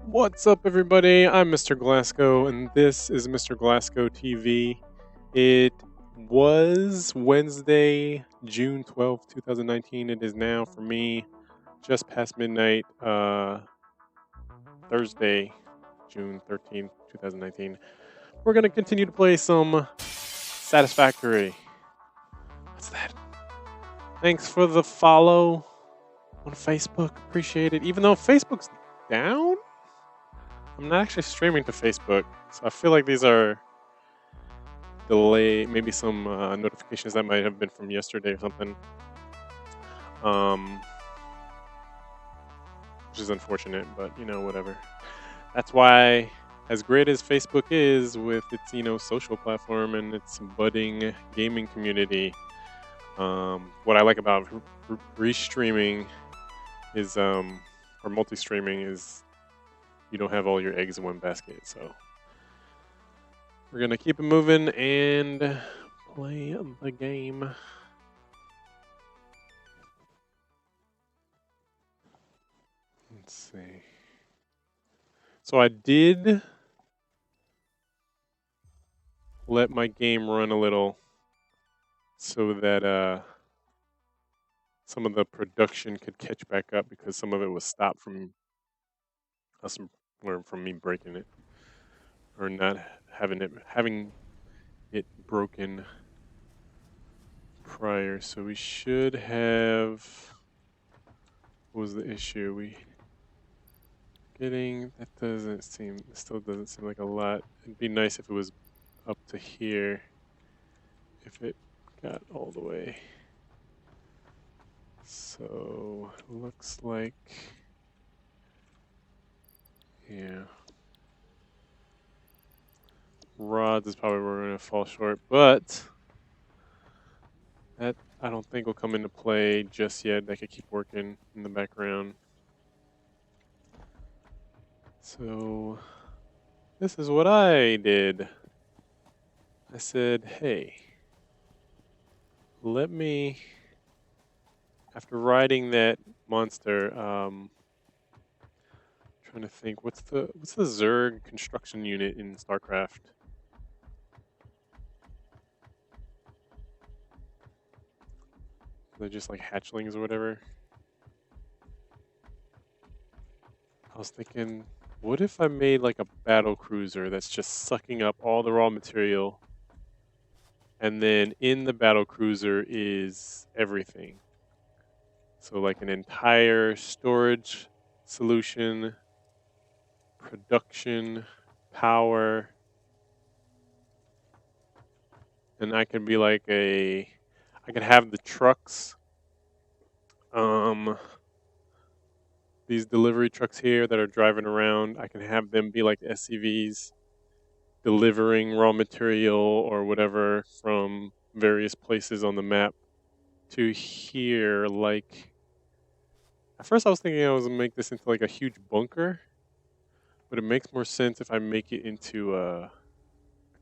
What's up, everybody? I'm MrGlasco, and this is MrGlasco TV. It was Wednesday, June 12th, 2019. It is now, for me, just past midnight, Thursday, June 13th, 2019. We're going to continue to play some Satisfactory. What's that? Thanks for the follow on Facebook. Appreciate it. Even though Facebook's down, I'm not actually streaming to Facebook, so I feel like these are maybe some notifications that might have been from yesterday or something, which is unfortunate, but whatever. That's why, as great as Facebook is with its social platform and its budding gaming community, what I like about restreaming is or multi-streaming is you don't have all your eggs in one basket. So we're gonna keep it moving and play the game. Let's see. So I did let my game run a little so that some of the production could catch back up, because some of it was stopped from us, or from me breaking it, or not having it broken prior. So we should have. What was the issue? That still doesn't seem like a lot. It'd be nice if it was up to here, if it got all the way. So looks like, yeah, rods is probably where we're gonna fall short, but that I don't think will come into play just yet. That could keep working in the background. So this is what I did. I said, hey, let me, after riding that monster, trying to think, what's the Zerg construction unit in StarCraft? They're just like hatchlings or whatever. I was thinking, what if I made like a battle cruiser that's just sucking up all the raw material, and then in the battle cruiser is everything. So like an entire storage solution, production, power, and I could be like I could have the trucks, um, these delivery trucks here that are driving around. I can have them be like SCVs, delivering raw material or whatever from various places on the map to here. Like, at first I was thinking I was gonna make this into like a huge bunker, but it makes more sense if I make it into a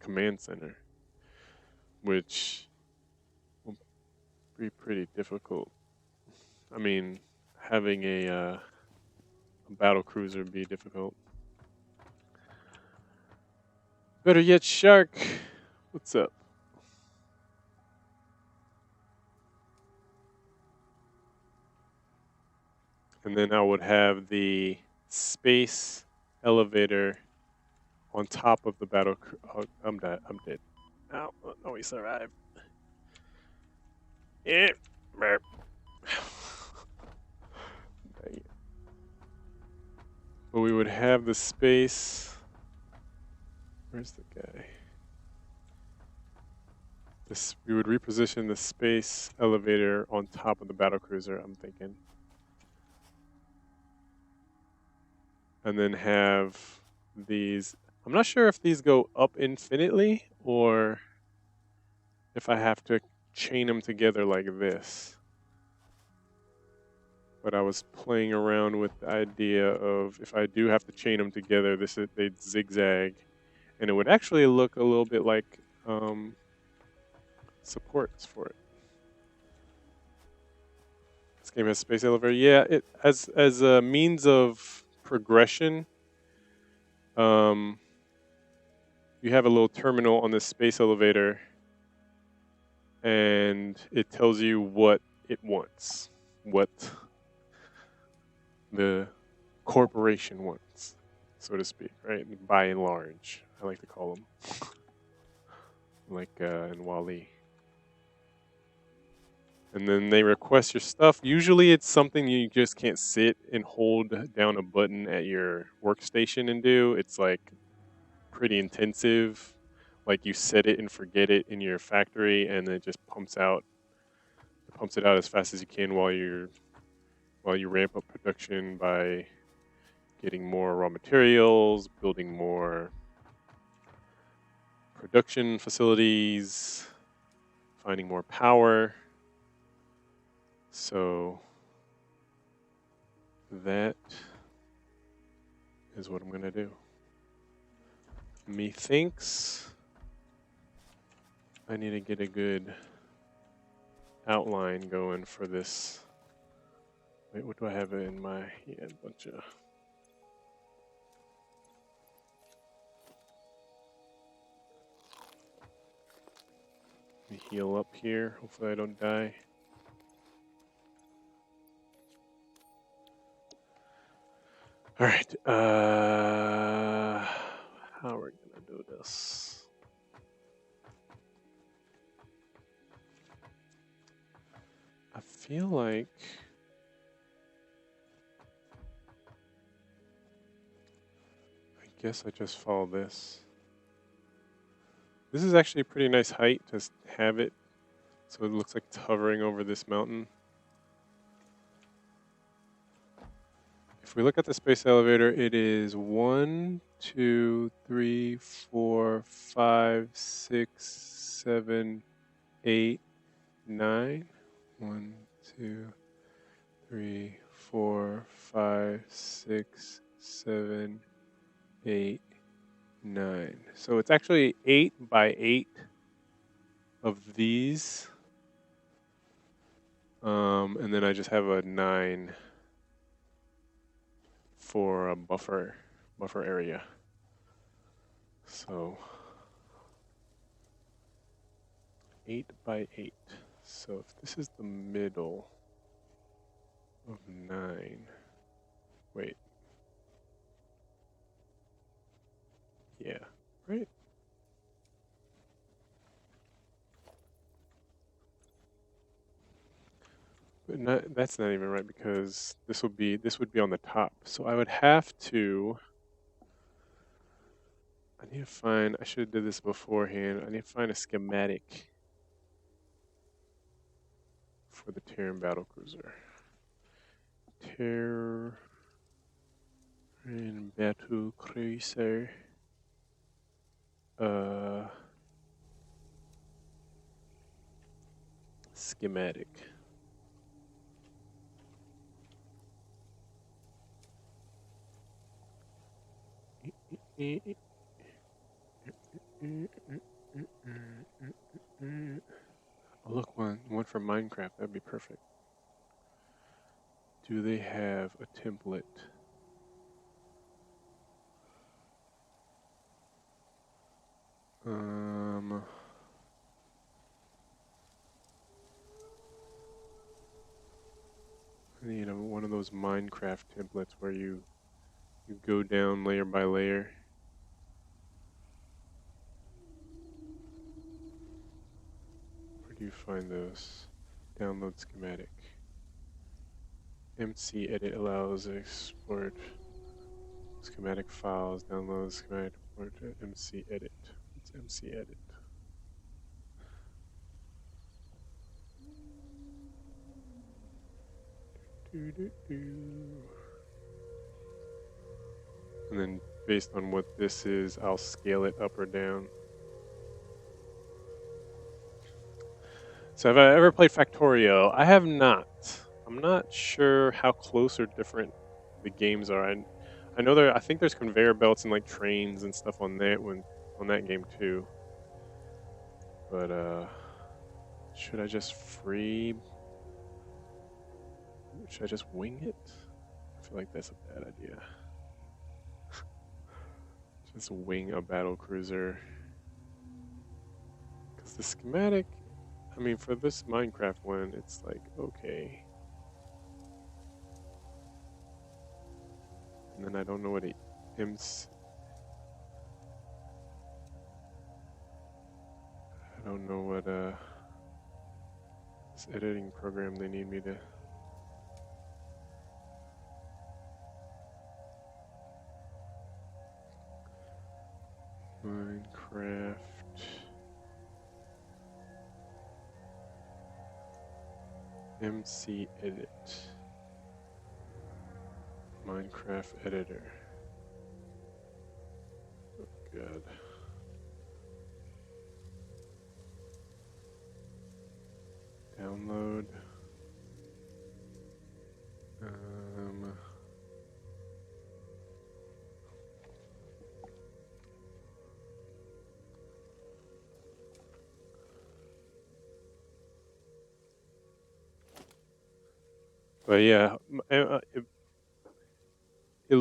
command center, which will be pretty difficult. I mean, having a battle cruiser would be difficult. Better yet, Shark, what's up? And then I would have the space elevator on top of the battle. Oh, I'm dead. I'm dead. Oh, no, we survived. Yeah. Burp. Dang it. But we would have the space. Where's the guy? This we would reposition the space elevator on top of the battle cruiser. I'm thinking, and then have these. I'm not sure if these go up infinitely or if I have to chain them together like this. But I was playing around with the idea of if I do have to chain them together, they'd zigzag, and it would actually look a little bit like supports for it. This game has space elevator. Yeah, it as a means of progression. You have a little terminal on this space elevator, and it tells you what it wants, what the corporation wants, so to speak, right? By and large, I like to call them, like in Wally. And then they request your stuff. Usually it's something you just can't sit and hold down a button at your workstation and do. It's like pretty intensive. Like you set it and forget it in your factory, and it just pumps out. It pumps it out as fast as you can while you ramp up production by getting more raw materials, building more production facilities, finding more power. So that is what I'm gonna do. Methinks I need to get a good outline going for this. Wait, what do I have in my? Yeah, a bunch of. Let me heal up here. Hopefully I don't die. All right. How are we gonna do this? I feel like I guess I just follow this. This is actually a pretty nice height to have it, so it looks like it's hovering over this mountain. If we look at the space elevator, it is 1, 2, 3, 4, 5, 6, 7, 8, 9. 1, 2, 3, 4, 5, 6, 7, 8, 9. So it's actually 8 by 8 of these. And then I just have a 9 for a buffer area. So 8 by 8. So if this is the middle of 9, wait. That's not even right because this would be on the top. So I would have to. I need to find. I should have did this beforehand. I need to find a schematic for the Terran battlecruiser. Terran battlecruiser. Schematic. Oh, look, one for Minecraft. That'd be perfect. Do they have a template? I need one of those Minecraft templates where you go down layer by layer. Where do you find those? Download schematic. MC edit allows export schematic files. Download schematic export to MC edit. It's MC edit. And then based on what this is, I'll scale it up or down. So have I ever played Factorio? I have not. I'm not sure how close or different the games are. I know I think there's conveyor belts and like trains and stuff on that game too. But should I just wing it? I feel like that's a bad idea. Just wing a battle cruiser. Because the schematic, I mean, for this Minecraft one, it's like, okay. And then I don't know what it imps. I don't know what this editing program they need me to. Minecraft. MC edit. Minecraft editor. Oh god. Download. But yeah, it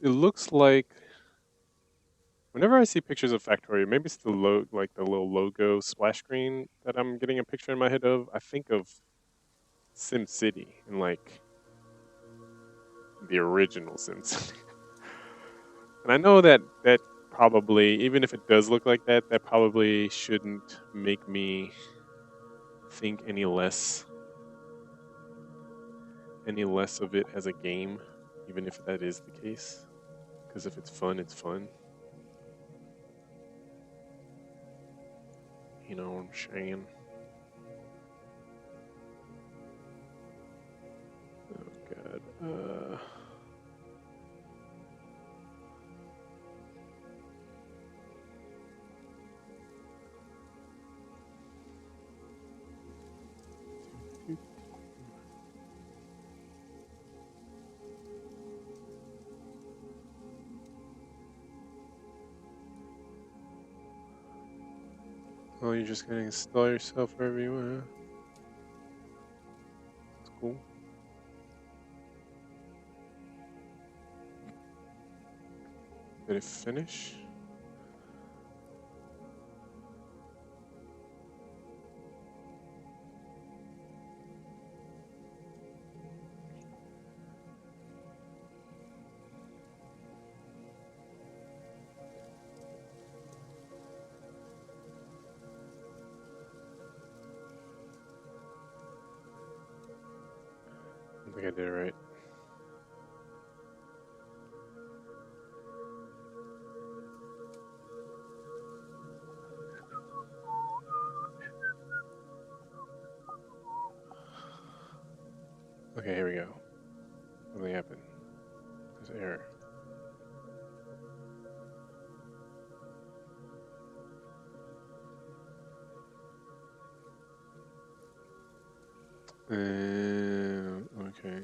looks like whenever I see pictures of Factorio, maybe it's the like the little logo splash screen that I'm getting a picture in my head of. I think of SimCity and like the original SimCity. And I know that probably, even if it does look like that, that probably shouldn't make me think any less of it as a game, even if that is the case. Because if it's fun, it's fun. You know what I'm saying? Oh god. Oh, you're just gonna install yourself wherever you want, huh? That's cool. Did it finish? think I did it right. Okay, here we go. Something happened. There's an error. Okay.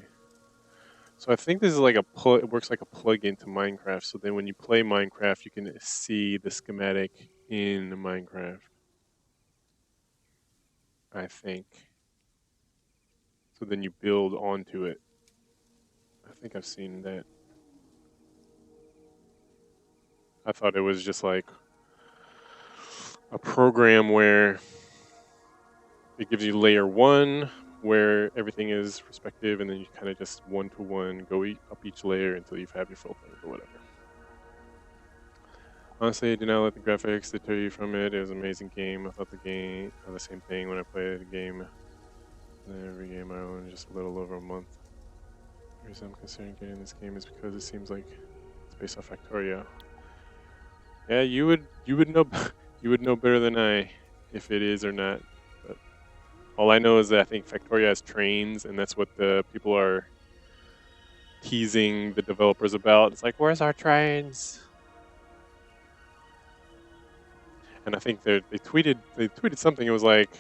So I think this is like it works like a plug-in to Minecraft. So then when you play Minecraft, you can see the schematic in Minecraft. I think. So then you build onto it. I think I've seen that. I thought it was just like a program where it gives you layer 1, where everything is respective, and then you kind of just one-to-one go up each layer until you have your full thing or whatever. Honestly, do not let the graphics deter you from it. It was an amazing game. I thought the same thing when I played the game. Every game I own just a little over a month. The reason I'm considering getting this game is because it seems like it's based off Factorio. Yeah, you would know you would know better than I if it is or not. But all I know is that I think Factorio has trains, and that's what the people are teasing the developers about. It's like, where's our trains? And I think they tweeted something. It was like,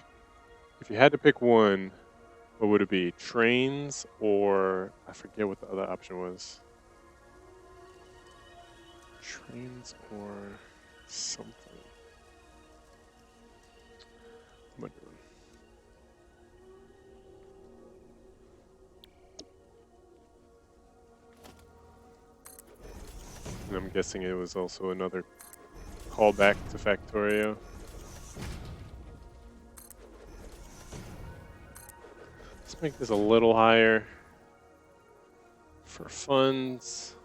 if you had to pick one, what would it be? Trains, or I forget what the other option was. Trains or something. What am I doing? And I'm guessing it was also another callback to Factorio. Let's make this a little higher for funds.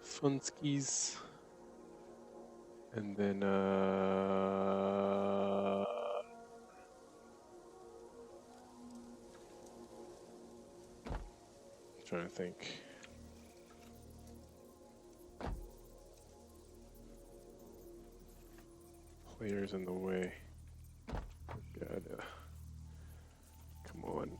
Funskis. And then I'm trying to think. Players in the way. God, come on.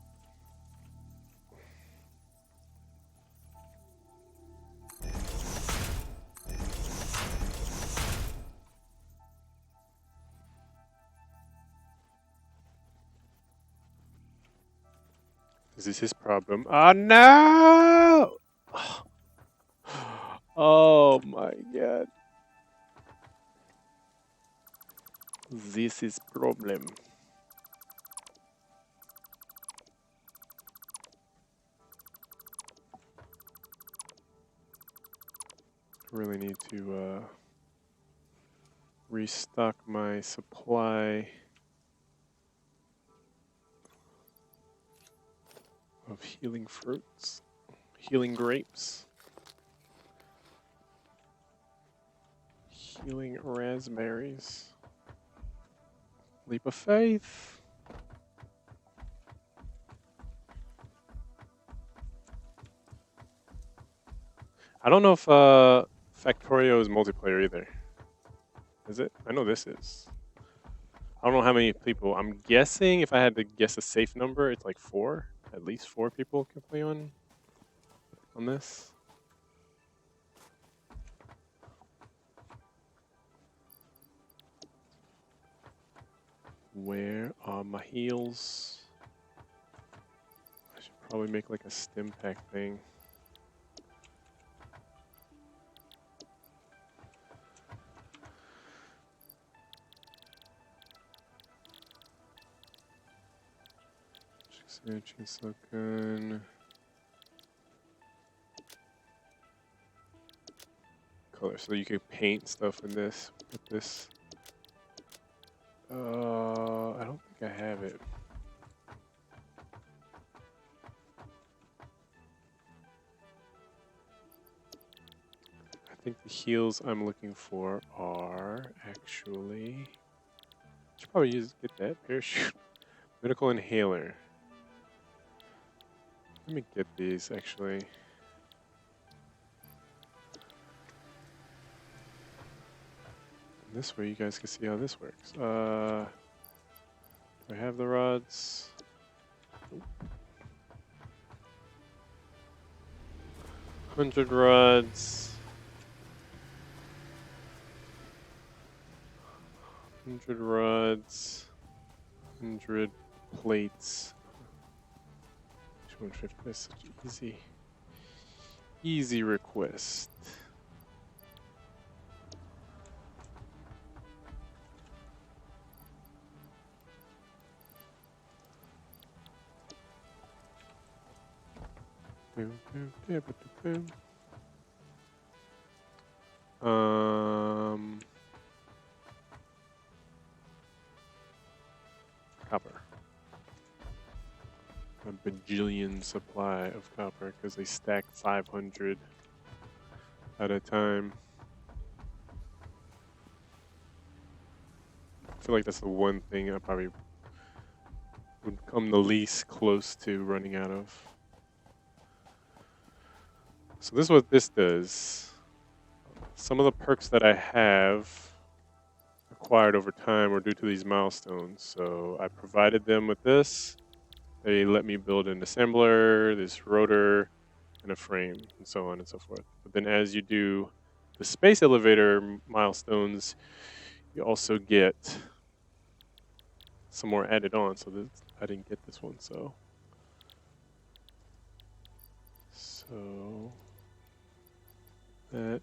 Is this his problem? Oh no! Oh my god. This is problem. Really need to restock my supply of healing fruits, healing grapes, healing raspberries. Leap of faith. I don't know if Factorio is multiplayer either. Is it? I know this is. I don't know how many people. I'm guessing, if I had to guess a safe number, it's like 4. At least 4 people can play on this. Where are my heals? I should probably make like a stim pack thing. Shotgun. Color, so you can paint stuff in this with this. I don't think I have it. I think the heals I'm looking for are actually. Should probably get that parachute. Medical inhaler. Let me get these actually. This way you guys can see how this works. Do I have the rods? Nope. 100 rods. 100 rods. 100 plates. 250. That's such an easy request. Boom, boom, boom, boom, boom. Copper. A bajillion supply of copper because they stack 500 at a time. I feel like that's the one thing I probably would come the least close to running out of. So this is what this does. Some of the perks that I have acquired over time were due to these milestones. So I provided them with this. They let me build an assembler, this rotor, and a frame, and so on and so forth. But then as you do the space elevator milestones, you also get some more added on. So this, I didn't get this one, so that,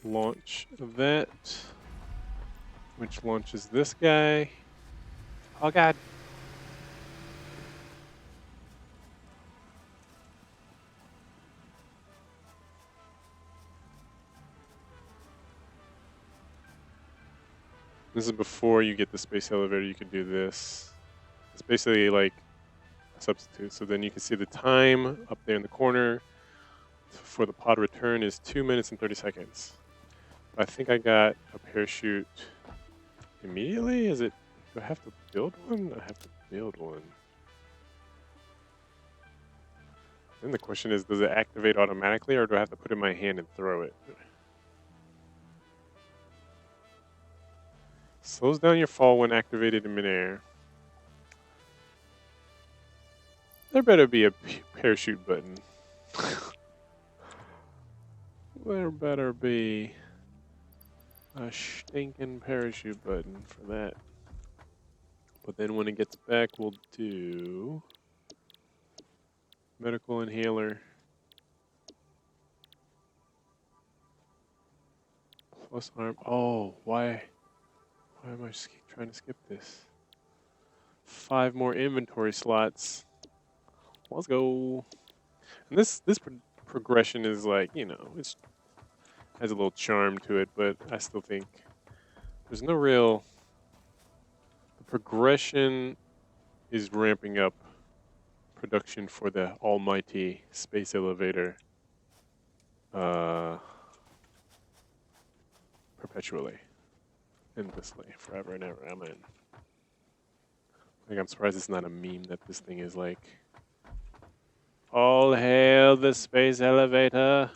launch that, which launches this guy. Oh God. This is before you get the space elevator. You can do this. It's basically like a substitute. So then you can see the time up there in the corner for the pod return is 2 minutes and 30 seconds. I think I got a parachute immediately. Is it? Do I have to build one? I have to build one. Then the question is, does it activate automatically, or do I have to put it in my hand and throw it? Slows down your fall when activated in midair. There better be a parachute button. There better be a stinking parachute button for that. But then when it gets back, we'll do medical inhaler plus arm. Oh, why am I trying to skip this? 5 more inventory slots. Let's go. And this progression is like, you know, it has a little charm to it, but I still think there's no real. The progression is ramping up production for the almighty space elevator perpetually, endlessly, forever and ever. Amen. Like, I'm surprised it's not a meme that this thing is like, all hail the space elevator.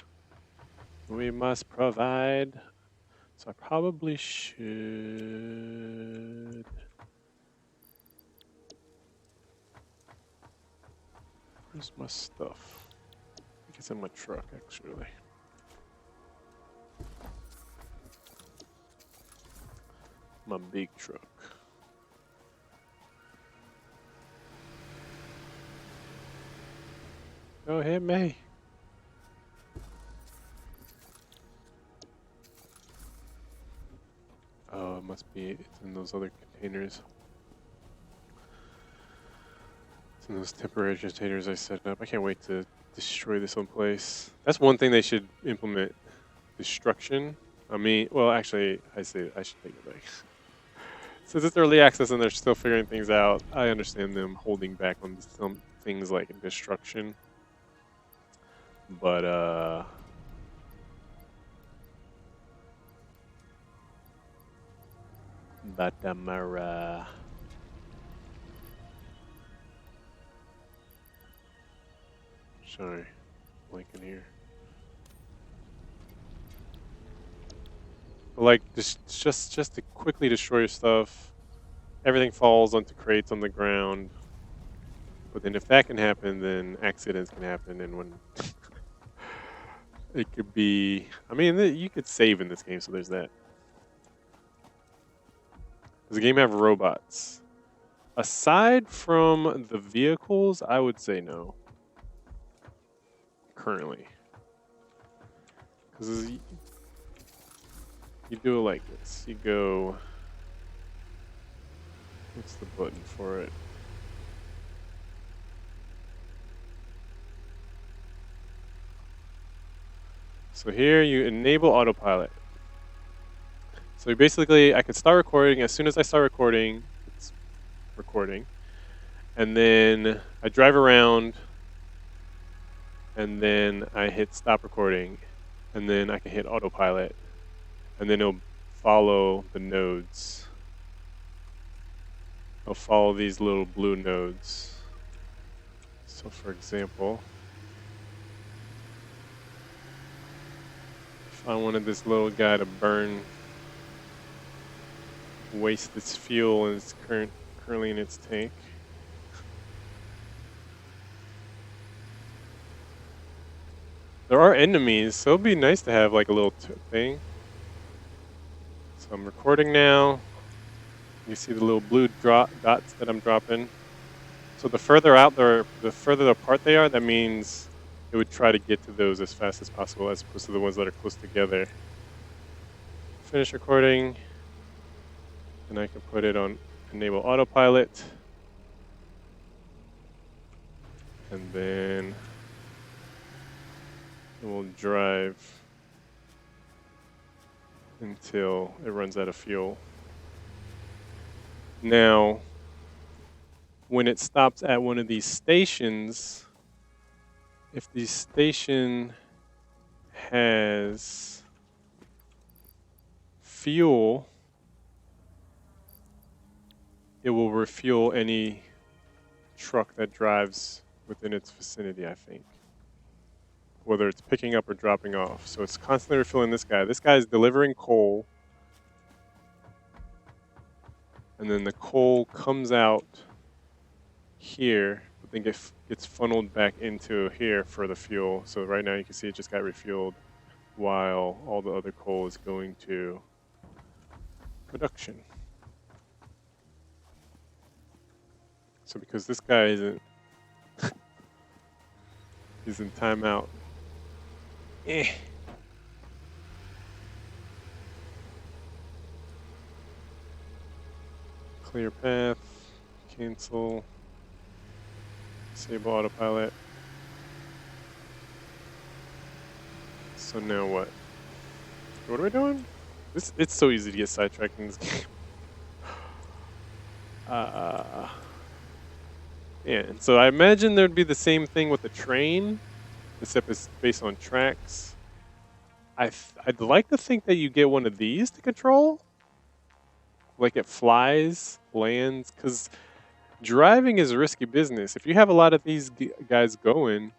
We must provide. So I probably should. Where's my stuff? I think it's in my truck, actually. My big truck. Go hit me. Oh, it must be. It's in those other containers. It's in those temporary containers I set up. I can't wait to destroy this one place. That's one thing they should implement. Destruction. I mean, well, actually, I should take it back. Since it's early access and they're still figuring things out, I understand them holding back on some things like destruction. But, Sorry, blinking here. But like, just to quickly destroy your stuff. Everything falls onto crates on the ground. But then if that can happen, then accidents can happen, and when it could be, I mean, you could save in this game, so there's that. Does the game have robots? Aside from the vehicles, I would say no. Currently. Because you do it like this. You go, what's the button for it? So here you enable autopilot. So basically, I could start recording. As soon as I start recording, it's recording. And then I drive around, and then I hit stop recording, and then I can hit autopilot, and then it'll follow the nodes. It'll follow these little blue nodes. So for example, if I wanted this little guy to waste its fuel and it's currently in its tank. There are enemies, so it'd be nice to have like a little thing. So I'm recording now. You see the little blue dots that I'm dropping. So the further out the further apart they are, that means it would try to get to those as fast as possible, as opposed to the ones that are close together. Finish recording, and I can put it on enable autopilot, and then it will drive until it runs out of fuel. Now, when it stops at one of these stations, if the station has fuel, it will refuel any truck that drives within its vicinity, I think. Whether it's picking up or dropping off. So it's constantly refueling this guy. This guy is delivering coal. And then the coal comes out here, but then gets funneled back into here for the fuel. So right now you can see it just got refueled while all the other coal is going to production. So because this guy isn't, he's in timeout. Clear path, cancel, disable autopilot. So now what? What are we doing? It's so easy to get sidetracked in this game. Yeah, and so I imagine there'd be the same thing with the train, except it's based on tracks. I'd like to think that you get one of these to control. Like it flies, lands, because driving is risky business. If you have a lot of these guys going,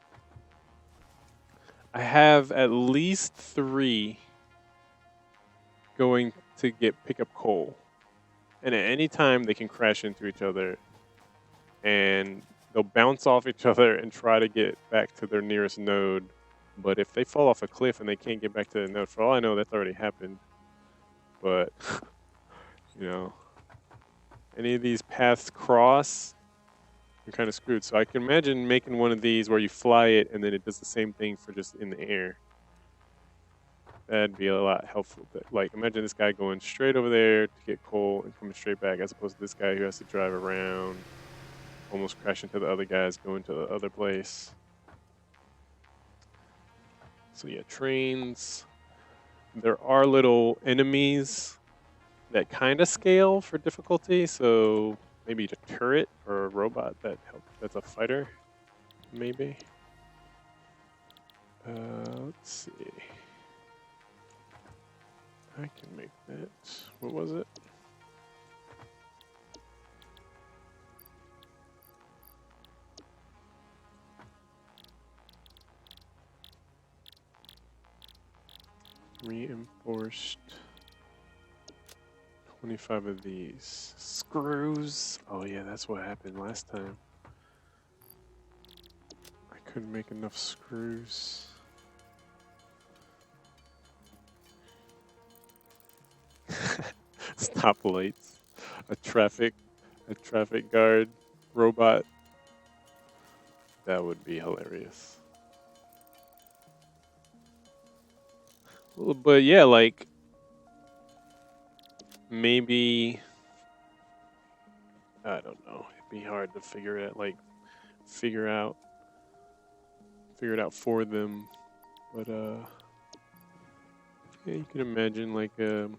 I have at least 3 going to pick up coal. And at any time they can crash into each other and they'll bounce off each other and try to get back to their nearest node. But if they fall off a cliff and they can't get back to the node, for all I know, that's already happened. But, you know, any of these paths cross, you're kind of screwed. So I can imagine making one of these where you fly it and then it does the same thing for just in the air. That'd be a lot helpful. But like, imagine this guy going straight over there to get coal and coming straight back, as opposed to this guy who has to drive around, almost crash into the other guys, going to the other place. So yeah, trains. There are little enemies that kind of scale for difficulty. So maybe a turret or a robot that's a fighter, maybe. Let's see. I can make that. What was it? Reinforced 25 of these. Screws. Oh yeah, that's what happened last time. I couldn't make enough screws. Stoplights. A traffic guard robot. That would be hilarious. But yeah, like maybe I don't know. It'd be hard to figure it figure it out for them. But yeah, you can imagine like a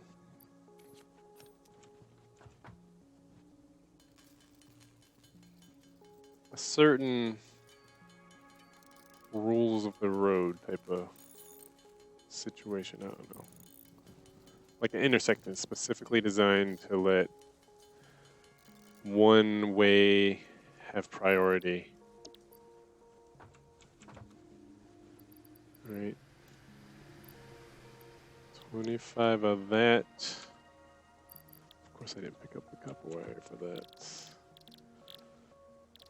certain rules of the road type of situation. I don't know. Like an intersection specifically designed to let one way have priority. Right. 25 of that. Of course I didn't pick up the copper wire for that.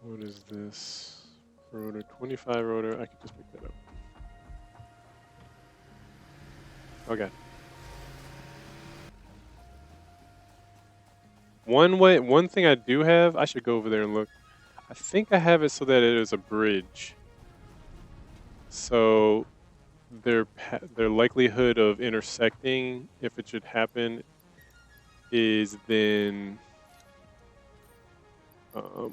What is this? Rotor, 25 rotor. I could just pick that up. Okay. One thing I do have, I should go over there and look. I think I have it so that it is a bridge. So their likelihood of intersecting, if it should happen, is then I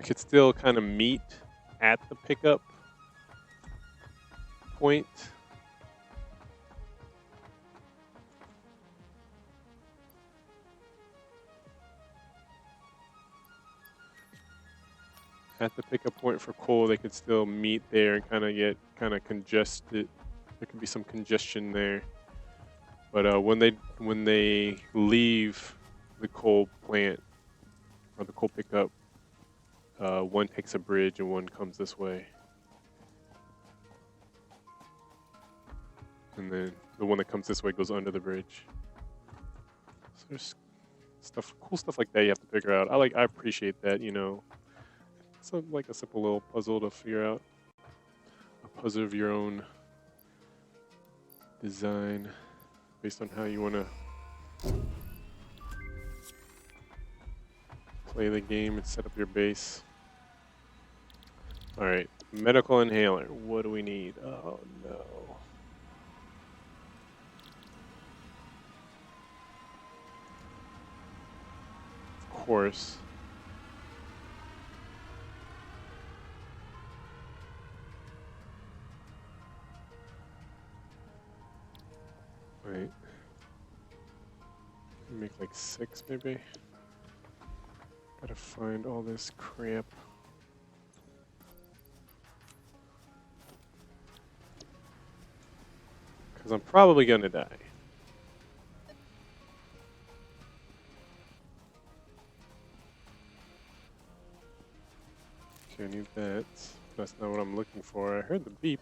could still kind of meet at the pickup point. At the pickup point for coal, they could still meet there and kind of get congested. There could be some congestion there. But when they leave the coal plant or the coal pickup, one takes a bridge and one comes this way. And then the one that comes this way goes under the bridge. So there's cool stuff like that you have to figure out. I appreciate that, you know. It's like a simple little puzzle to figure out. A puzzle of your own design based on how you want to play the game and set up your base. All right, medical inhaler. What do we need? Oh no. Of course. Wait. Make like 6 maybe. Gotta find all this crap. Because I'm probably gonna die. Okay, I need that. That's not what I'm looking for. I heard the beep.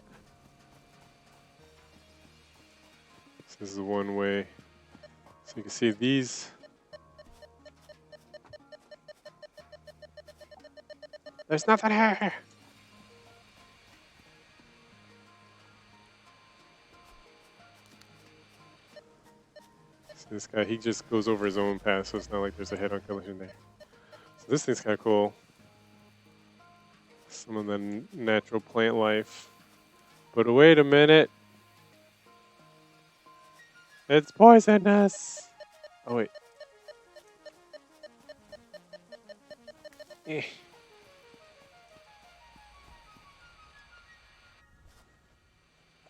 This is the one way. So you can see these. There's nothing here. So this guy, he just goes over his own path, so it's not like there's a head-on collision there. So this thing's kind of cool. Some of the natural plant life. But wait a minute. It's poisonous. Oh wait. Eh.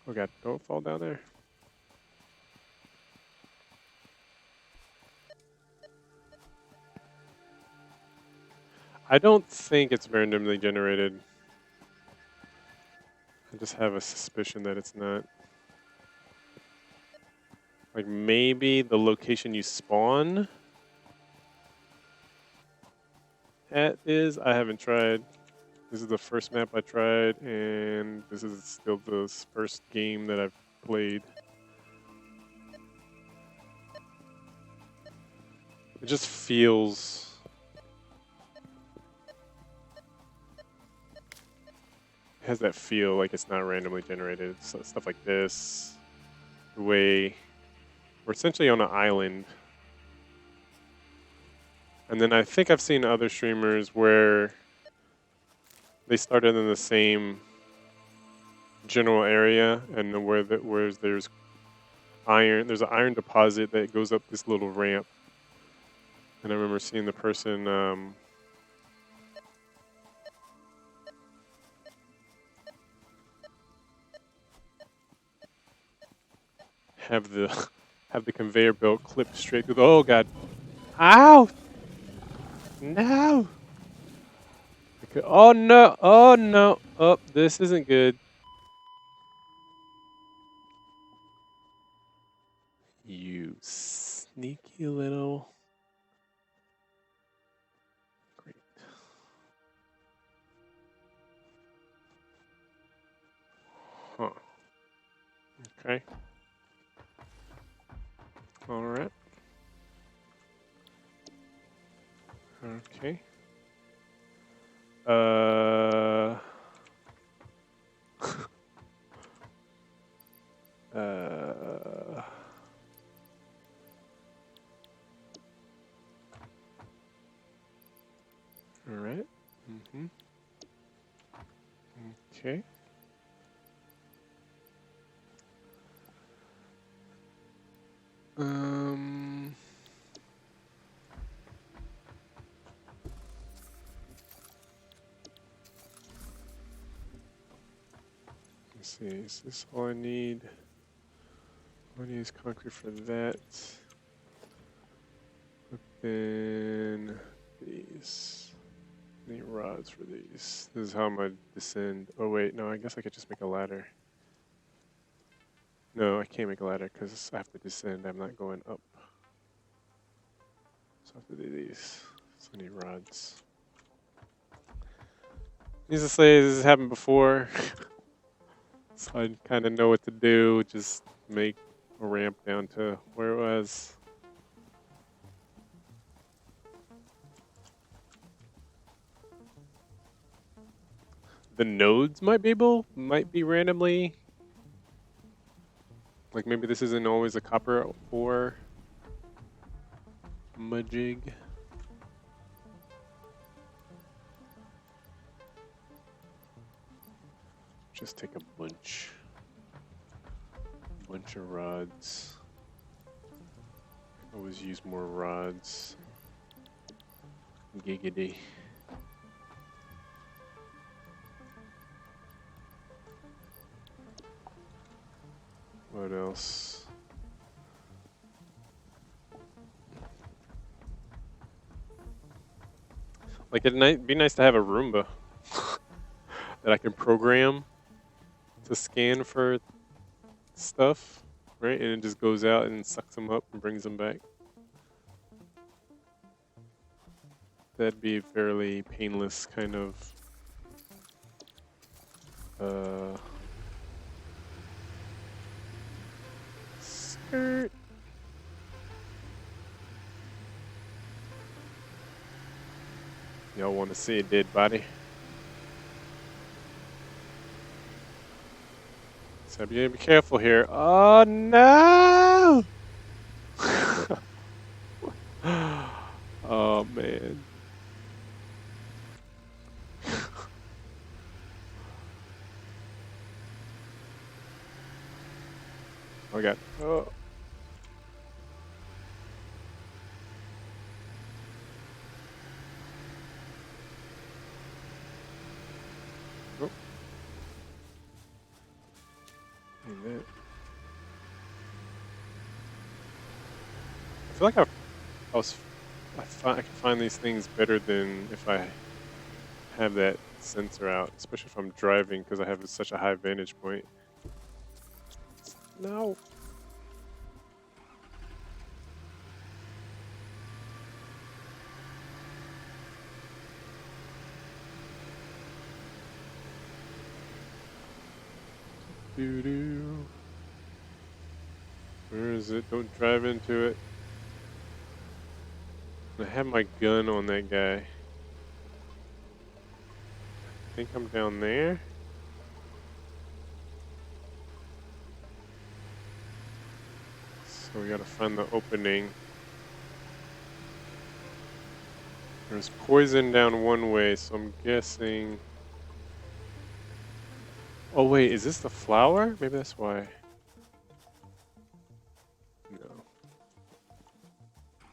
Oh god, don't fall down there. I don't think it's randomly generated. I just have a suspicion that it's not. Like maybe the location you spawn at is. I haven't tried. This is the first map I tried, and this is still the first game that I've played. It just feels... It has that feel like it's not randomly generated. So stuff like this. The way... We're essentially on an island. And then I think I've seen other streamers where they started in the same general area, and where there's iron, there's an iron deposit that goes up this little ramp. And I remember seeing the person have the have the conveyor belt clip straight through the, oh god. Ow! No! Oh no! Oh no! Oh, this isn't good. You sneaky little... Great. Huh. Okay. Alright. Okay. Uh... Alright. Mm-hmm. Okay. Let's see, is this all I need? All I need is concrete for that. But then these. I need rods for these. This is how I'm gonna descend. Oh wait, no, I guess I could just make a ladder. No, I can't make a ladder because I have to descend. I'm not going up. So I have to do these. So I need rods. Needless to say, this has happened before. So I kind of know what to do. Just make a ramp down to where it was. The nodes might be randomly. Like maybe this isn't always a copper ore majig. Just take a bunch of rods. Always use more rods. Giggity. What else? Like it'd be nice to have a Roomba that I can program to scan for stuff, right? And it just goes out and sucks them up and brings them back. That'd be a fairly painless kind of skirt. Y'all want to see a dead body? So you gotta be careful here. Oh no! Oh man. Oh god. Oh. Oh. Amen. I feel like I can find these things better than if I have that sensor out, especially if I'm driving because I have such a high vantage point. No. doo doo. Where is it? Don't drive into it. I have my gun on that guy. I think I'm down there. So we gotta find the opening. There's poison down one way, so I'm guessing. Oh wait, is this the flower? Maybe that's why. No.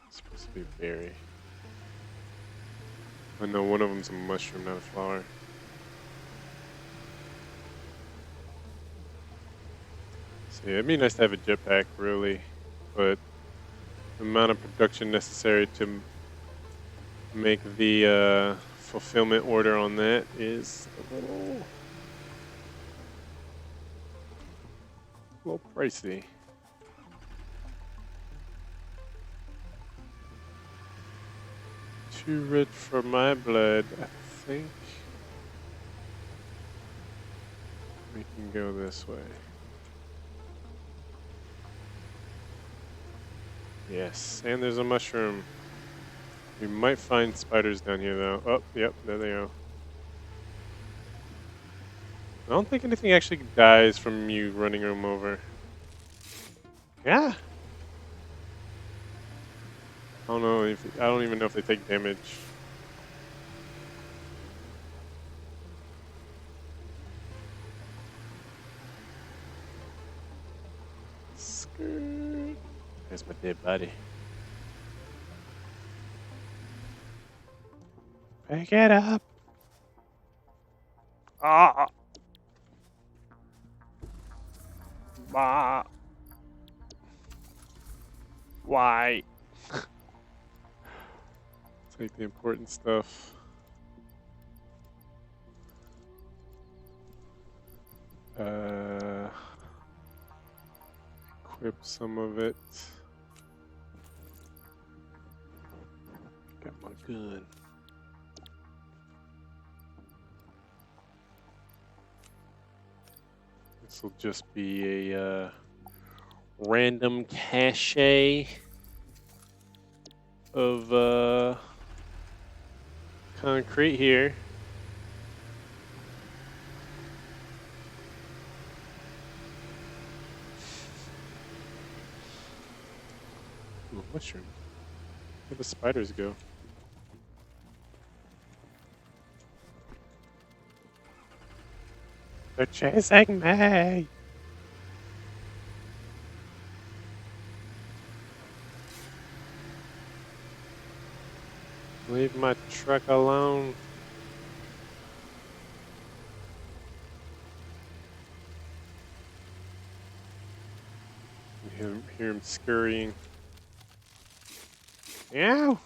It's supposed to be a berry. Oh no, one of them's a mushroom, not a flower. So yeah, it'd be nice to have a jetpack, really, but the amount of production necessary to make the fulfillment order on that is a little pricey. Too rich for my blood, I think. We can go this way. Yes, and there's a mushroom. We might find spiders down here, though. Oh, yep, there they go. I don't think anything actually dies from you running them over. Yeah. I don't know if I don't even know if they take damage. Skirt. There's my dead body. Pick it up. Ah. Bah. Why? Take the important stuff. Equip some of it. Got my gun. This will just be a random cache of concrete here. Ooh, mushroom. Where'd the spiders go? They're chasing me! Leave my truck alone. You hear him scurrying. Ow!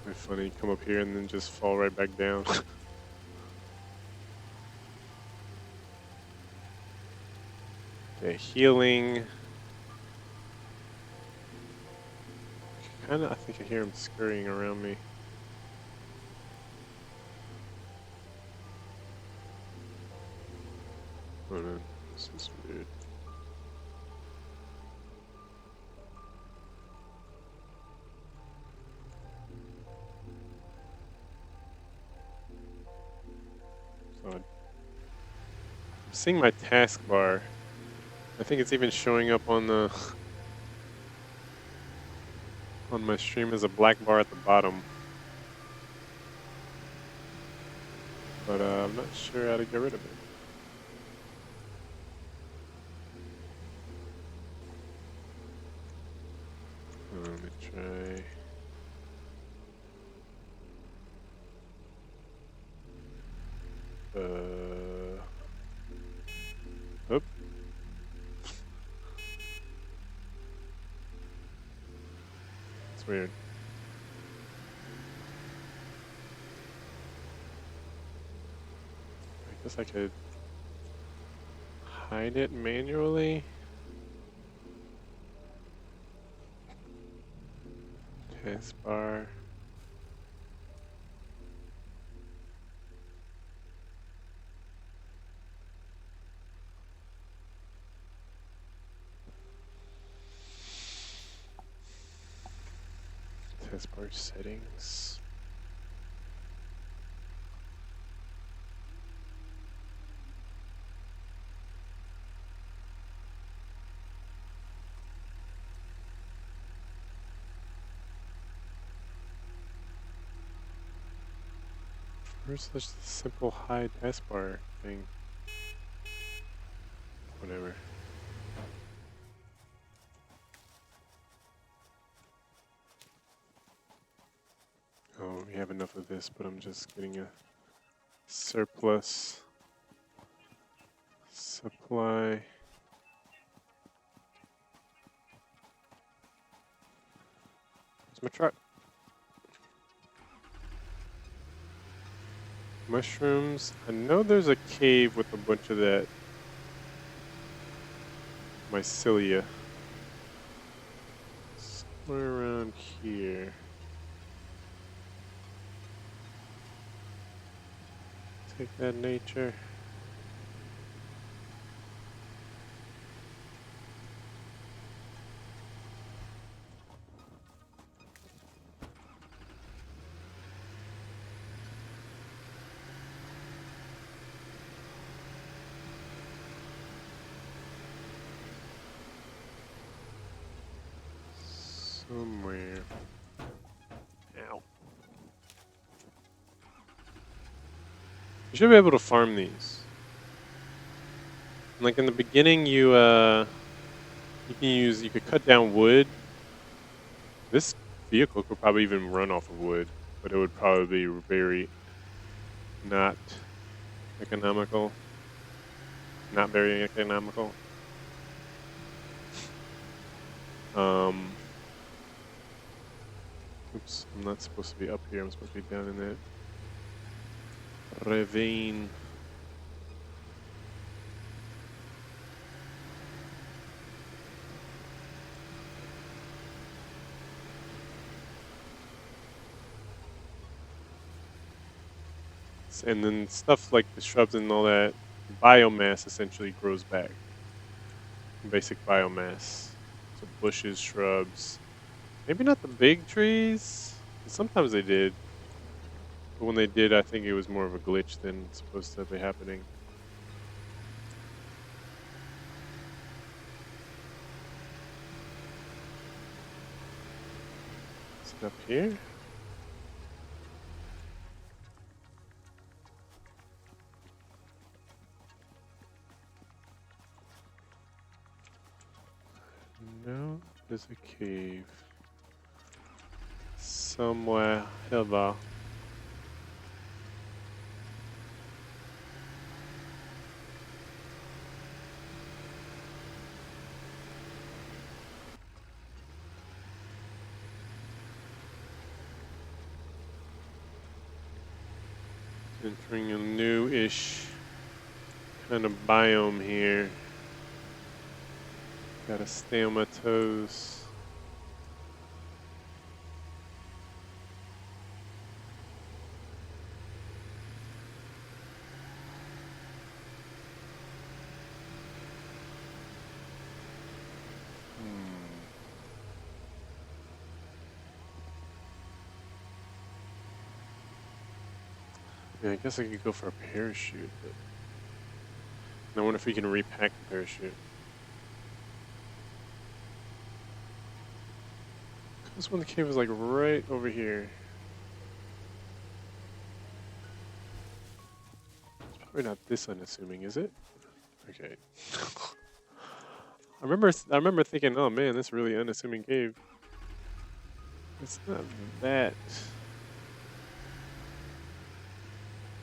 Very funny, come up here and then just fall right back down. Okay, healing. Kinda, I think I hear him scurrying around me. Oh no, this is weird. So I'm seeing my taskbar. I think it's even showing up on the on my stream as a black bar at the bottom. But I'm not sure how to get rid of it. Let me try. Oop. It's weird. I guess I could hide it manually. Taskbar. Taskbar settings. Where's this simple hide taskbar thing? Whatever. Oh, we have enough of this, but I'm just getting a surplus supply. Where's my truck? Mushrooms. I know there's a cave with a bunch of that mycelia. Somewhere around here. Take that nature. Somewhere. Ow. You should be able to farm these. Like in the beginning, you could cut down wood. This vehicle could probably even run off of wood, but it would probably be very not economical. Not very economical. Oops, I'm not supposed to be up here. I'm supposed to be down in that ravine. And then stuff like the shrubs and all that biomass essentially grows back. Basic biomass. So bushes, shrubs. Maybe not the big trees. Sometimes they did. But when they did, I think it was more of a glitch than supposed to be happening. Is it up here? No, there's a cave. Somewhere here. Entering a new-ish kind of biome here. Gotta stay on my toes. Yeah, I guess I could go for a parachute, but I wonder if we can repack the parachute. This one, the cave is like right over here. It's probably not this unassuming, is it? Okay. I remember thinking, oh man, this really unassuming cave. It's not that.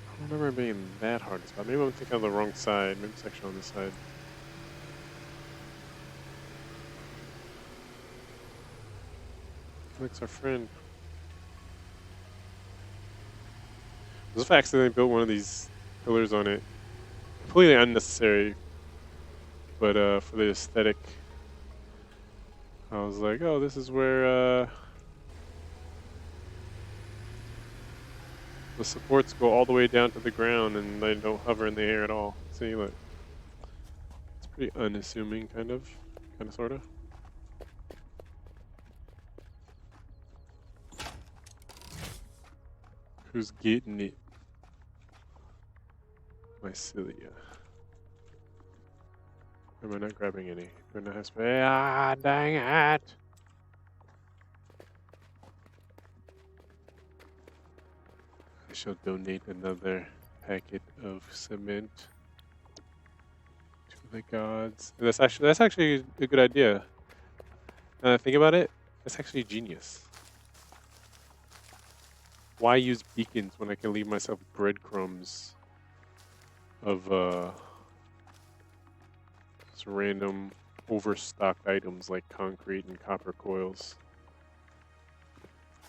I don't remember it being that hard to spot. Maybe I'm thinking on the wrong side. Maybe it's actually on this side. Looks our friend. As if I accidentally built one of these pillars on it. Completely unnecessary. But for the aesthetic, I was like, oh, this is where The supports go all the way down to the ground and they don't hover in the air at all. See, look. It's pretty unassuming, kind of, sort of. Who's getting it? Mycelia. Am I not grabbing any? Do I not have space? Ah, dang it! I shall donate another packet of cement to the gods. That's actually a good idea. Think about it. That's actually genius. Why use beacons when I can leave myself breadcrumbs of just random overstocked items like concrete and copper coils?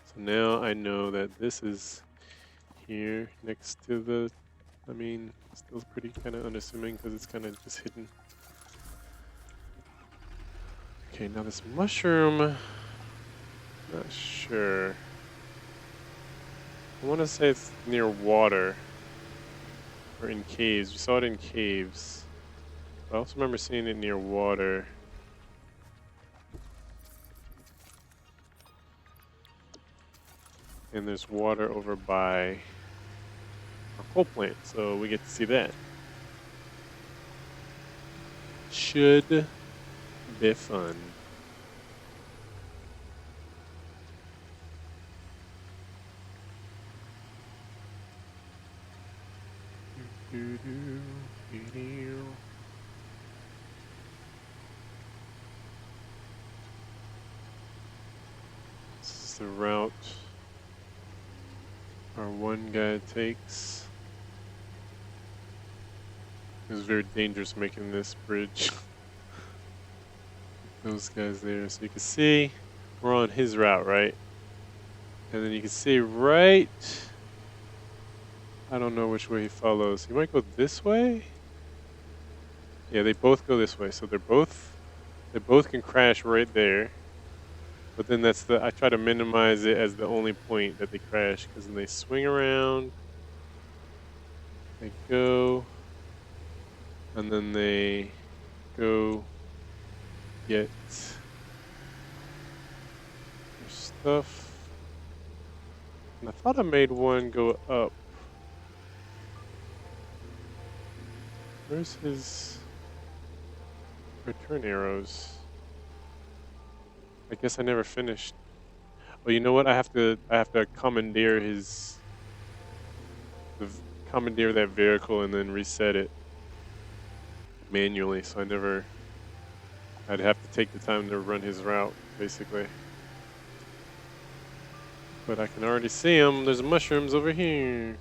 So now I know that this is here next to the. I mean, still pretty kind of unassuming because it's kind of just hidden. Okay, now this mushroom. Not sure. I want to say it's near water. Or in caves. We saw it in caves. But I also remember seeing it near water. And there's water over by our coal plant, so we get to see that. Should be fun. This is the route our one guy takes. It was very dangerous making this bridge. Those guys there, so you can see we're on his route, right? And then you can see right. I don't know which way he follows. He might go this way. Yeah, they both go this way, so they both can crash right there. But then I try to minimize it as the only point that they crash, because then they swing around, they go, and then they go get their stuff. And I thought I made one go up. Where's his return arrows? I guess I never finished. Oh, you know what? I have to commandeer commandeer that vehicle and then reset it manually. So I'd have to take the time to run his route, basically. But I can already see him. There's mushrooms over here.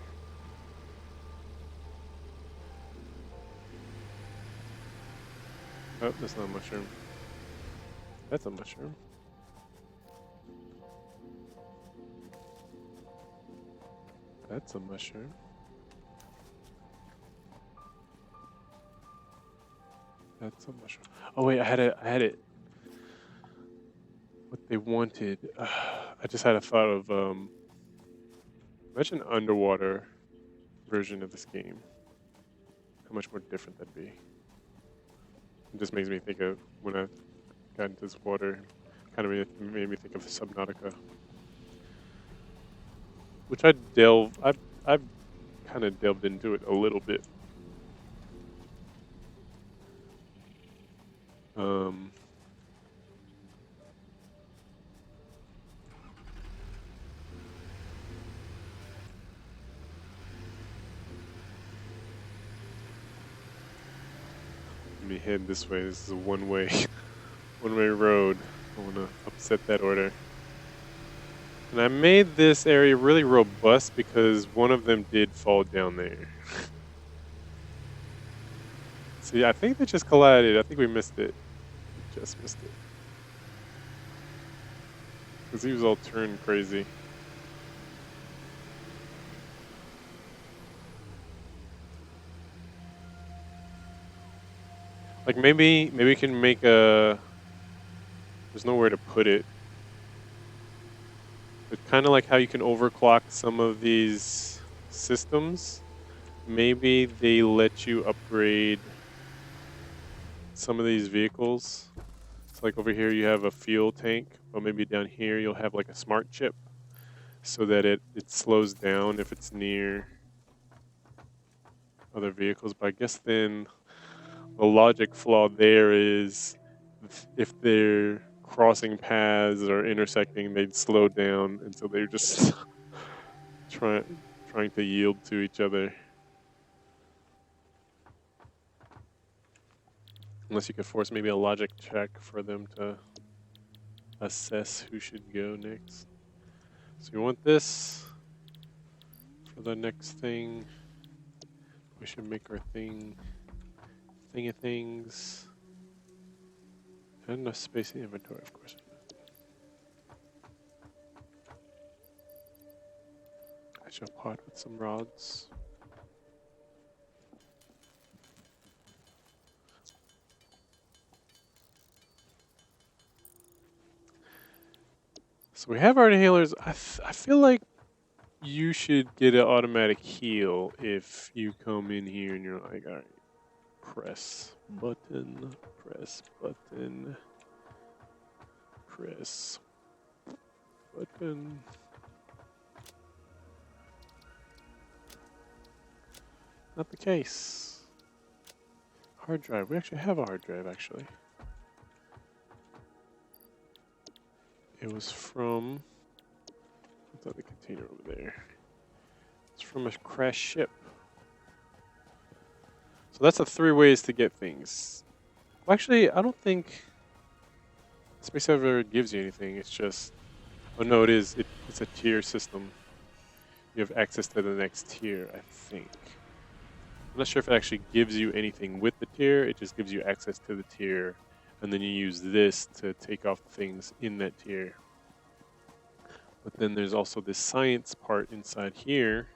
Oh, that's not a mushroom. That's a mushroom. That's a mushroom. That's a mushroom. Oh wait, I had it. What they wanted. I just had a thought of imagine an underwater version of this game. How much more different that'd be. It just makes me think of when I got into this water. Kind of made me think of Subnautica, which I've kind of delved into it a little bit. Let me head this way. This is a one-way road. I want to upset that order. And I made this area really robust because one of them did fall down there. See, I think they just collided. I think we missed it. We just missed it. Because he was all turned crazy. Like maybe we can make a. There's nowhere to put it. But kind of like how you can overclock some of these systems, maybe they let you upgrade some of these vehicles. So like over here you have a fuel tank, but maybe down here you'll have like a smart chip so that it slows down if it's near other vehicles. But I guess then the logic flaw there is if they're crossing paths or intersecting, they'd slow down, and so they're just trying to yield to each other. Unless you could force maybe a logic check for them to assess who should go next. So we want this for the next thing. We should make our thing of things. And enough space in inventory, of course. I shall pot with some rods. So we have our inhalers. I feel like you should get an automatic heal if you come in here and you're like, all right, press button, press button, press button. Not the case. Hard drive. We actually have a hard drive, actually. It was from, what's that, the container over there? It's from a crashed ship. So that's the 3 ways to get things. Well, actually, I don't think Space Server gives you anything. It's just, oh no, it is. It's a tier system. You have access to the next tier, I think. I'm not sure if it actually gives you anything with the tier. It just gives you access to the tier, and then you use this to take off things in that tier. But then there's also this science part inside here.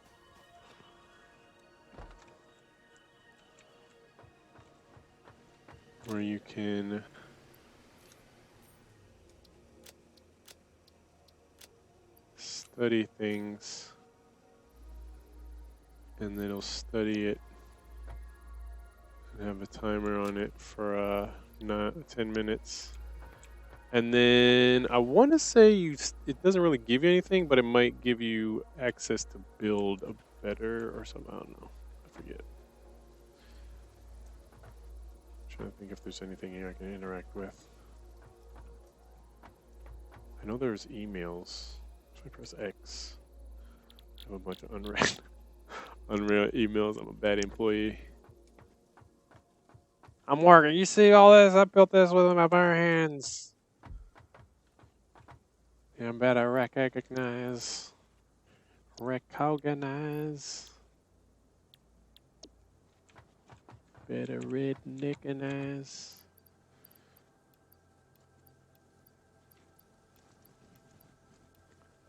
Where you can study things, and then it'll study it and have a timer on it for 10 minutes. And then I want to say it doesn't really give you anything, but it might give you access to build a better or something. I don't know. I forget. I'm trying to think if there's anything here I can interact with. I know there's emails. Should I press X? I have a bunch of unread emails. I'm a bad employee. I'm working. You see all this? I built this with my bare hands. Yeah, I'm better recognize. Better redneckinize.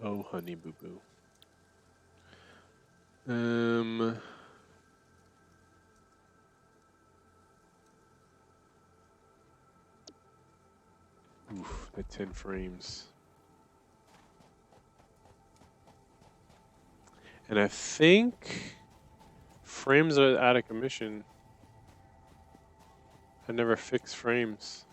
Oh, honey boo boo. Oof, the 10 frames. And I think frames are out of commission. I never fix frames.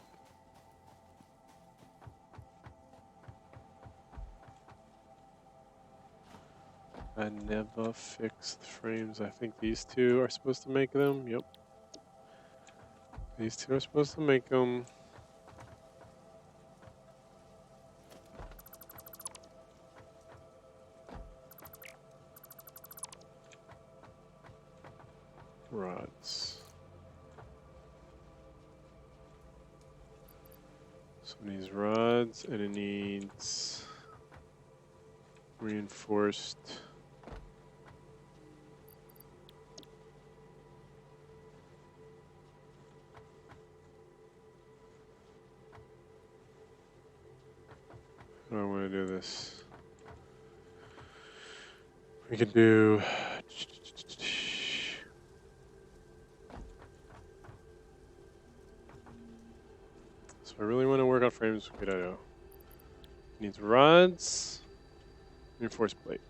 I never fixed frames. I think these 2 are supposed to make them. Yep. These 2 are supposed to make them. Rods. So it needs rods, and it needs reinforced. How do I want to do this? We could do. So I really want to work on frames. Good idea. Needs rods, reinforced plate.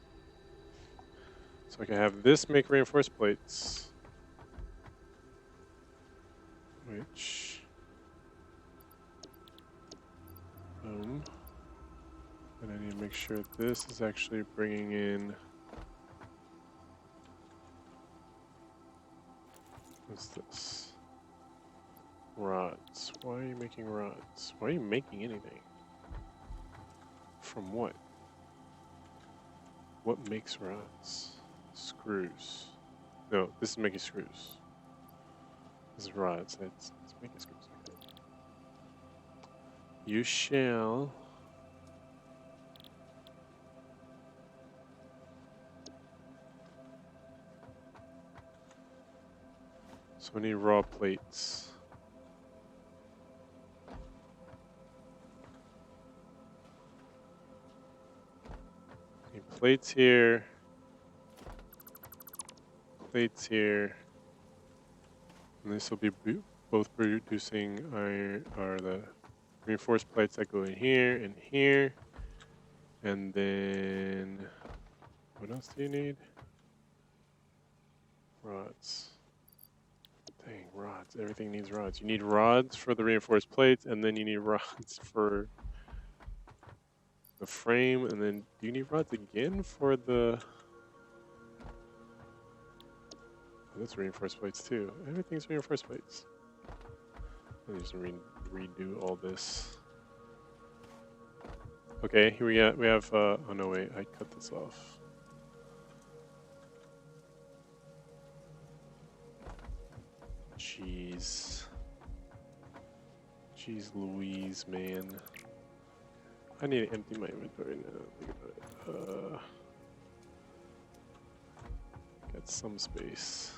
So I can have this make reinforced plates, which, boom. And I need to make sure this is actually bringing in, what's this? Rods. Why are you making rods? Why are you making anything? From what? What makes rods? Screws. No, this is making screws. This is rods. It's making screws. Okay. You shall. So I need raw plates. Need plates here. Plates here. And this will be both producing iron, or the reinforced plates that go in here and here. And then, what else do you need? Rods. Dang, rods. Everything needs rods. You need rods for the reinforced plates, and then you need rods for the frame, and then do you need rods again for the... Oh, that's reinforced plates too. Everything's reinforced plates. Let me just redo all this. Okay, here we have, oh no wait, I cut this off. Jeez. Jeez Louise, man. I need to empty my inventory now. Think about it. Got some space.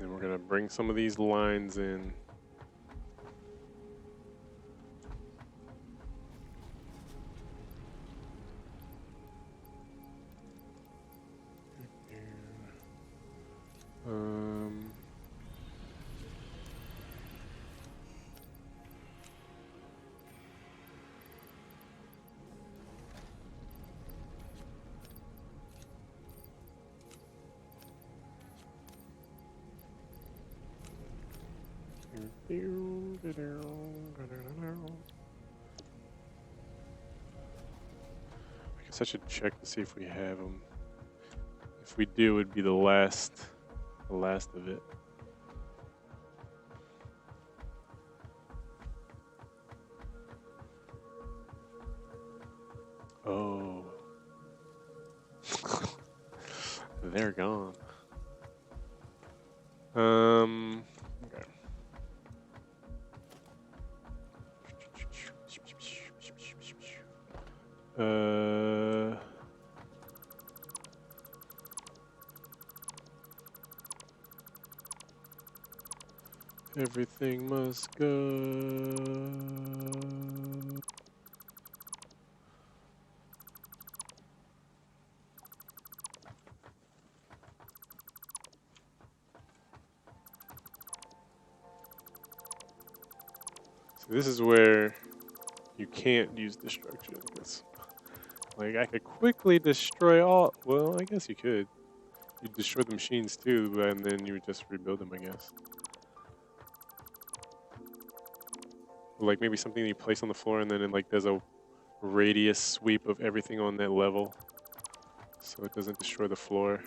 And we're gonna bring some of these lines in. I guess I should check to see if we have them. If we do, it'd be the last of it. Oh. They're gone. Okay. Everything must go. So this is where you can't use destruction. Like, I could quickly destroy all... Well, I guess you could. You'd destroy the machines too, and then you would just rebuild them, I guess. Like, maybe something you place on the floor, and then it, like, does a radius sweep of everything on that level. So it doesn't destroy the floor.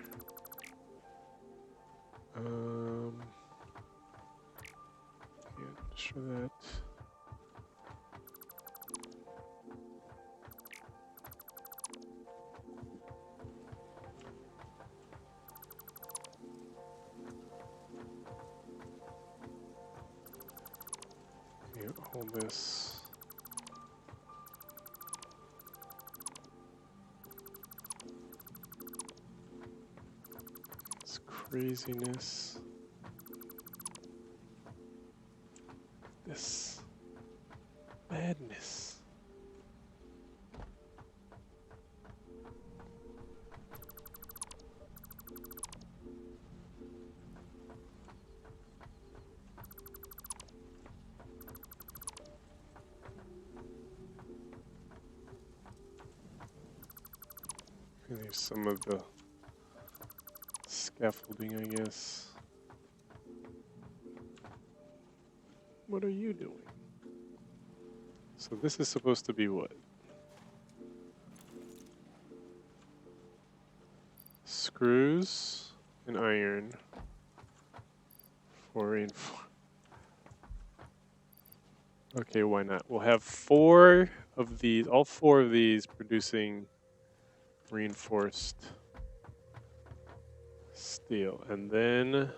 Can't destroy that. Hold this. It's craziness. This madness. Leave some of the scaffolding, I guess. What are you doing? So this is supposed to be what? Screws and iron for reinforcement. Okay, why not? We'll have 4 of these, all 4 of these producing reinforced steel. And then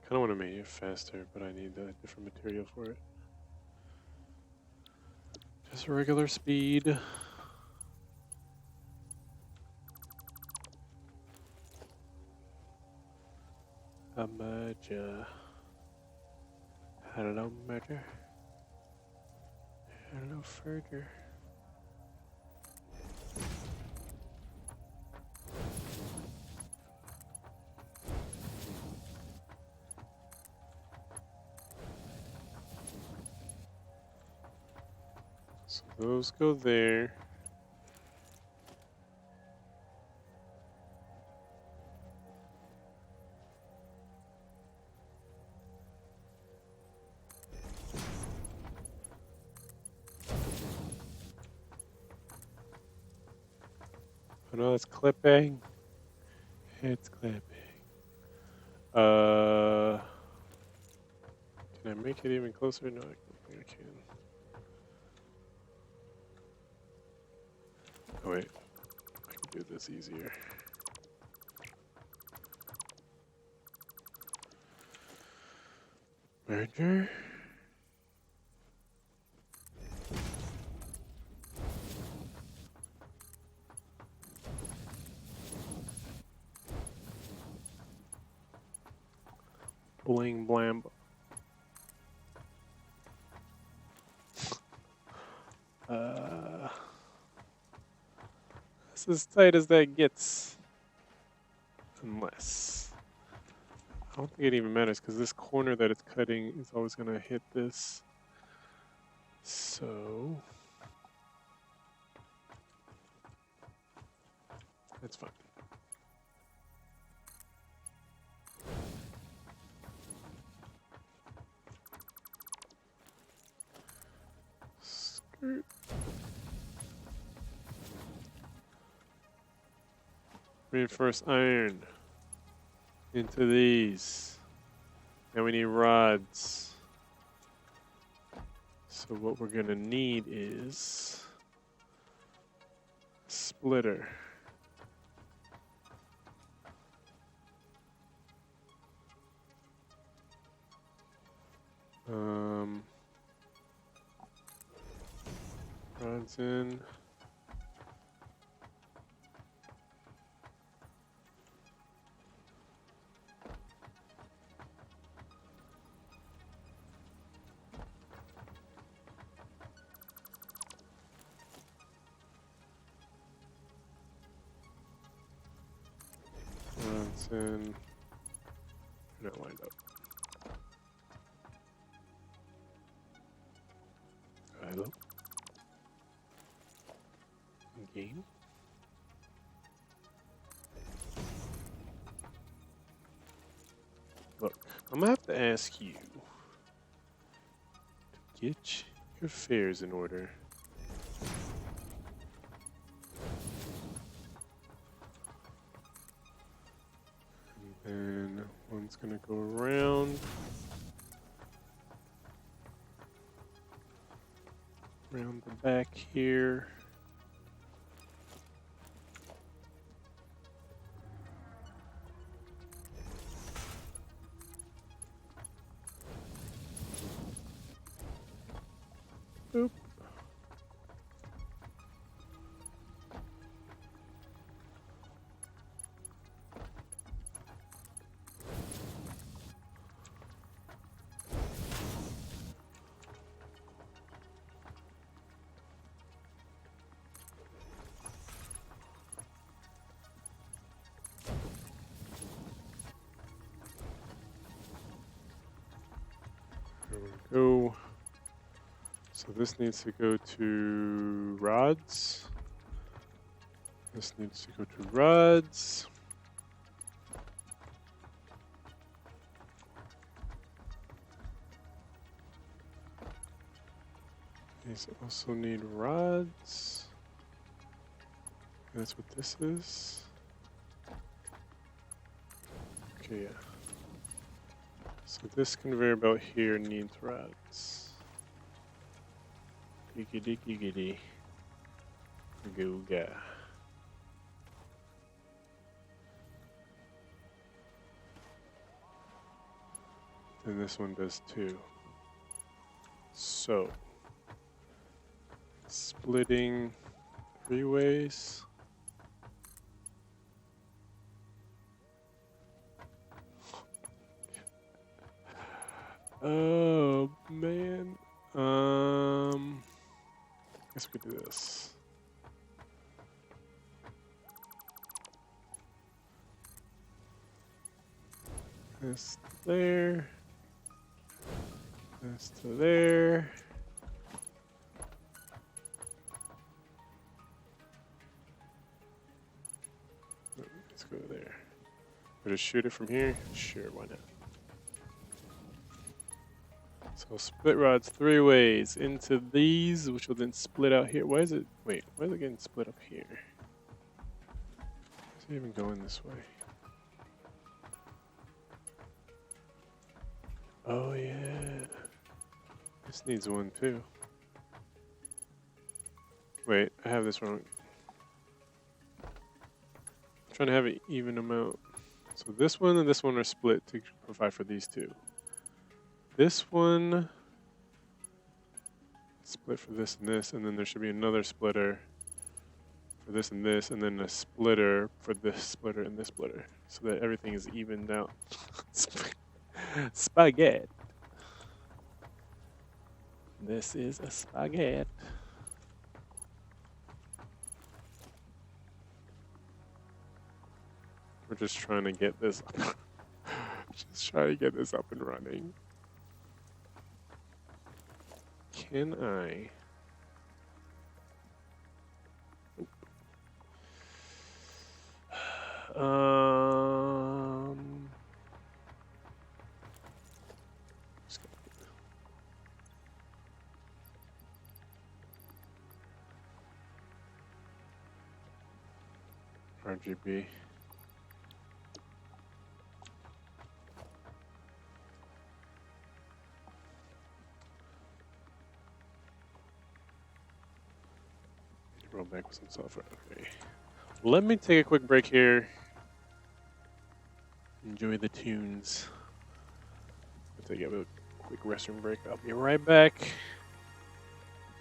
kind of want to make it faster, but I need a different material for it. Just regular speed. A merger. Hello, merger. Hello, further. So those go there. Oh no, it's clipping. It's clipping. Can I make it even closer? No, I don't think I can. Oh wait, I can do this easier. Merger. Bling blam. It's as tight as that gets. Unless. I don't think it even matters because this corner that it's cutting is always going to hit this. So. That's fine. Skirt. Reinforced iron into these. Now we need rods. So what we're gonna need is a splitter. Rods in. Rods in. They're not lined up. Hello? Game? Look, I'm gonna have to ask you to get your affairs in order. And then one's gonna go around. Around the back here. Boop. There we go. So this needs to go to rods. This needs to go to rods. These also need rods. That's what this is. Okay, yeah. So this conveyor belt here needs rods. Giggity giggity. Googa. And this one does too. So, splitting 3 ways. Oh man. Guess we could do this. This to there. This to there. Let's go there. We'll just shoot it from here? Sure, why not? So split rods 3 ways into these, which will then split out here. Why is it, wait, why is it getting split up here? Is it even going this way? Oh yeah. This needs one too. Wait, I have this wrong. I'm trying to have an even amount. So this one and this one are split to provide for these two. This one split for this, and then there should be another splitter for this, and then a splitter for this splitter and this splitter, so that everything is evened out. Spaghetti. This is a spaghetti. We're just trying to get this up. Just trying to get this up and running. Can I? RGB. Roll back with some software. Okay. Let me take a quick break here. Enjoy the tunes. I'll take a quick restroom break. I'll be right back.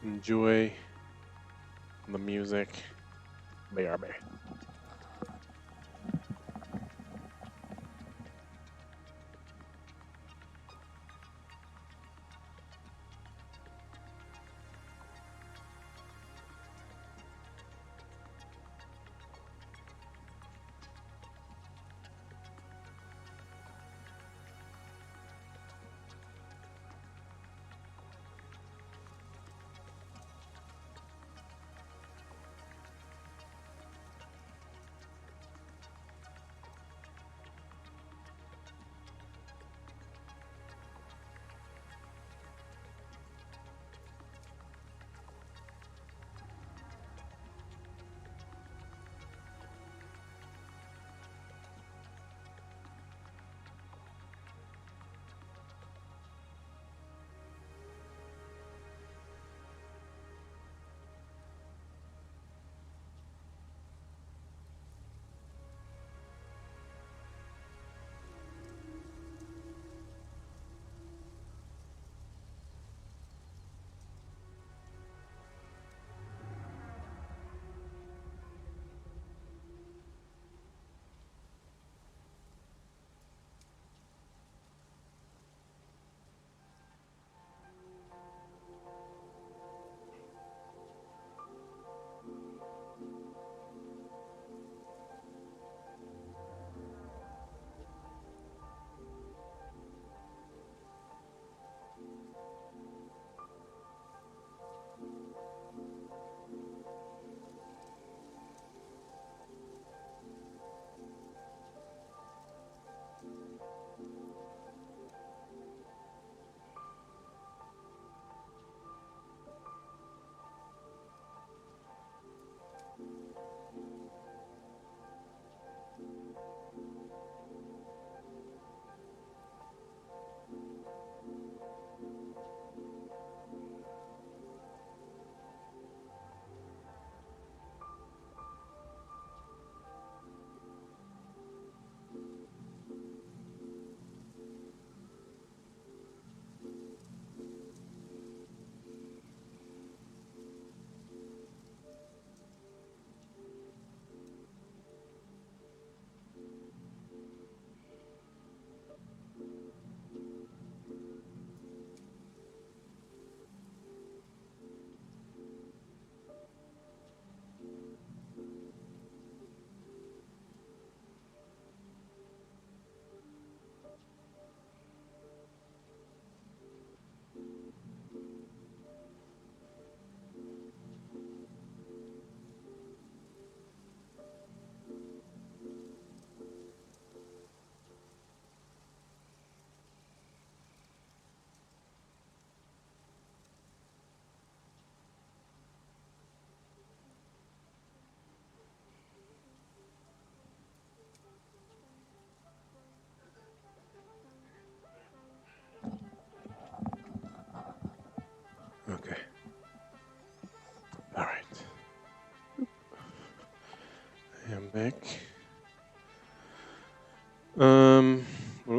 Enjoy the music. BRB.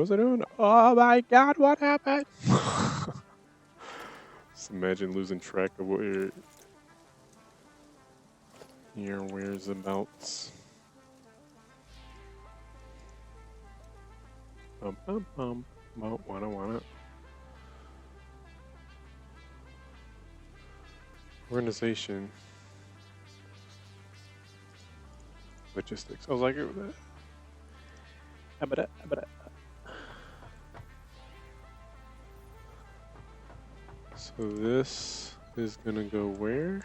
was I doing? Oh my god, what happened? Just imagine losing track of what your whereabouts. Bum bum bum. Wanna. Organization. Logistics. I was like, so this is gonna go where?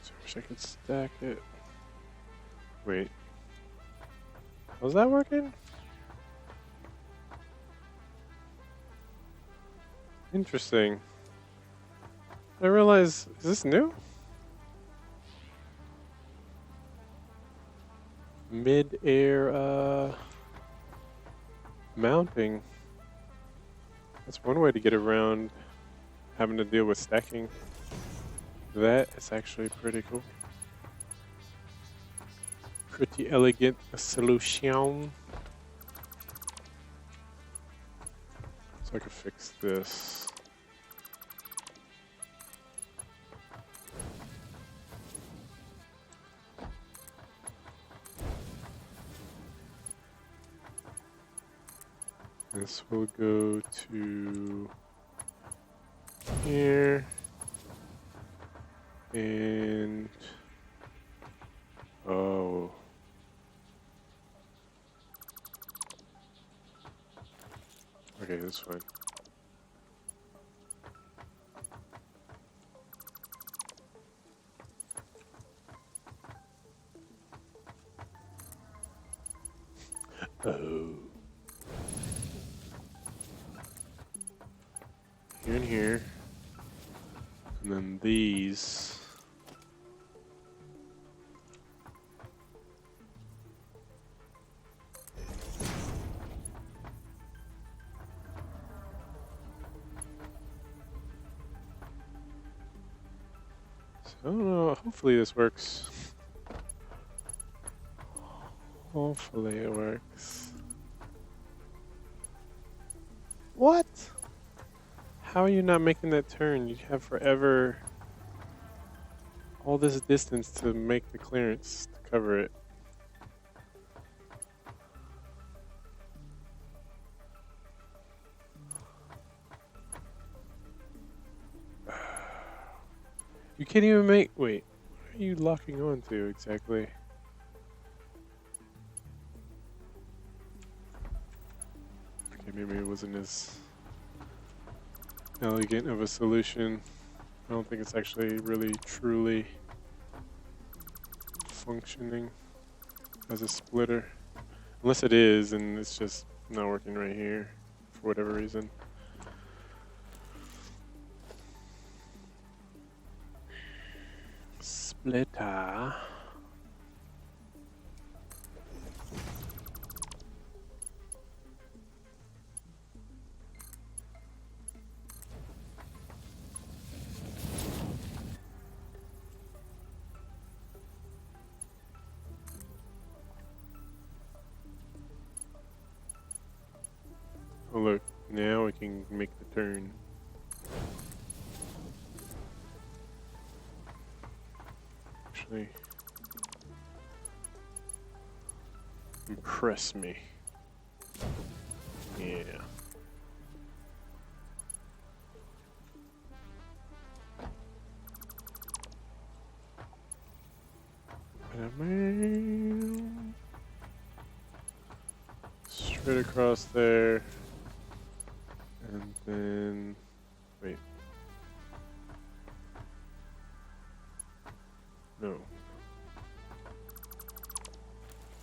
So I wish I could stack it. Wait. Was that working? Interesting. I realize, is this new? Mid-air, mounting. That's one way to get around having to deal with stacking. That is actually pretty cool. Pretty elegant solution. So I could fix this. This will go to here. And oh. Okay, that's fine. Oh. Here and here. And then these. I don't know, hopefully this works. Hopefully it works. What? How are you not making that turn? You have forever all this distance to make the clearance to cover it. You can't even make. Wait, what are you locking on to exactly? Okay, maybe it wasn't as elegant of a solution. I don't think it's actually really truly functioning as a splitter. Unless it is, and it's just not working right here for whatever reason. Splitter. Oh look, now we can make the turn. Actually, impress me. Yeah. Straight across there. And then, wait. No.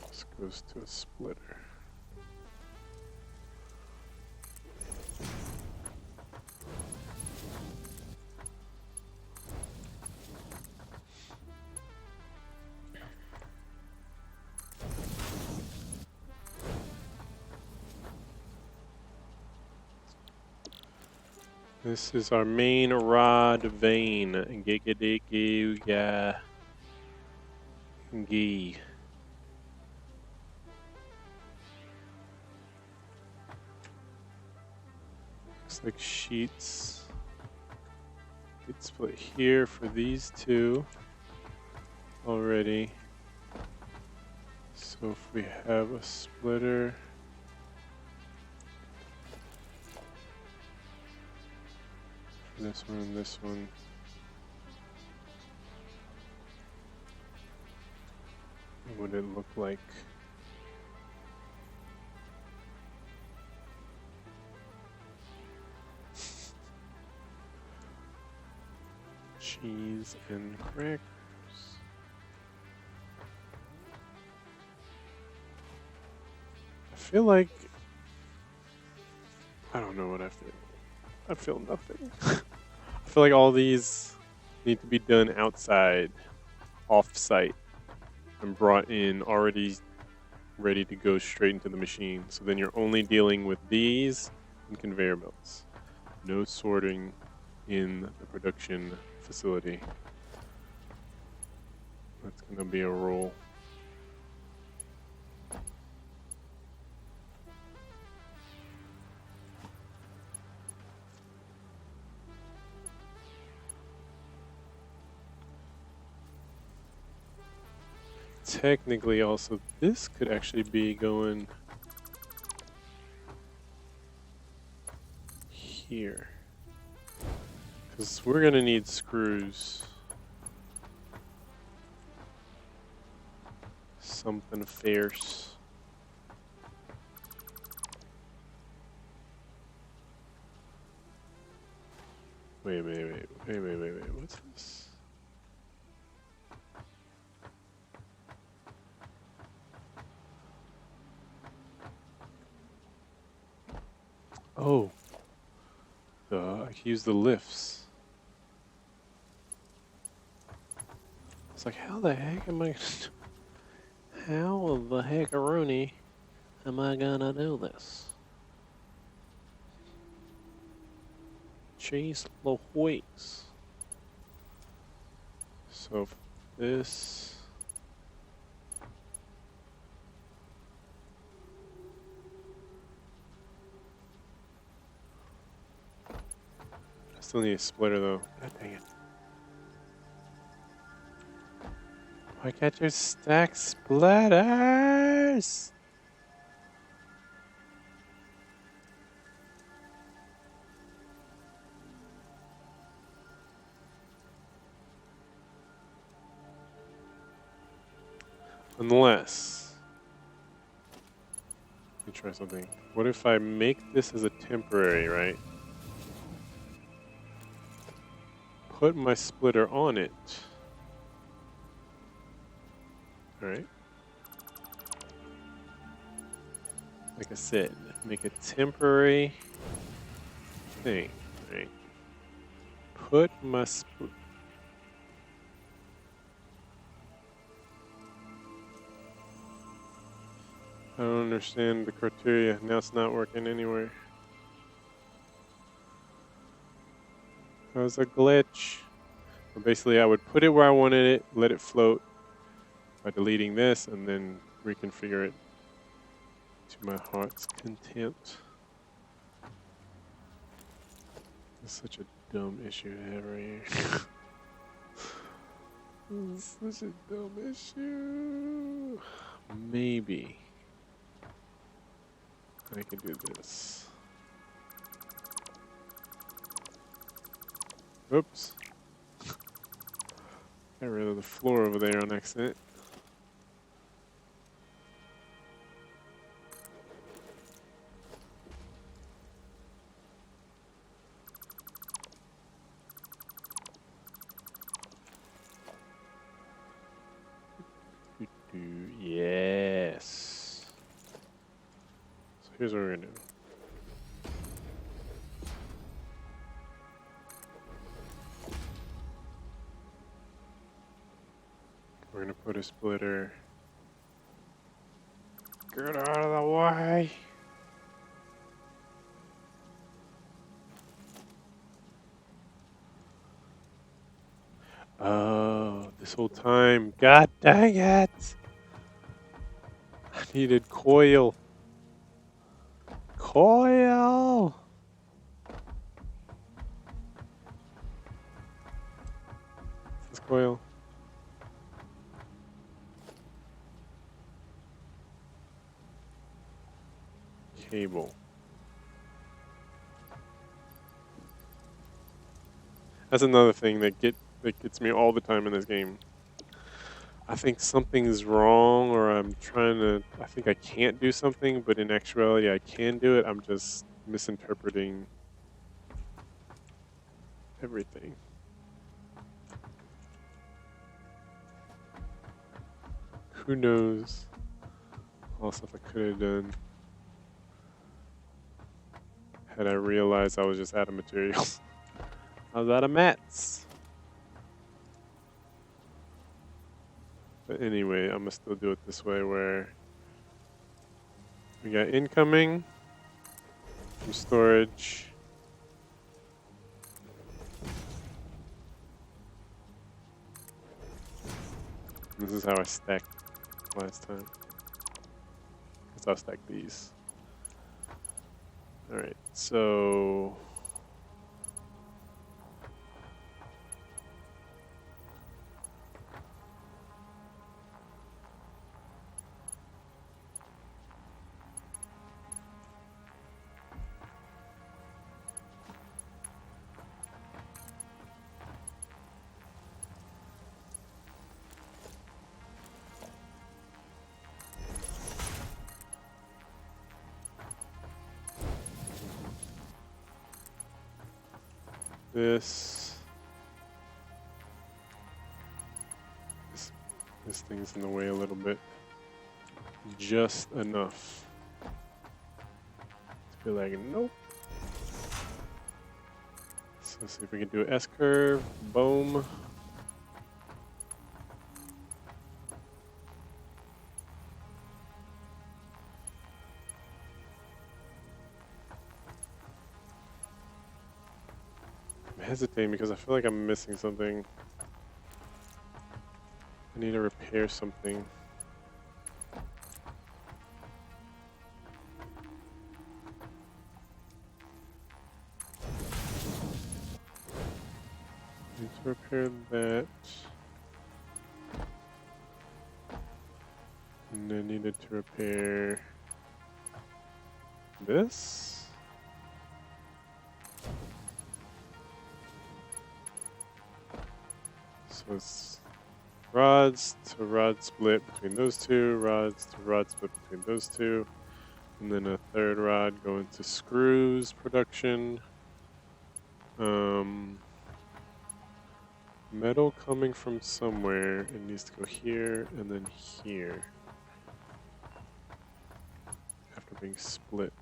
This goes to a splitter. This is our main rod vein. Gigadiki Gee. Looks like sheets get split here for these two already. So if we have a splitter, for this one and this one, what would it look like? Cheese and crackers. I feel like, I don't know what I feel. I feel nothing. I feel like all these need to be done outside, off-site, and brought in already ready to go straight into the machine. So then you're only dealing with these and conveyor belts. No sorting in the production facility. That's going to be a rule. Technically also, this could actually be going here. Because we're going to need screws. Something fierce. Wait, what's this? Oh. I can use the lifts. It's like, how the heck am I gonna do? How the heckaroonie am I gonna do this? Chase Louise. So this. I still need a splitter though. God dang it. Why can't you stack splitters? Unless, let me try something. What if I make this as a temporary, right? Put my splitter on it. Alright. Like I said, make a temporary thing, right? Put my I don't understand the criteria. Now it's not working anywhere. That was a glitch. But basically, I would put it where I wanted it, let it float by deleting this, and then reconfigure it to my heart's content. It's such a dumb issue to have right here. It's such a dumb issue. Maybe I could do this. Oops. Got rid of the floor over there on accident. Yes. So here's what we're gonna do. We're gonna put a splitter. Get out of the way. Oh, this whole time. God dang it! I needed coil. Coil! Is this coil? Cable. That's another thing that gets me all the time in this game. I think something's wrong, or I think I can't do something, but in actuality I can do it. I'm just misinterpreting everything. Who knows all the stuff I could have done had I realized I was just out of materials. I was out of mats. But anyway, I'm gonna still do it this way where we got incoming from storage. This is how I stacked last time. That's how I stacked these. Alright, so this thing's in the way a little bit. Just enough to be like, nope. So let's see if we can do an S curve. Boom. I'm hesitating because I feel like I'm missing something. I need to repair something. Need to repair that. And I needed to repair this. So it's rods to rod split between those two, rods to rod split between those two, and then a third rod going to screws production. Metal coming from somewhere, it needs to go here and then here after being split.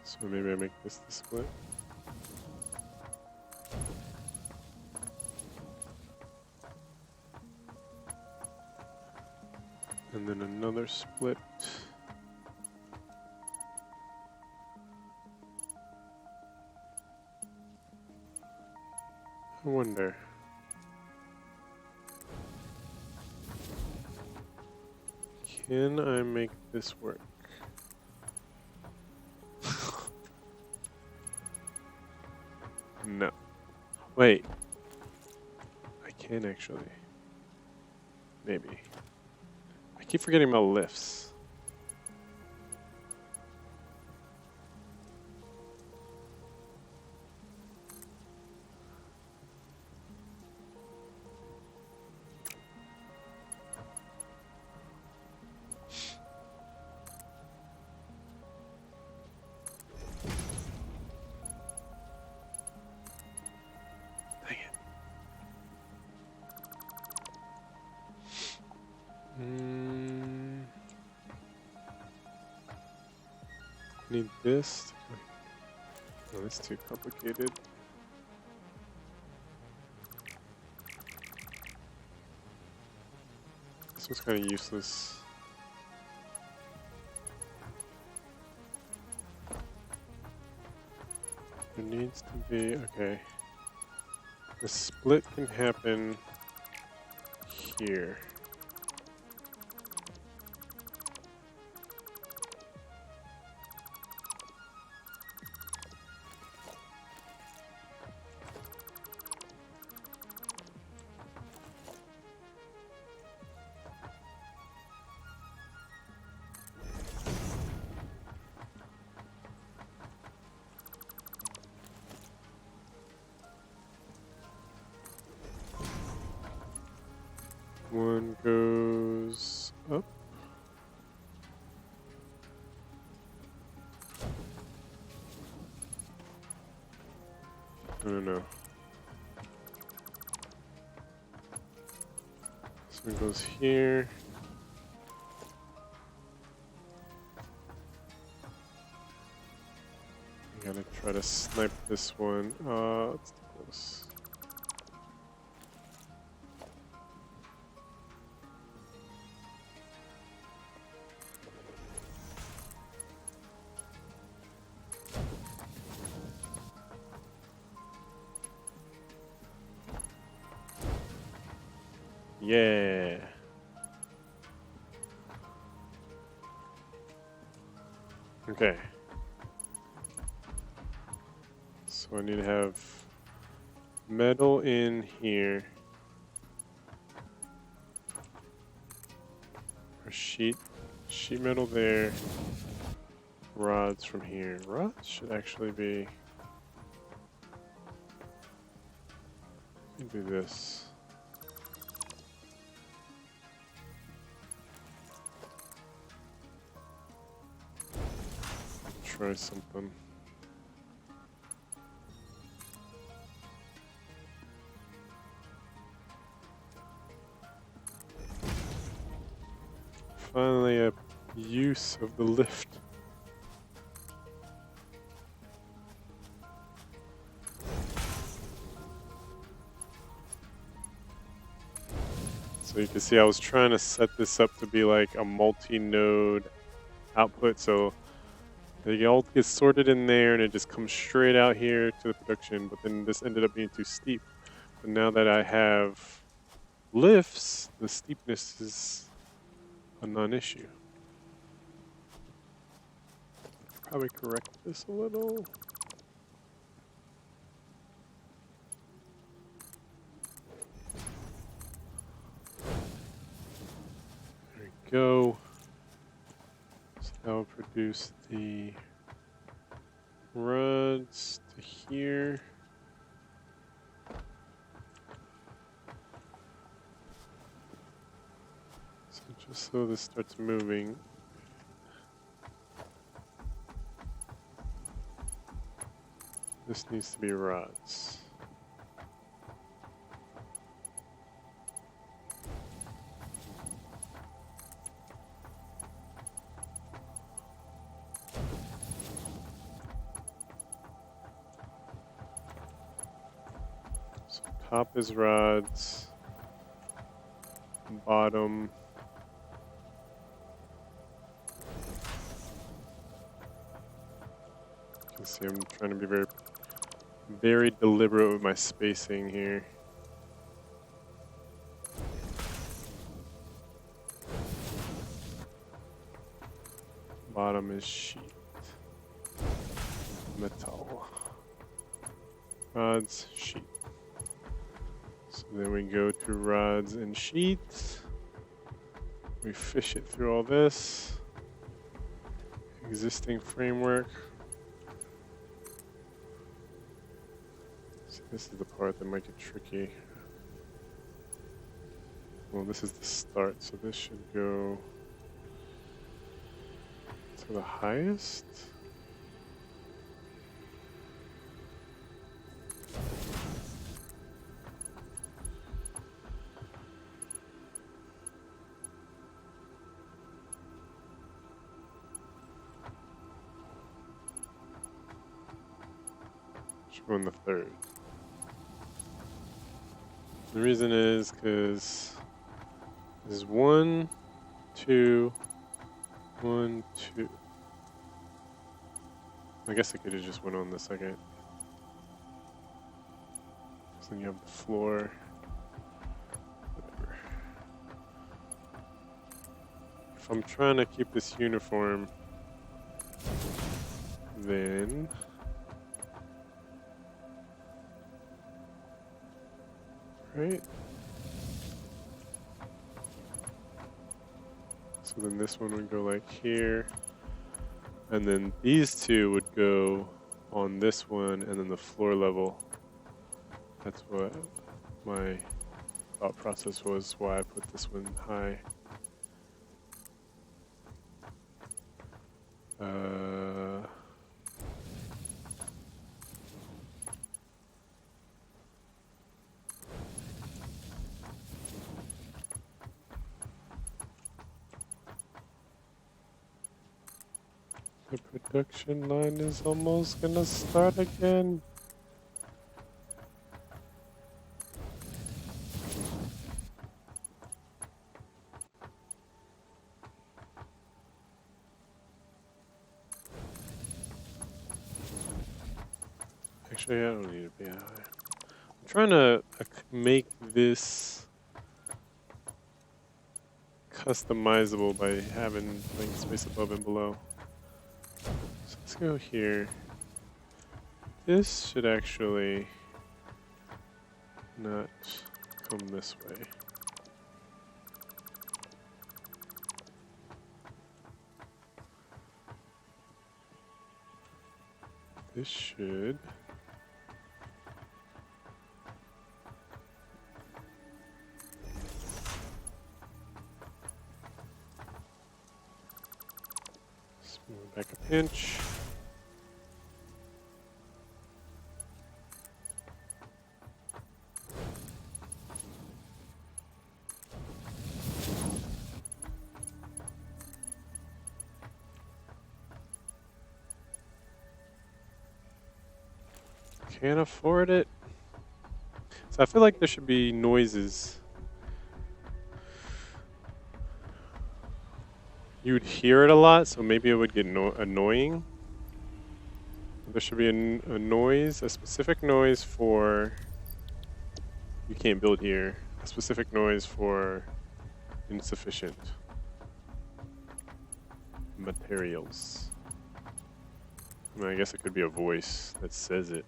So maybe I make this the split. And then another split. I wonder. Can I make this work? No. Wait. I can actually. Maybe. I keep forgetting about lifts. Dang it. Need this. Oh, that's too complicated. This was kind of useless. There needs to be, okay. The split can happen here. One goes up. I don't know. This one goes here. I gotta try to snipe this one. It's too close. Yeah. Okay. So I need to have metal in here. Or sheet metal there. Rods from here. Rods should actually be. Let me do this. Try something. Finally, a use of the lift. So you can see I was trying to set this up to be like a multi-node output, so they all get sorted in there and it just comes straight out here to the production, but then this ended up being too steep. But now that I have lifts, the steepness is a non-issue. Probably correct this a little. There we go. So that will produce the rods to here. So just so this starts moving. This needs to be rods. So top is rods, bottom. You can see I'm trying to be very deliberate with my spacing here. Bottom is sheet. Metal. Rods, sheet. So then we go to rods and sheet. We fish it through all this. Existing framework. So this is the part that might get tricky. Well, this is the start, so this should go to the highest. Should go in the third. The reason is because is 1, 2, 1, 2. I guess I could have just went on the second. So then you have the floor. Whatever. If I'm trying to keep this uniform, then right. So then this one would go like here. And then these two would go on this one and then the floor level. That's what my thought process was, why I put this one high. The production line is almost gonna start again. Actually, I don't need to be high. I'm trying to make this customizable by having like space above and below. So let's go here. This should actually not come this way. This should. Let's move it back a pinch. Can't afford it. So I feel like there should be noises. You would hear it a lot, so maybe it would get annoying. There should be a noise, a specific noise for... You can't build here. A specific noise for insufficient materials. I mean, I guess it could be a voice that says it.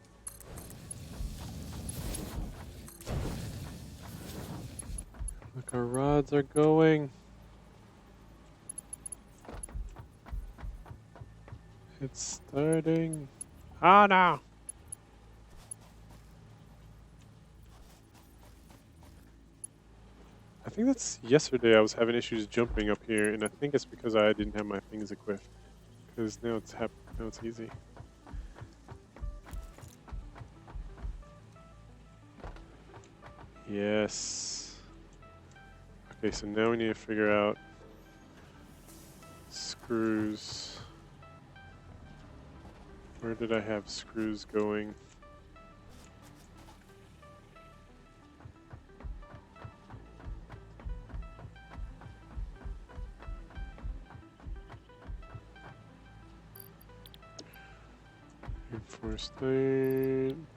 Look, our rods are going. It's starting. Oh no! I think that's yesterday I was having issues jumping up here, and I think it's because I didn't have my things equipped. Because now it's now it's easy. Yes. Okay, so now we need to figure out screws. Where did I have screws going? Reinforced iron.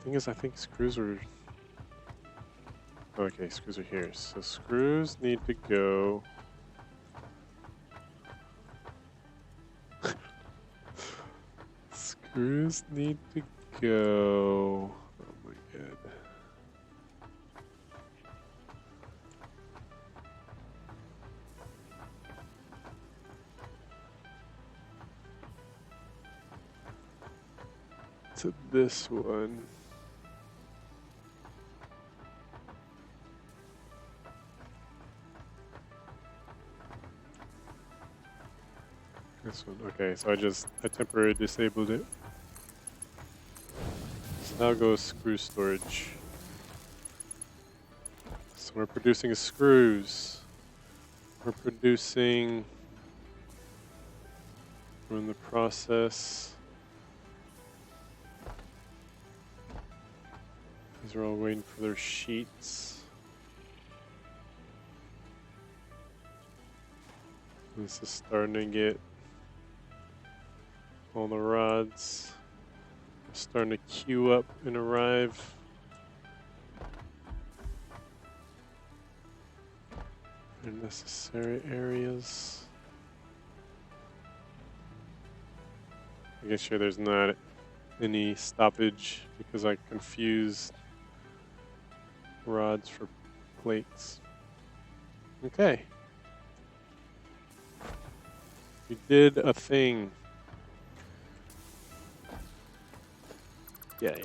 Thing is, I think screws were... Okay, screws are here. So screws need to go... Screws need to go... Oh my god. To this one. This one. Okay, so I temporarily disabled it. So now goes screw storage. So we're producing screws. We're producing... We're in the process. These are all waiting for their sheets. This is starting to get all the rods are starting to queue up and arrive. In necessary areas. Making sure there's not any stoppage because I confused rods for plates. Okay. We did a thing. Yeah.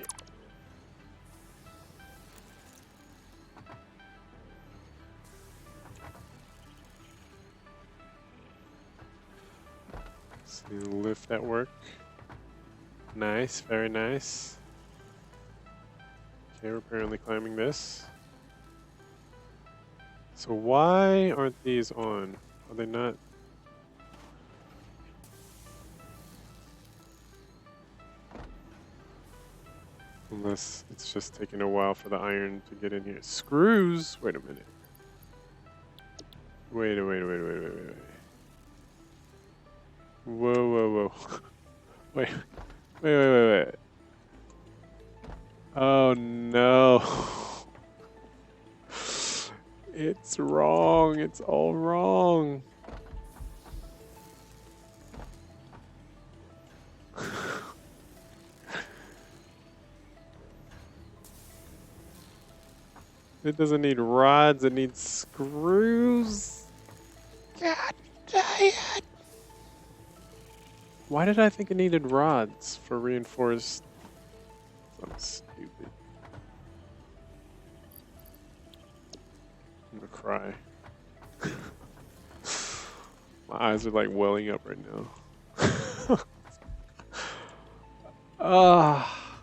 See the lift at work. Nice, very nice. Okay, we're apparently climbing this. So why aren't these on? Are they not? Unless it's just taking a while for the iron to get in here. Screws? Wait a minute. Wait. Whoa. Wait. Oh no. It's wrong. It's all wrong. It doesn't need rods, it needs screws. God damn it. Why did I think it needed rods for reinforced? I'm stupid. I'm gonna cry. My eyes are like welling up right now. Ah.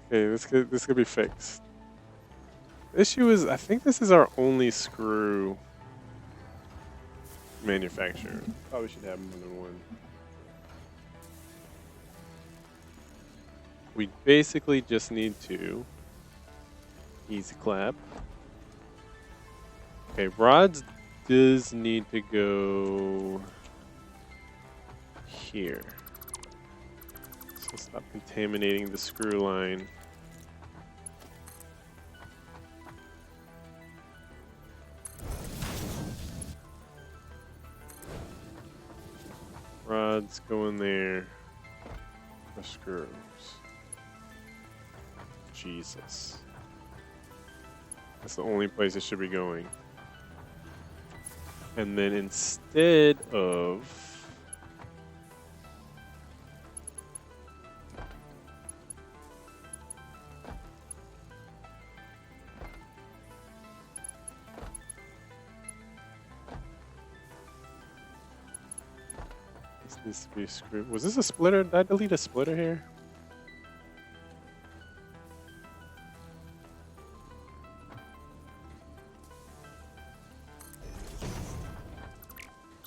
Okay, this could be fixed. The issue is, I think this is our only screw manufacturer. Probably should have more than one. We basically just need to easy clap. Okay, rods does need to go here. So stop contaminating the screw line. Rods go in there. The screws. Jesus. That's the only place it should be going. And then instead of this needs to be screwed. Was this a splitter? Did I delete a splitter here?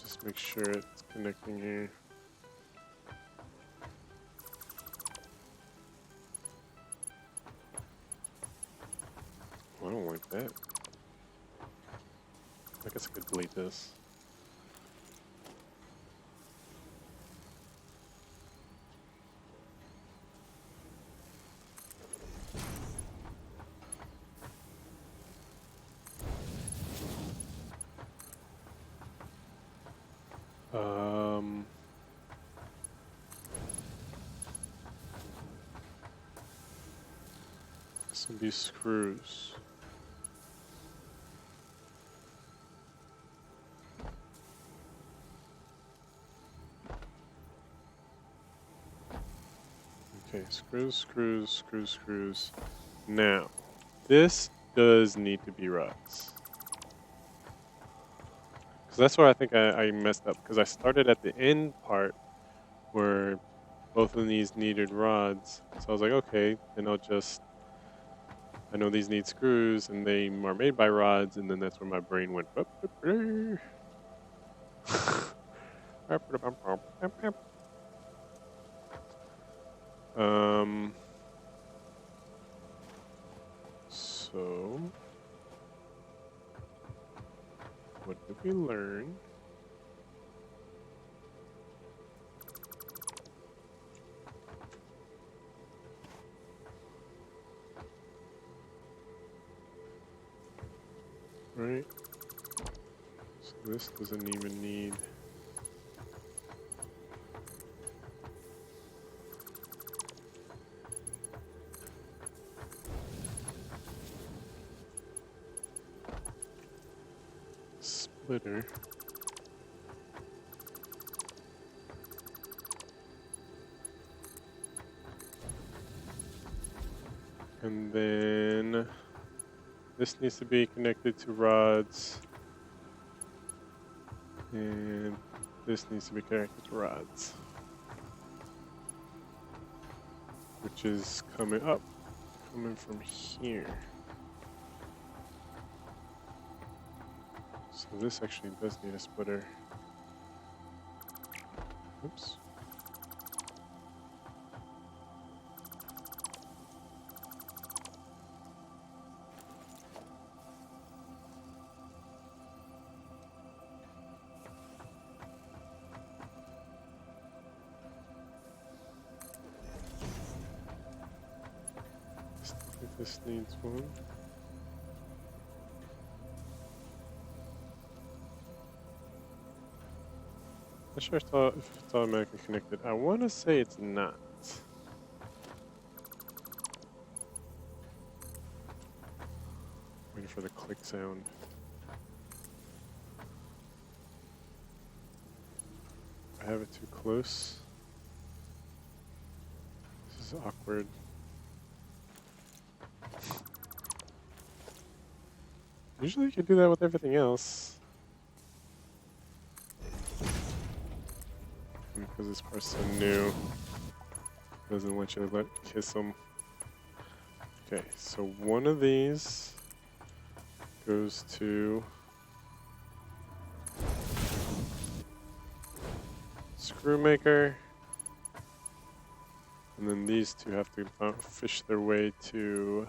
Just make sure it's connecting here. Oh, I don't like that. I guess I could delete this. This will be screws. Okay, screws. Now, this does need to be rods. Because that's where I think I messed up. Because I started at the end part where both of these needed rods. So I was like, okay, then I know these need screws and they are made by rods. And then that's where my brain went. So what did we learn? Alright. So this doesn't even need... splitter. And then this needs to be connected to rods. And this needs to be connected to rods. Which is coming up, coming from here. So this actually does need a splitter. Oops. I think this needs one. Not sure if it's automatically connected. I want to say it's not. Waiting for the click sound. I have it too close. This is awkward. Usually you can do that with everything else. And because this part's so new, doesn't want you to kiss them. Okay, so one of these goes to screw maker, and then these two have to fish their way to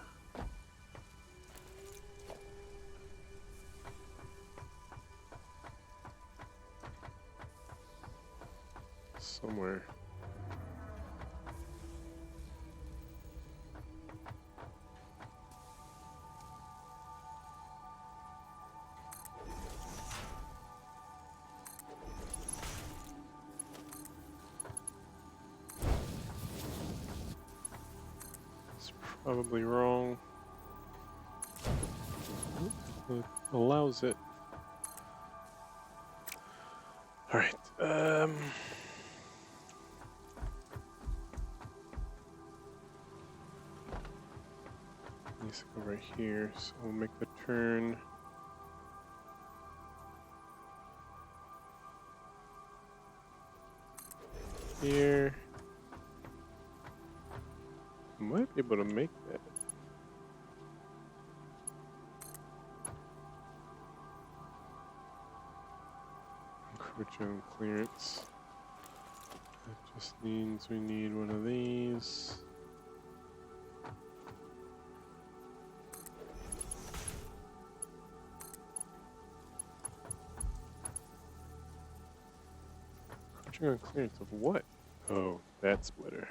somewhere. It's probably wrong. It allows it. All right. Needs to go right here, so we'll make the turn. Here. Might be able to make that. Encroaching clearance. That just means we need one of these. Encroaching on clearance of what? Oh, that splitter.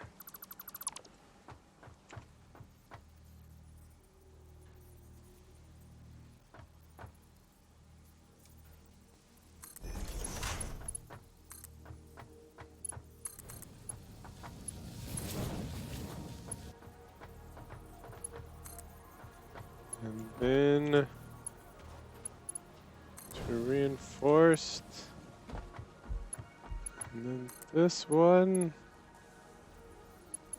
And then to reinforced. And then this one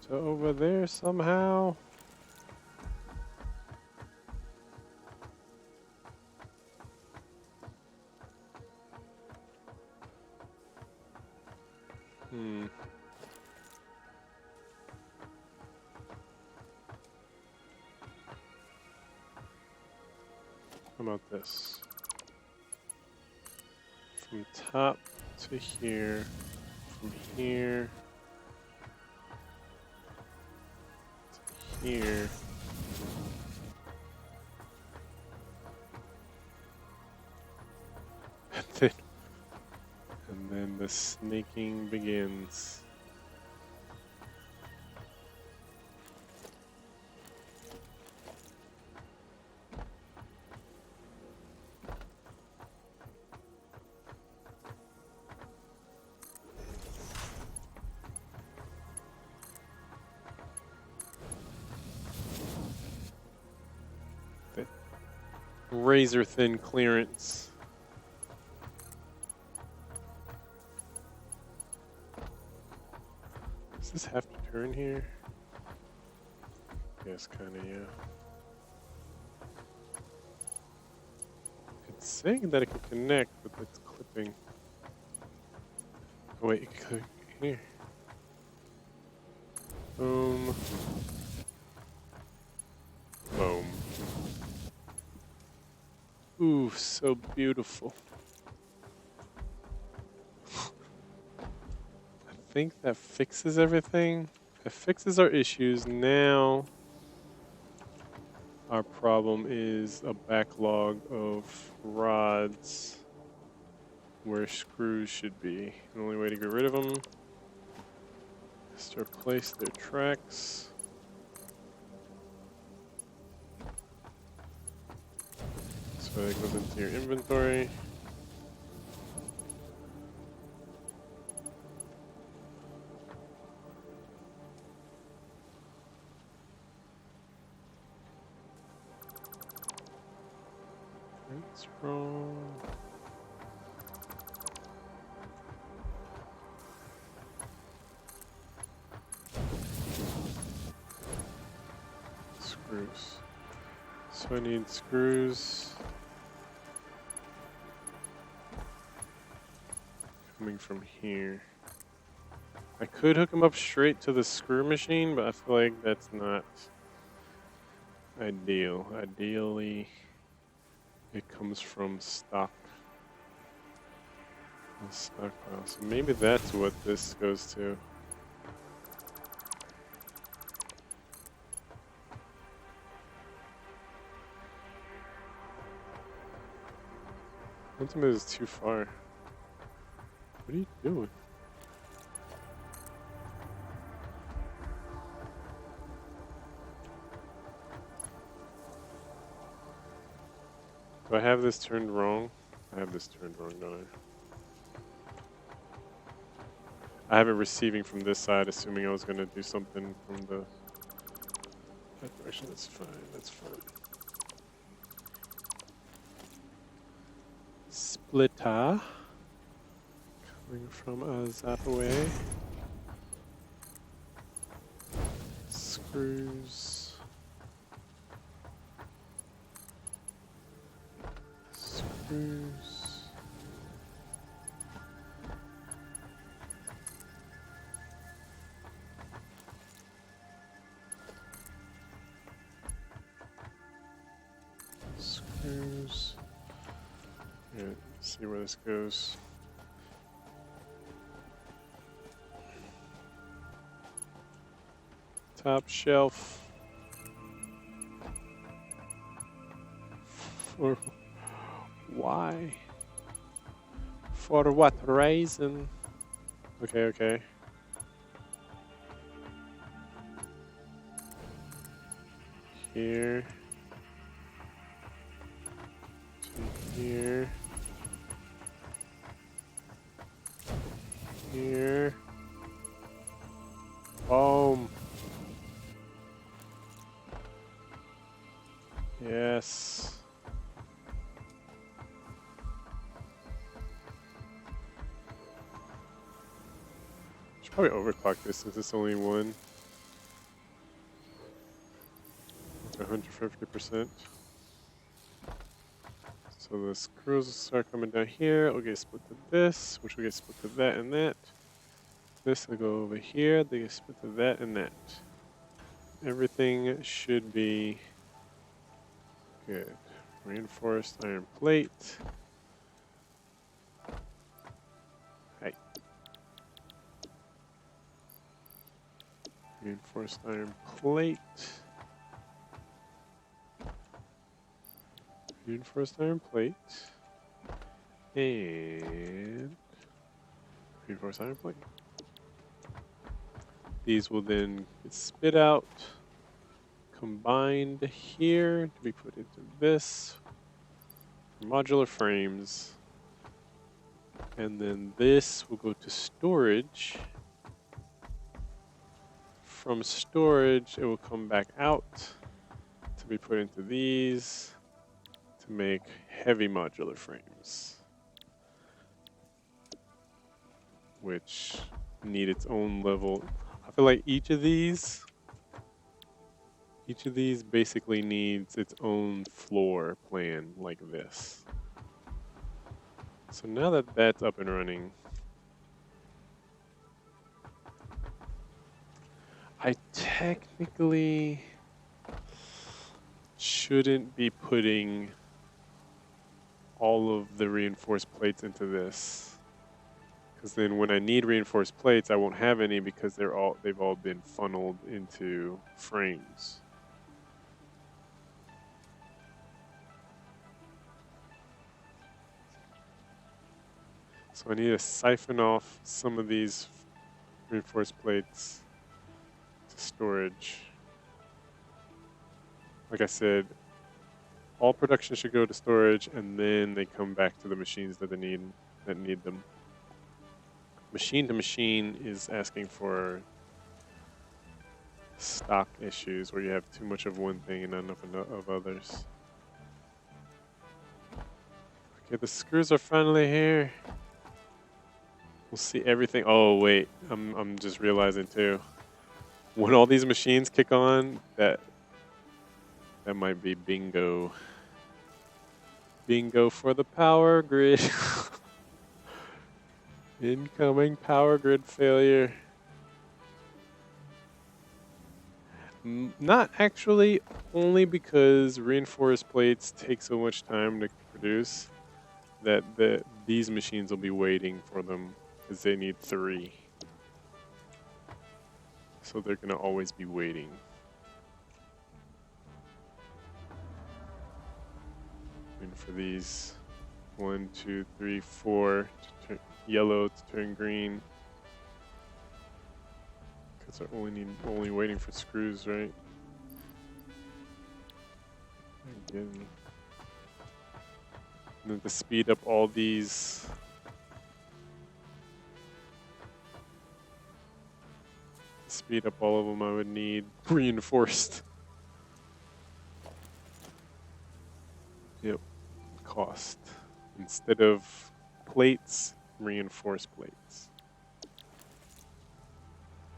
to over there somehow. How about this? From top to here, from here to here. And then the snaking begins. razor thin clearance. Does this have to turn here? Yes, kind of, yeah. It's saying that it can connect, but it's clipping. Oh, wait, it can click here. Boom. Boom. Ooh, so beautiful. I think that fixes everything. It fixes our issues. Now our problem is a backlog of rods where screws should be. The only way to get rid of them is to replace their tracks. So it goes into your inventory. That's wrong. Screws. So I need screws coming from here. I could hook them up straight to the screw machine, but I feel like that's not ideal. Ideally, it comes from stock. The stockpile. So maybe that's what this goes to. Ultimate is too far. What are you doing? Do I have this turned wrong? I have this turned wrong, don't I? I have it receiving from this side, assuming I was going to do something from that direction. That's fine, that's fine. Splitter. Coming from that way. Screws. Screws. Screws. Yeah, see where this goes. Top shelf. For why? For what reason? Okay, okay. Here. To here. Here. Boom. Yes. Should probably overclock this since it's only one. 150%. So the screws will start coming down here. It'll get split to this, which will get split to that and that. This will go over here. They get split to that and that. Everything should be good. Reinforced iron plate. Hey. Reinforced iron plate. Reinforced iron plate. And reinforced iron plate. These will then get spit out, combined here to be put into this. Modular frames. And then this will go to storage. From storage, it will come back out to be put into these, to to make heavy modular frames, which need its own level. I feel like each of these basically needs its own floor plan like this. So now that that's up and running, I technically shouldn't be putting all of the reinforced plates into this, because then when I need reinforced plates, I won't have any because they've all been funneled into frames. So I need to siphon off some of these reinforced plates to storage. Like I said, all production should go to storage, and then they come back to the machines that need them. Machine to machine is asking for stock issues where you have too much of one thing and not enough of others. Okay, the screws are finally here. We'll see everything. Oh wait, I'm just realizing too. When all these machines kick on, that might be bingo. Bingo for the power grid. Incoming power grid failure. Not actually, only because reinforced plates take so much time to produce that these machines will be waiting for them because they need 3. So they're gonna always be waiting. And for these 1, 2, 3, 4 to turn yellow to turn green. Because they're only waiting for screws, right? Again. And then to speed up all these, of them, I would need reinforced. Yep, cost. Instead of plates, reinforced plates.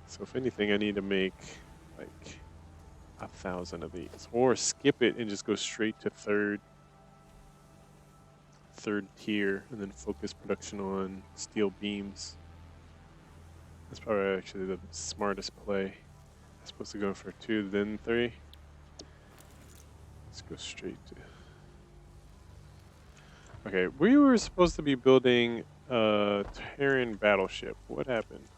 So if anything, I need to make like 1,000 of these, or skip it and just go straight to third tier, and then focus production on steel beams. That's probably actually the smartest play. I'm supposed to go for 2, then 3. Let's go straight to. Okay, we were supposed to be building a Terran battleship. What happened?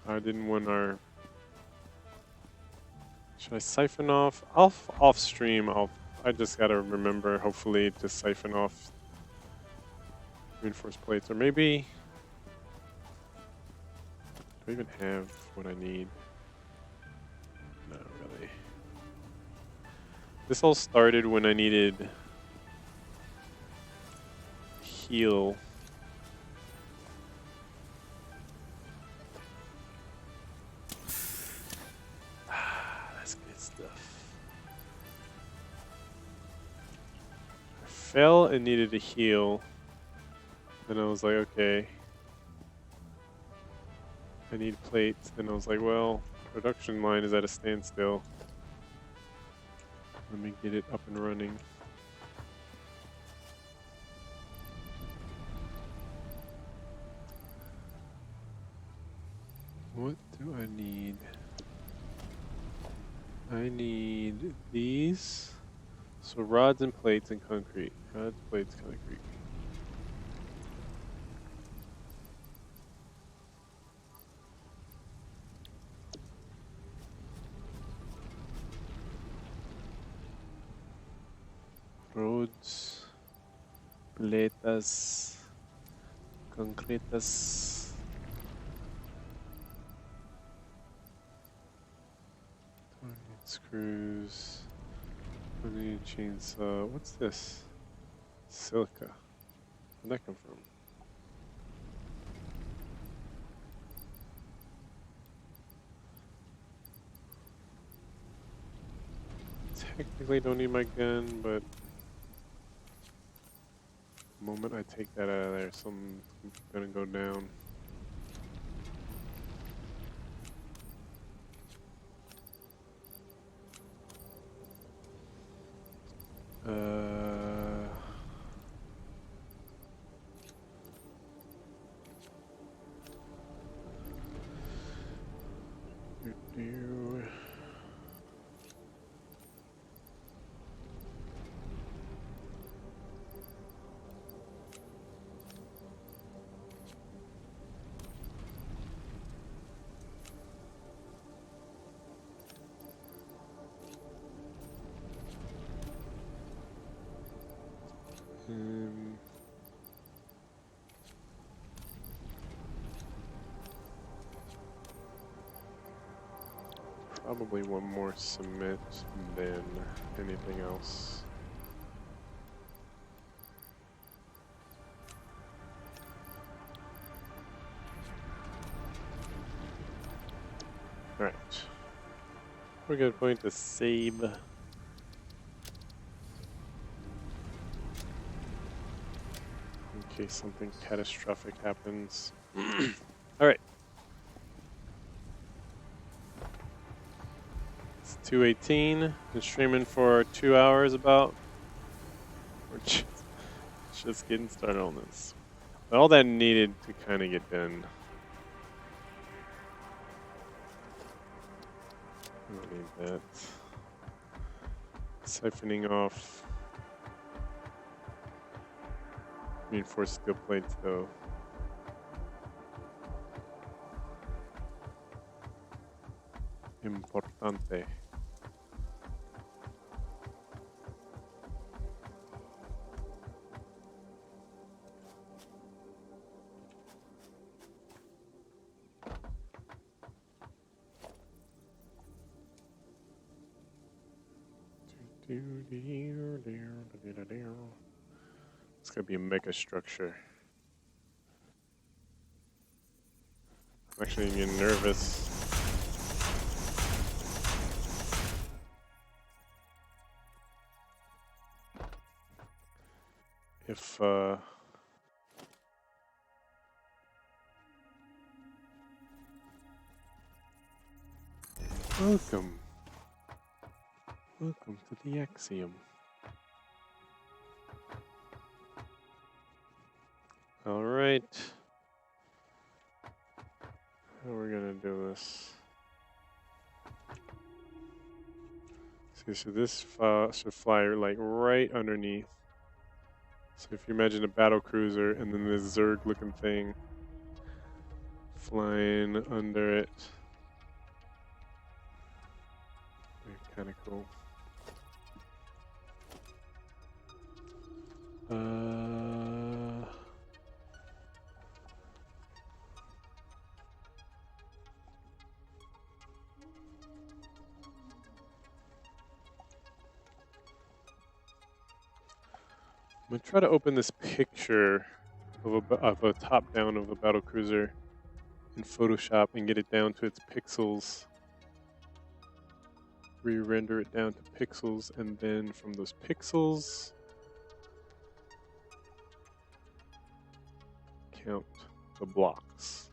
I didn't want our. Should I siphon off? Off stream. I just gotta remember, hopefully, to siphon off reinforced plates, or maybe. Do I even have what I need? Not really. This all started when I needed heal. That's good stuff. I fell and needed to heal. And I was like, okay. I need plates. And I was like, well, production line is at a standstill. Let me get it up and running. What do I need? I need these. So rods and plates and concrete. Rods, plates, concrete. Roads, platas, concretas. I need screws. I need a chainsaw. What's this? Silica. Where'd that come from? technically don't need my gun, but the moment I take that out of there, something's gonna go down. Do. Probably one more cement than anything else. Alright. We're good point to save. In case something catastrophic happens. Alright. It's 2:18. Been streaming for 2 hours about. We're just getting started on this. But all that needed to kind of get done. I don't need that. Siphoning off reinforced steel plates though. Importante. It's gonna be a mega structure. I'm actually getting nervous. If welcome to the Axiom. All right, how are we gonna do this? See, so this should fly like right underneath. So if you imagine a battle cruiser and then this Zerg-looking thing flying under it, kind of cool. I'm gonna try to open this picture of a top down of a battle cruiser in Photoshop and get it down to its pixels. Re-render it down to pixels, and then from those pixels, count the blocks.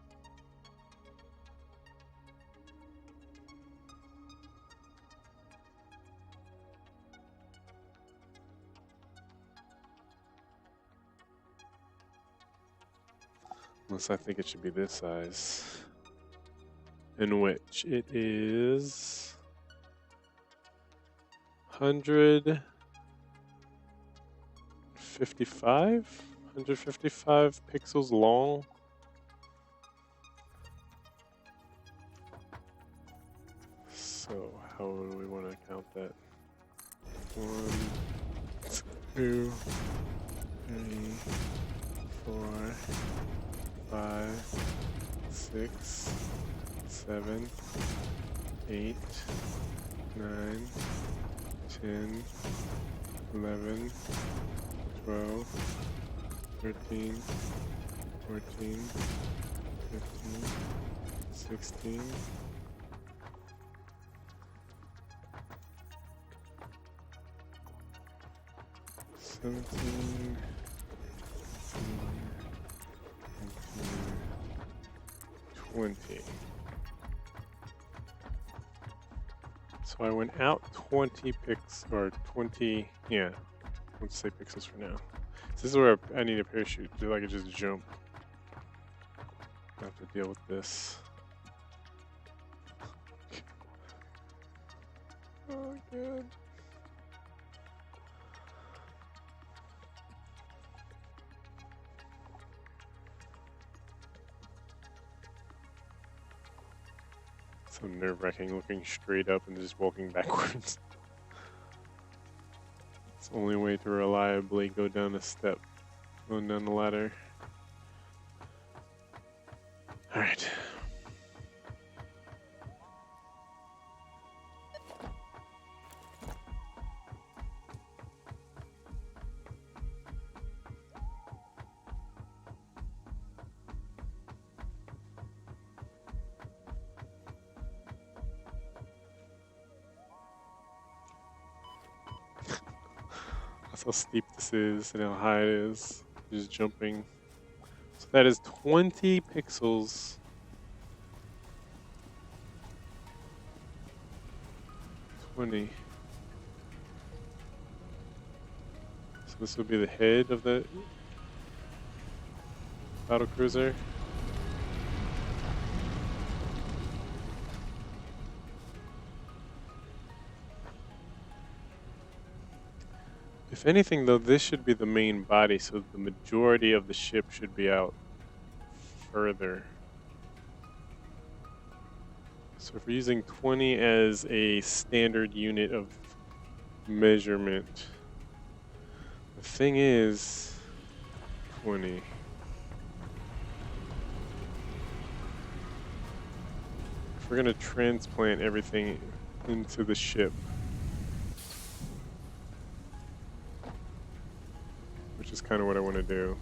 Unless I think it should be this size, in which it is 155 pixels long. So how do we want to count that? 1, 2, 3, 4, 5, 6, 7, 8, 9, 10, 11, 12, 13, 14, 15, 16, 17, 20. So I went out 20 pixels, or 20, yeah, let's say pixels for now. So this is where I need a parachute, so I can just jump. I have to deal with this. Oh, good. So nerve-wracking looking straight up and just walking backwards. It's the only way to reliably go down a step, going down the ladder. Alright. That's how steep this is and how high it is. Just jumping. So that is 20 pixels. 20. So this will be the head of the battle cruiser. If anything, though, this should be the main body, so the majority of the ship should be out further. So if we're using 20 as a standard unit of measurement, the thing is 20. If we're going to transplant everything into the ship, which is kind of what I want to do,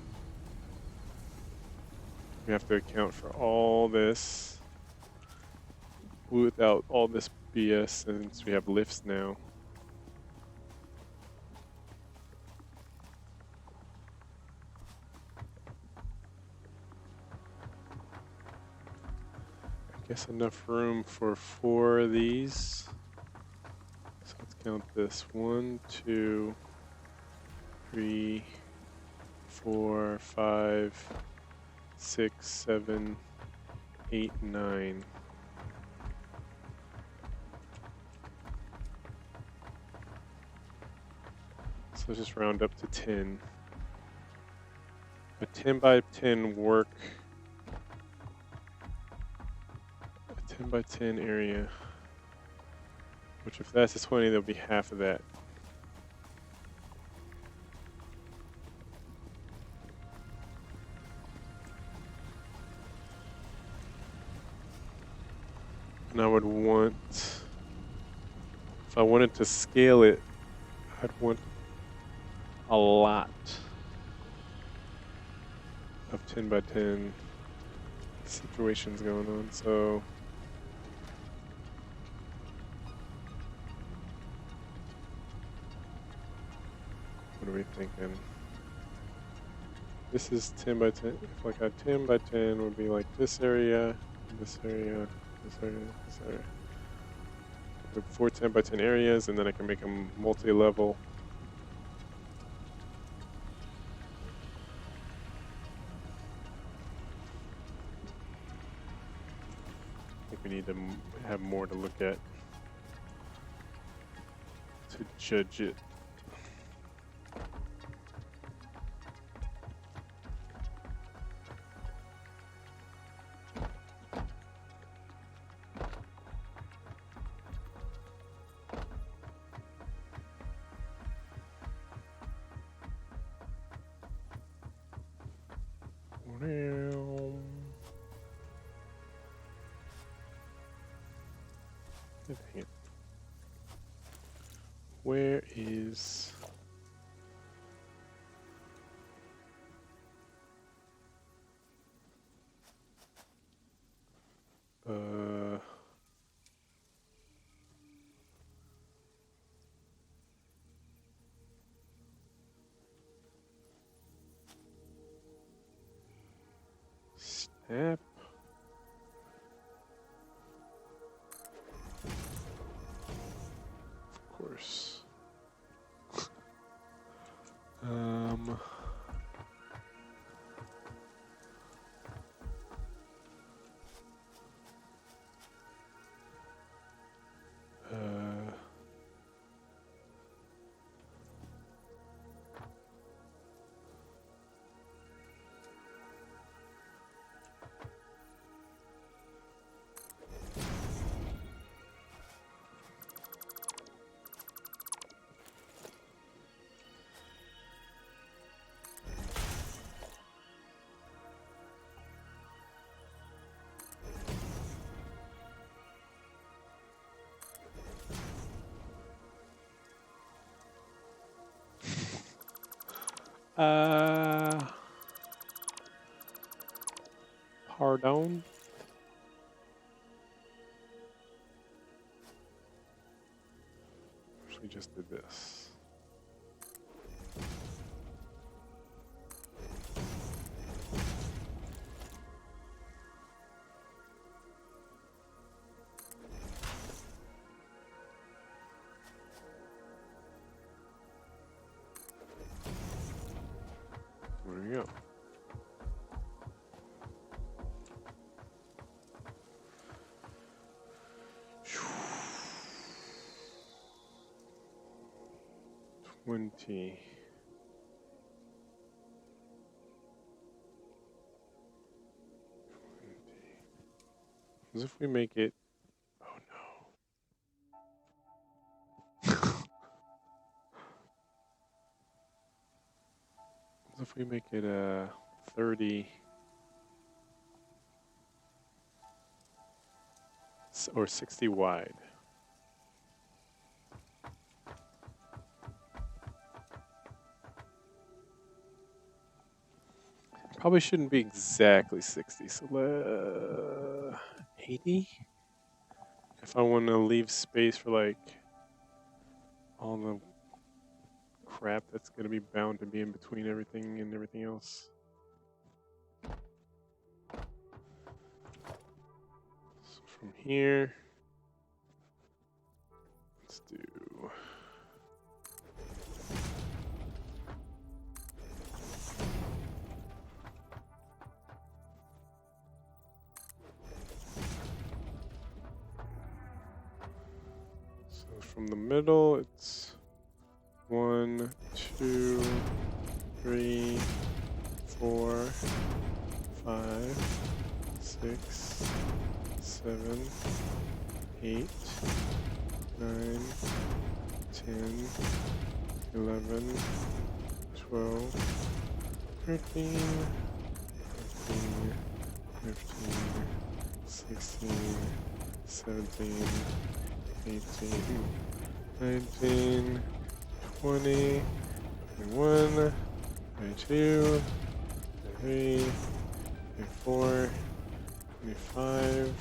we have to account for all this without all this BS since we have lifts now. I guess enough room for 4 of these. So let's count this. 1, 2, 3, 4, 5, 6, 7, 8, 9. So let's just round up to 10. A 10 by 10 work. A 10 by 10 area. Which if that's a 20, there'll be half of that. And I would want, if I wanted to scale it, I'd want a lot of 10 by 10 situations going on. So what are we thinking? This is 10 by 10. If like a 10 by 10 would be like this area, this area, this area, this area. With 4 10 by 10 areas, and then I can make them multi-level. I think we need to have more to look at to judge it. Dang it. Where is... Tap. Of course. Um. Pardon. Actually, just did this. There we go. $20. As if we make it. Oh no. As if we make it 30 or 60 wide. Probably shouldn't be exactly 60, so 80? If I want to leave space for like all the crap that's going to be bound to be in between everything and everything else. So from here, let's do from the middle, it's 1, 2, 3, 4, 5, 6, 7, 8, 9, 10, 11, 12, 13, 14, 15, 16, 17, 18, 19, 20, 21, 22, 23, 24, 25.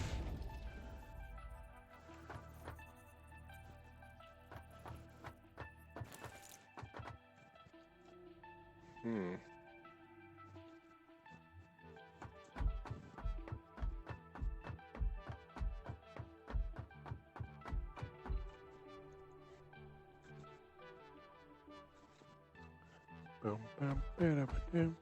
Bum, bum, ba-da-ba-dum.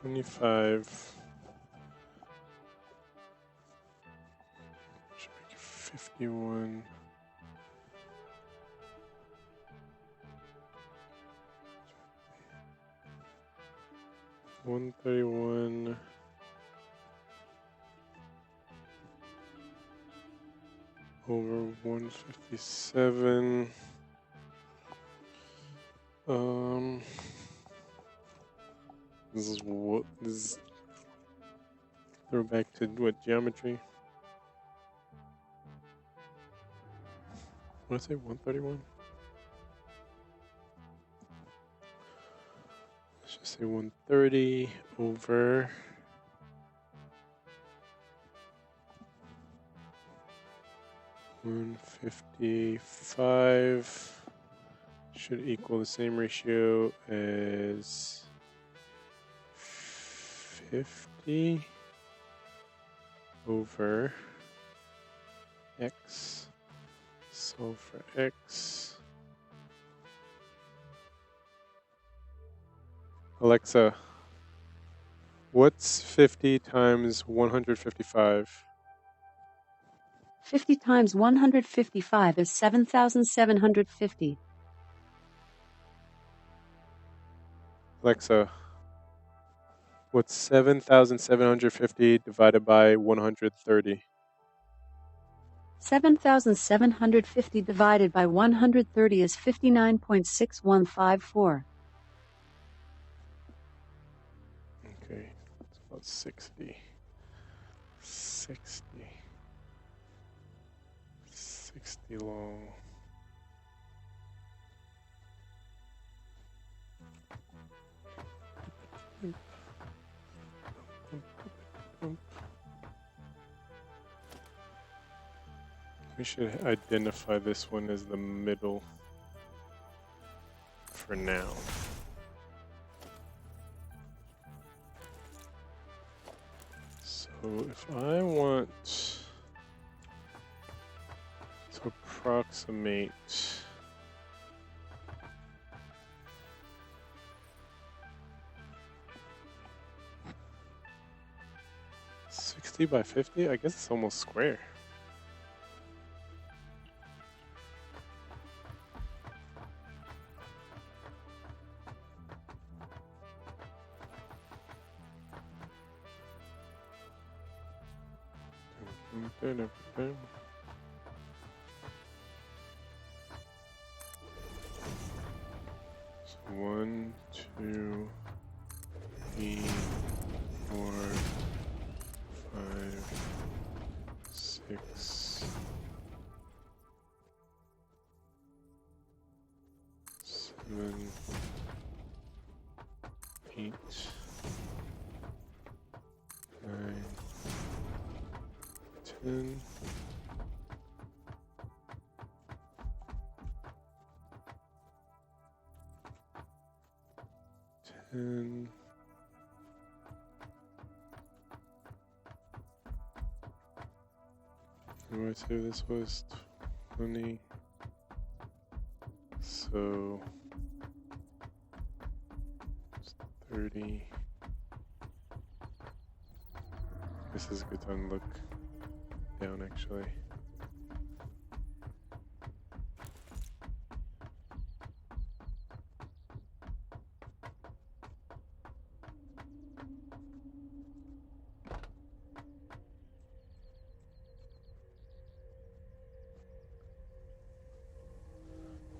25. Should make it 51. $131 over $157. This is what this is. Throw back to what geometry? What did I say? 131. Let's just say 130 over 155 should equal the same ratio as 50 over x. Solve for x. Alexa, what's 50 times 155? 50 times 155 is 7,750. Alexa, what's 7,750 divided by 130? 7,750 divided by 130 is 59.6154. Okay, it's about 60. 60 long. We should identify this one as the middle for now. So if I want to approximate 60 by 50, I guess it's almost square. So 1, 2, 3, 4, 5, 6, 7, 8, 9, 10. 10. What do I say this was? 20. So it's 30. This is a good time to look down actually.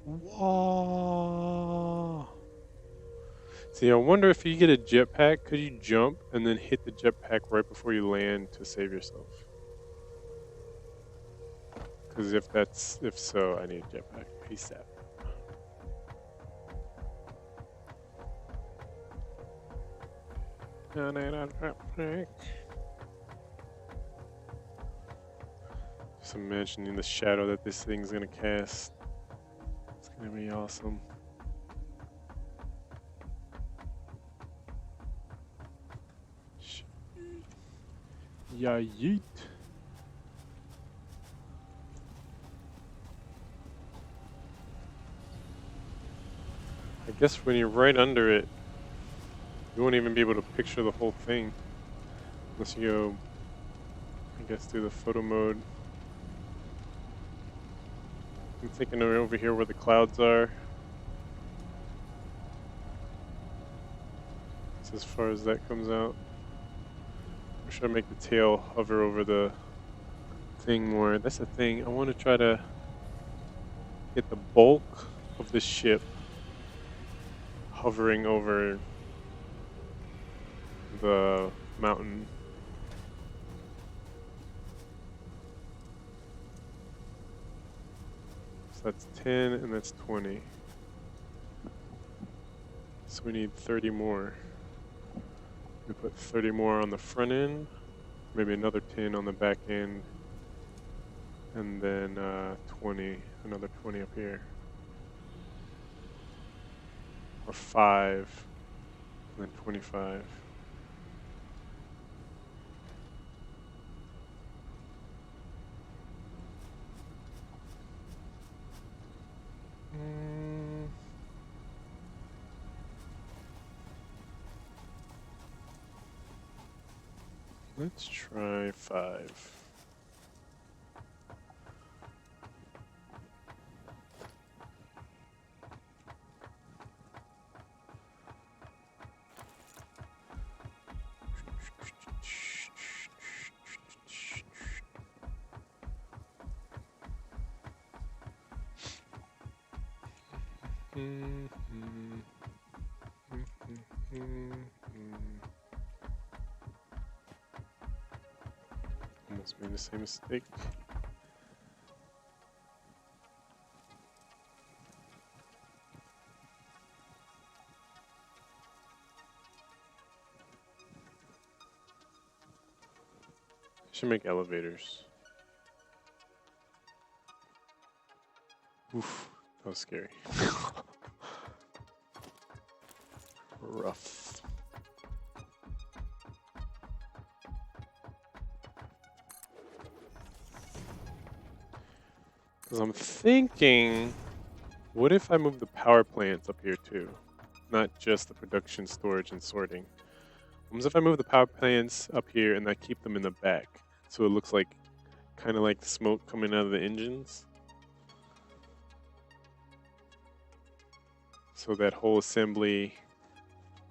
Whoa. See, I wonder if you get a jetpack, could you jump and then hit the jetpack right before you land to save yourself? Because if so, I need a jetpack ASAP. Just imagining the shadow that this thing's gonna cast. It's gonna be awesome. Yeah, yeet. I guess when you're right under it, you won't even be able to picture the whole thing. Unless you go, I guess, through the photo mode. I'm thinking over here where the clouds are. That's as far as that comes out. Or should I make the tail hover over the thing more? That's the thing. I want to try to get the bulk of the ship hovering over the mountain. So that's 10 and that's 20. So we need 30 more. We put 30 more on the front end, maybe another 10 on the back end, and then 20, another 20 up here. Or 5, and then 25. Let's try 5. Almost made the same mistake. Should make elevators. Oof, that was scary. Rough. Because I'm thinking, what if I move the power plants up here too? Not just the production, storage, and sorting. What if I move the power plants up here and I keep them in the back? So it looks like, kind of like the smoke coming out of the engines. So that whole assembly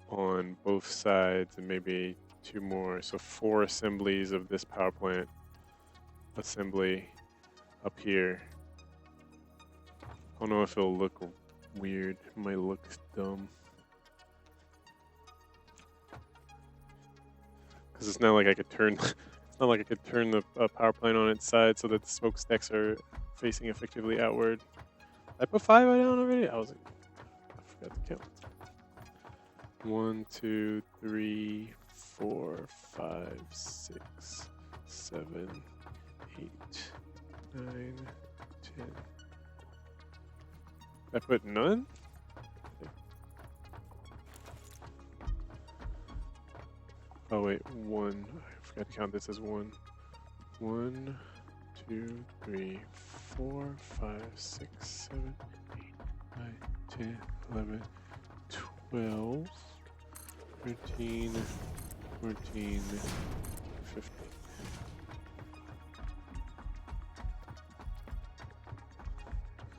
on both sides and maybe 2 more. So 4 assemblies of this power plant assembly up here. I don't know if it'll look weird. It might look dumb. Because it's not like I could turn. It's not like I could turn the power plant on its side so that the smokestacks are facing effectively outward. I put 5 down already. I forgot to count. 1, 2, 3, 4, 5, 6, 7, 8, 9, 10. I put none? Oh wait, 1. I forgot to count this as 1. 1, 2, 3, 4, 5, 6, 7, 8, 9, 10, 11, 12, 13, 14, 15.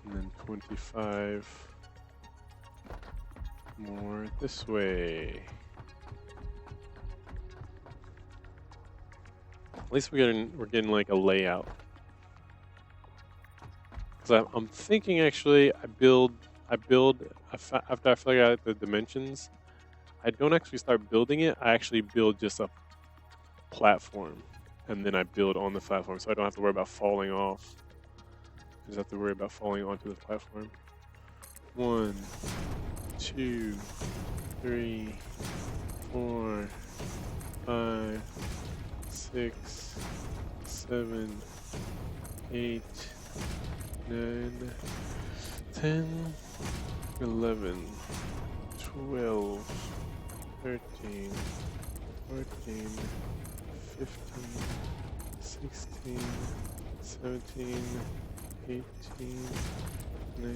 And then 25 more this way. At least we're getting like a layout. Because I'm thinking actually after I figure out the dimensions, I don't actually start building it. I actually build just a platform, and then I build on the platform, so I don't have to worry about falling off. I just have to worry about falling onto the platform. 1, 2, 3, 4, 5, 6, 7, 8, 9, 10, 11, 12, 13, 14, 15, 16, 17, 18, 19,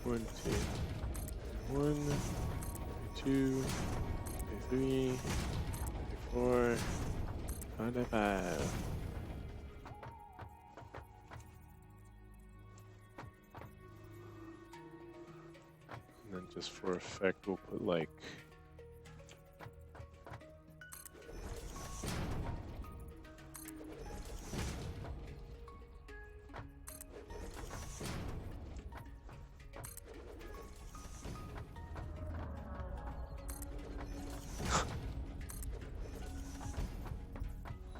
20, 1, 2, 3, 4, 5. And then just for effect, we'll put like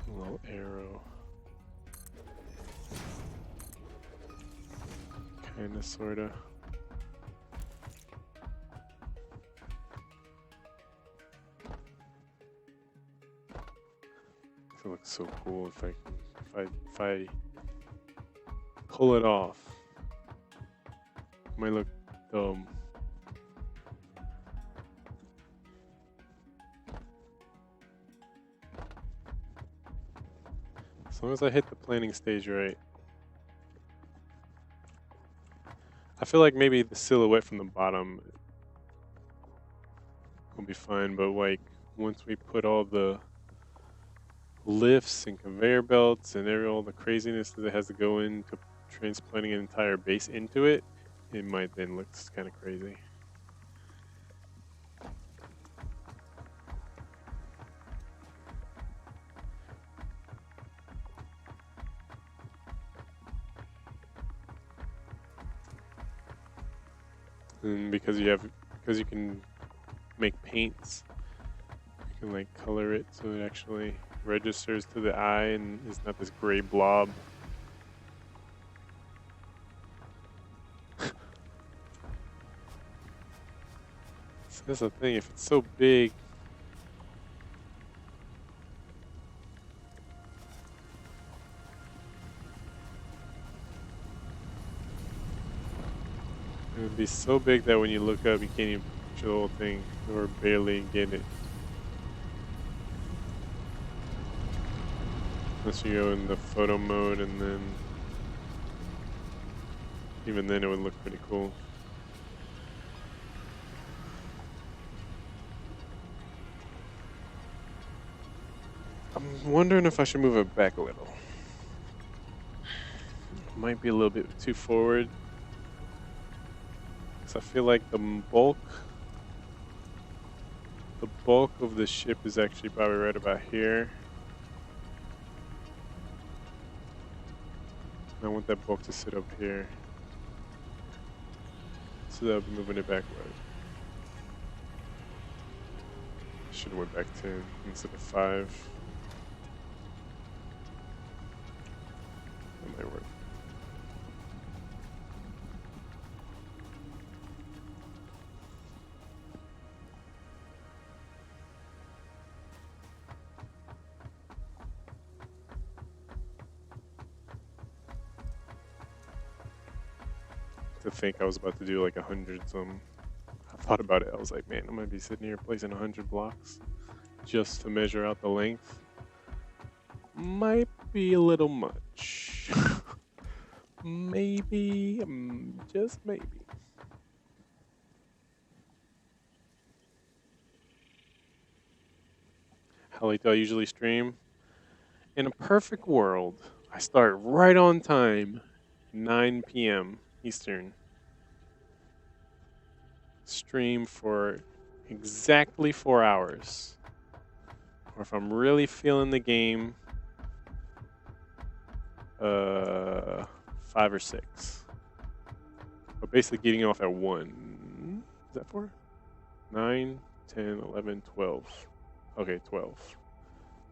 a little arrow. Kinda, sorta. It looks so cool if I pull it off. It might look dumb. As long as I hit the planning stage right. I feel like maybe the silhouette from the bottom will be fine, but like once we put all the lifts and conveyor belts and all the craziness that it has to go into transplanting an entire base into it, it might then look kind of crazy. And because you can make paints, you can like color it so it actually registers to the eye and is not this gray blob. So that's the thing, if it's so big, it would be so big that when you look up, you can't even picture the whole thing or barely get it. Unless you go in the photo mode, and then even then it would look pretty cool. I'm wondering if I should move it back a little. Might be a little bit too forward. Because I feel like the bulk of the ship is actually probably right about here. I want that bulk to sit up here. So that I'll be moving it backward. Should have went back 10 instead of 5. That might work. To think I was about to do like 100 some. I thought about it. I was like, man, I'm gonna be sitting here placing 100 blocks just to measure out the length. Might be a little much. Maybe, just maybe. How late do I usually stream? In a perfect world, I start right on time, 9 p.m. Eastern. Stream for exactly 4 hours. Or if I'm really feeling the game, 5 or 6. But basically getting off at 1. Is that 4? 9, 10, 11, 12. Okay, 12.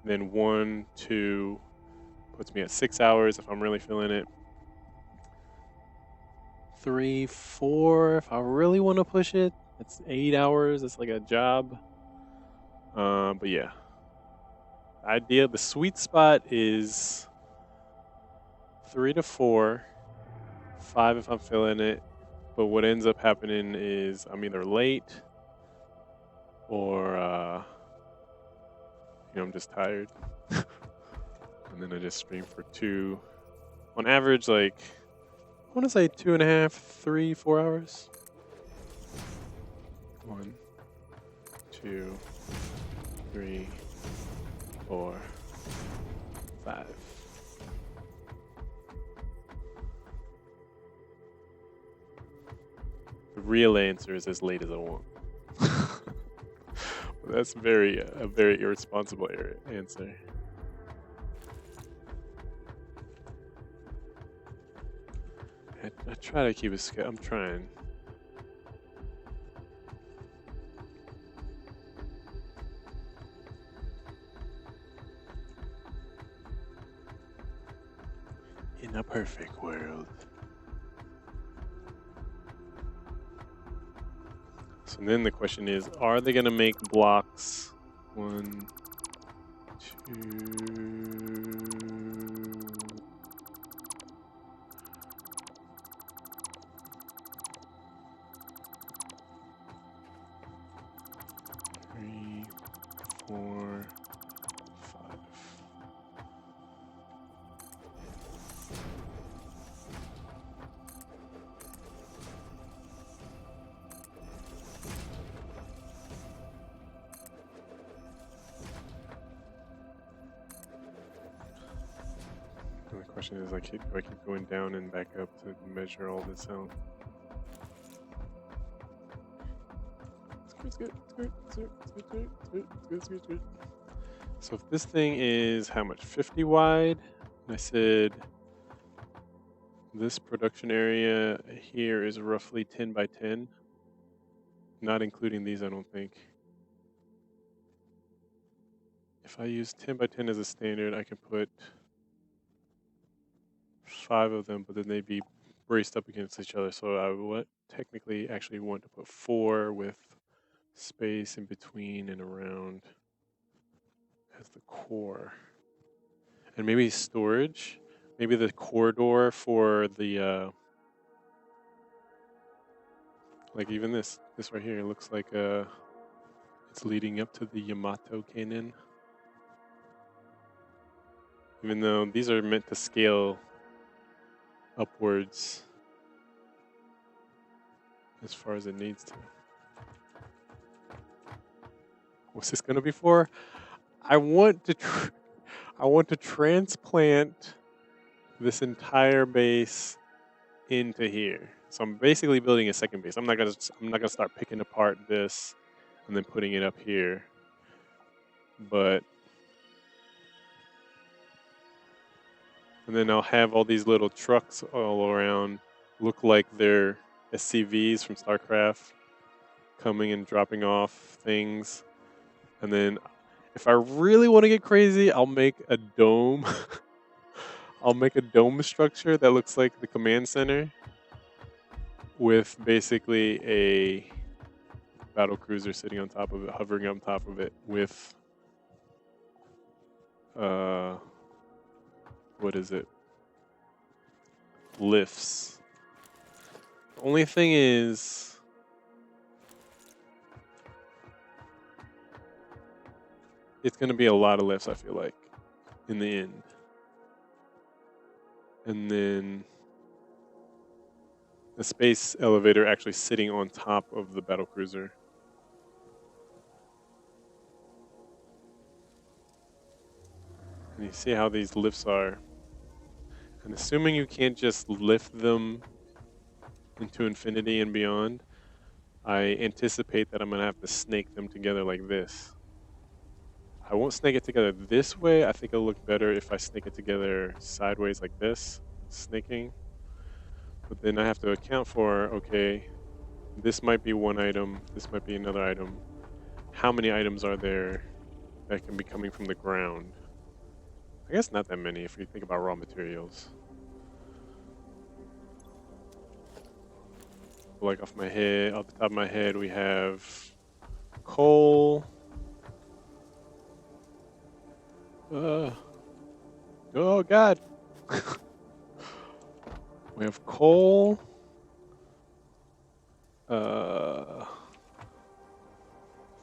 Then 1, 2 puts me at 6 hours if I'm really feeling it. 3, 4 if I really want to push it. It's 8 hours. It's like a job. But yeah. The sweet spot is 3 to 4, 5 if I'm feeling it. But what ends up happening is I'm either late or I'm just tired. And then I just stream for 2. On average, like I want to say 2.5, 3, 4 hours. 1, 2, 3, 4, 5. The real answer is as late as I want. That's a very irresponsible answer. I try to keep it. I'm trying. In a perfect world. So then the question is, are they going to make blocks 1, 2, 3, 4, 5? Question is, do I keep going down and back up to measure all this out? So if this thing is how much? 50 wide? And I said this production area here is roughly 10 by 10. Not including these, I don't think. If I use 10 by 10 as a standard, I can put 5 of them, but then they'd be braced up against each other. So I would technically actually want to put 4 with space in between and around as the core. And maybe storage. Maybe the corridor for the, like even this right here looks like it's leading up to the Yamato cannon. Even though these are meant to scale upwards as far as it needs to. What's this gonna be for? I want to transplant this entire base into here. So I'm basically building a second base. I'm not gonna start picking apart this and then putting it up here. But and then I'll have all these little trucks all around, look like they're SCVs from StarCraft, coming and dropping off things. And then if I really want to get crazy, I'll make a dome. I'll make a dome structure that looks like the command center with basically a battle cruiser sitting on top of it, hovering on top of it with what is it? Lifts. The only thing is it's going to be a lot of lifts, I feel like, in the end. And then a space elevator actually sitting on top of the battle cruiser. And you see how these lifts are. And assuming you can't just lift them into infinity and beyond, I anticipate that I'm going to have to snake them together like this. I won't snake it together this way. I think it'll look better if I snake it together sideways like this, snaking. But then I have to account for, okay, this might be one item, this might be another item. How many items are there that can be coming from the ground? I guess not that many if you think about raw materials. Like off the top of my head, we have coal. Oh God. We have coal.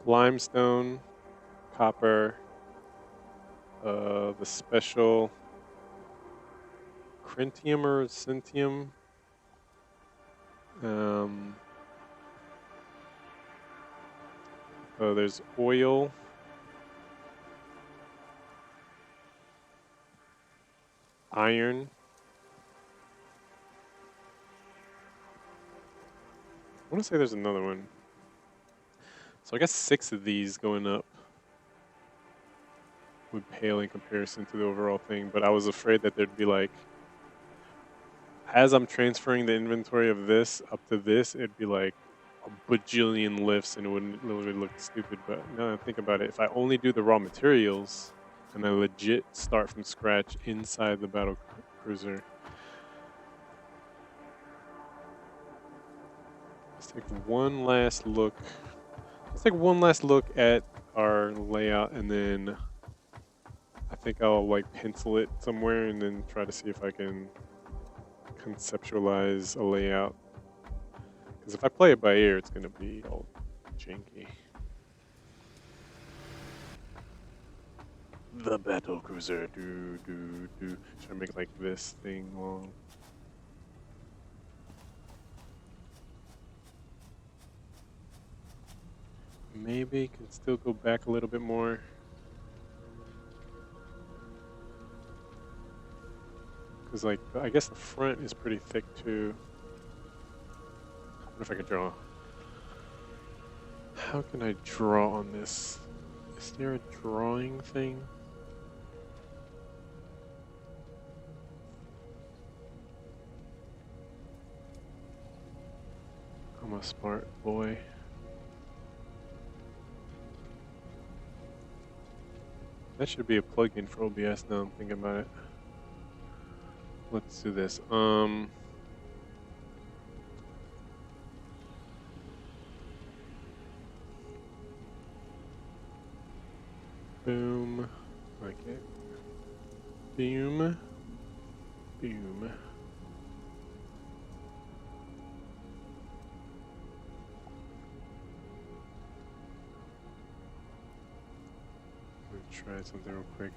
Limestone, copper, the special Crentium or Centium. There's oil. Iron. I want to say there's another one. So I guess 6 of these going up would pale in comparison to the overall thing, but I was afraid that there'd be like, as I'm transferring the inventory of this up to this, it'd be like a bajillion lifts and it wouldn't literally look stupid. But now that I think about it, if I only do the raw materials and I legit start from scratch inside the battle cruiser, let's take one last look. Let's take one last look at our layout, and then I think I'll like pencil it somewhere and then try to see if I can conceptualize a layout. Because if I play it by ear, it's going to be all janky. The battle cruiser. Should I make like this thing long? Maybe can still go back a little bit more. Because, like, I guess the front is pretty thick too. I wonder if I could draw. How can I draw on this? Is there a drawing thing? I'm a smart boy. That should be a plugin for OBS now I'm thinking about it. Let's do this. Boom. Okay. Boom. Boom. Let's try something real quick.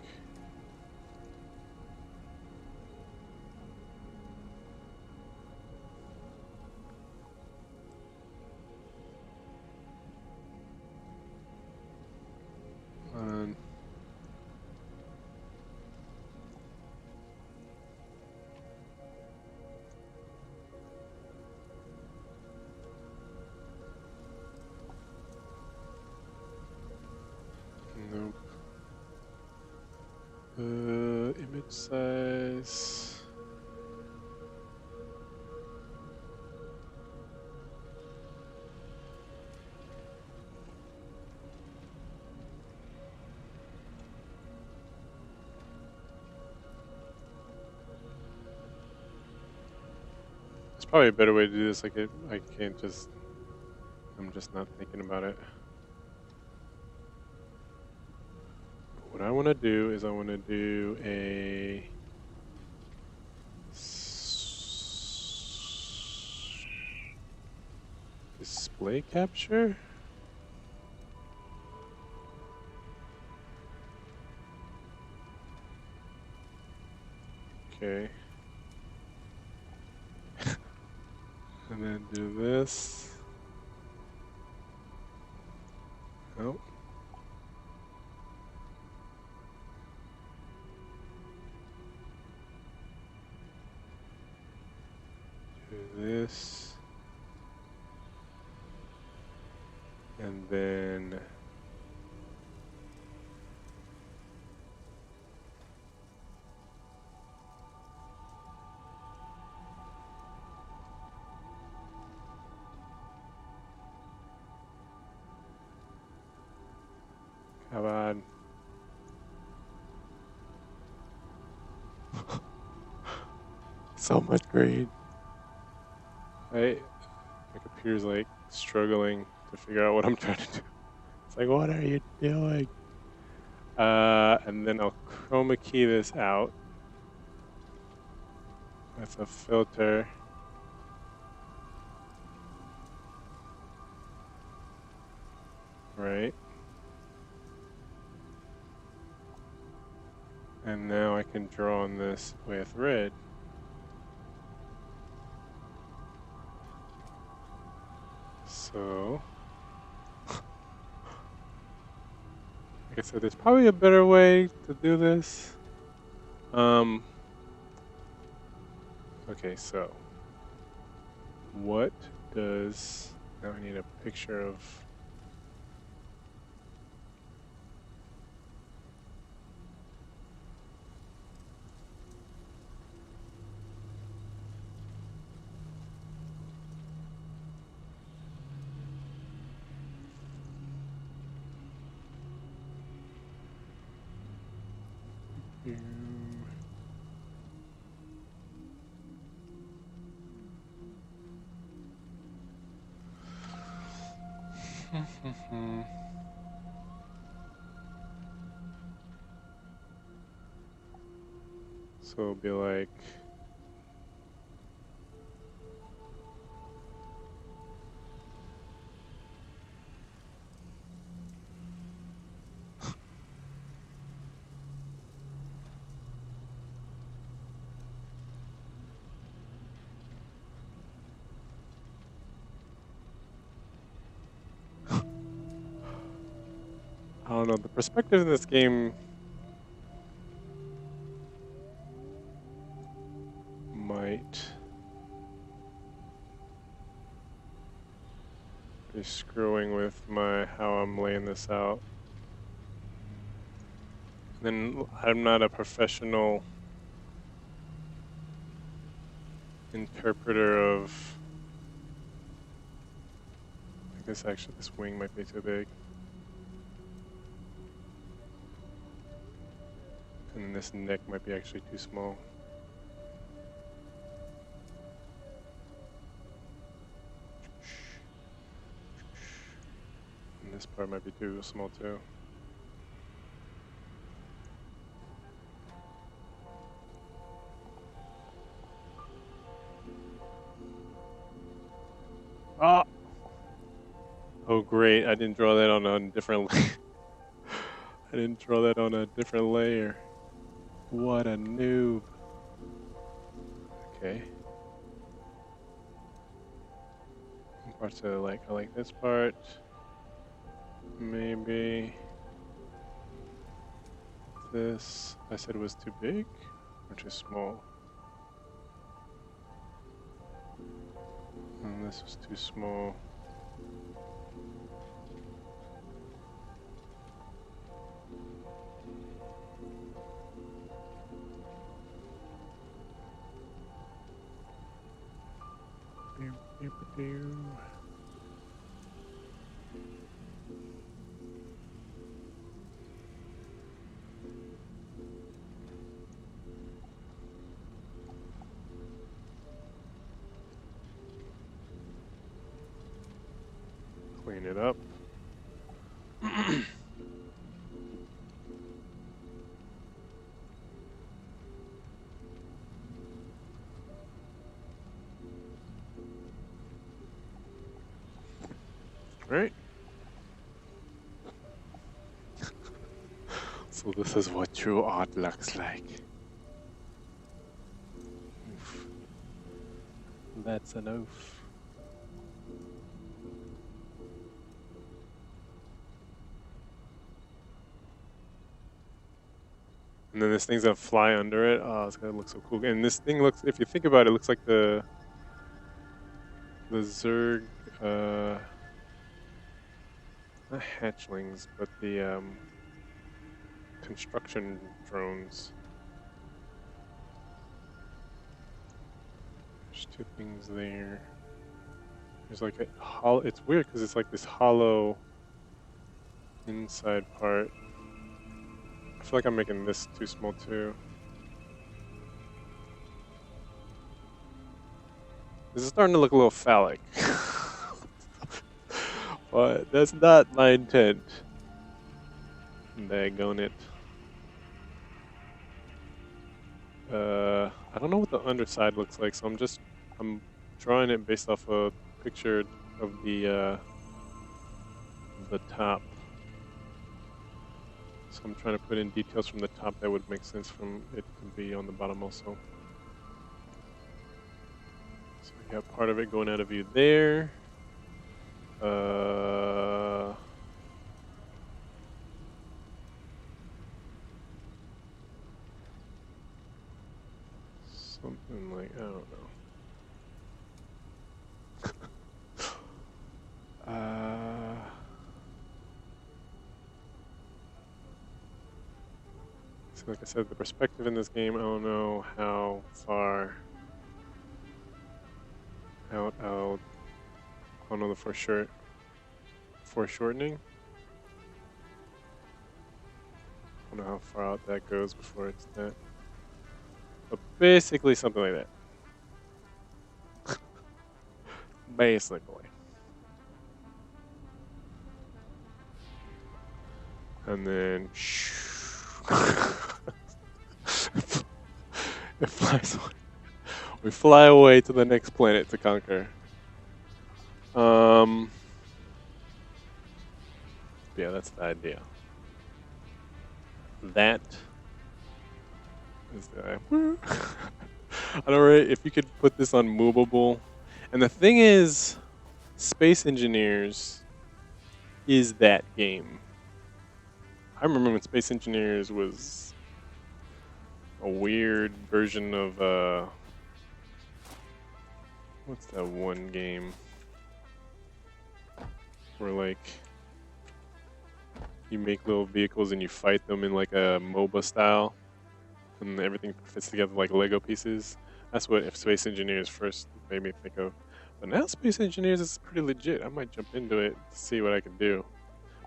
Nope. Image size. There's probably a better way to do this. I can't just. I'm just not thinking about it. What I want to do is I want to do a display capture. Okay. And then do this. Oh. Do this. And then come on. So much green. My computer's like struggling to figure out what I'm trying to do. It's like, what are you doing? And then I'll chroma key this out with a filter. Right. And now I can draw on this with red. So, like I said, there's probably a better way to do this. Okay, so what does, now I need a picture of, so it'll be like, I don't know, the perspective in this game right. Just screwing with how I'm laying this out. And then I'm not a professional interpreter of. I guess actually this wing might be too big. And this neck might be actually too small. And this part might be too small too. Ah! Oh great, I didn't draw that on a different layer. I didn't draw that on a different layer. What a noob. Okay. Parts I like this part. Maybe this I said was too big or too small. And this was too small. Clean it up. Right. So this is what true art looks like. Oof. That's an oof. And then this thing's gonna fly under it. Oh, it's gonna look so cool. And this thing looks, if you think about it, it looks like the Zerg, not hatchlings, but the construction drones. There's two things there. There's like a hollow. It's weird because it's like this hollow inside part. I feel like I'm making this too small too. This is starting to look a little phallic. But that's not my intent. Daggone it. I don't know what the underside looks like, so I'm drawing it based off a picture of the top. So I'm trying to put in details from the top that would make sense from it to be on the bottom also. So we got part of it going out of view there. Something like, I don't know. So like I said, the perspective in this game, I don't know how far out I don't know the foreshortening. I don't know how far out that goes before it's that. But basically something like that. Basically. And then it flies away. We fly away to the next planet to conquer. Yeah, that's the idea. That is the I don't know if you could put this on movable. And the thing is, Space Engineers is that game. I remember when Space Engineers was a weird version of What's that one game where like you make little vehicles and you fight them in like a MOBA style, and everything fits together like Lego pieces? That's what Space Engineers first made me think of. But now Space Engineers is pretty legit. I might jump into it to see what I can do.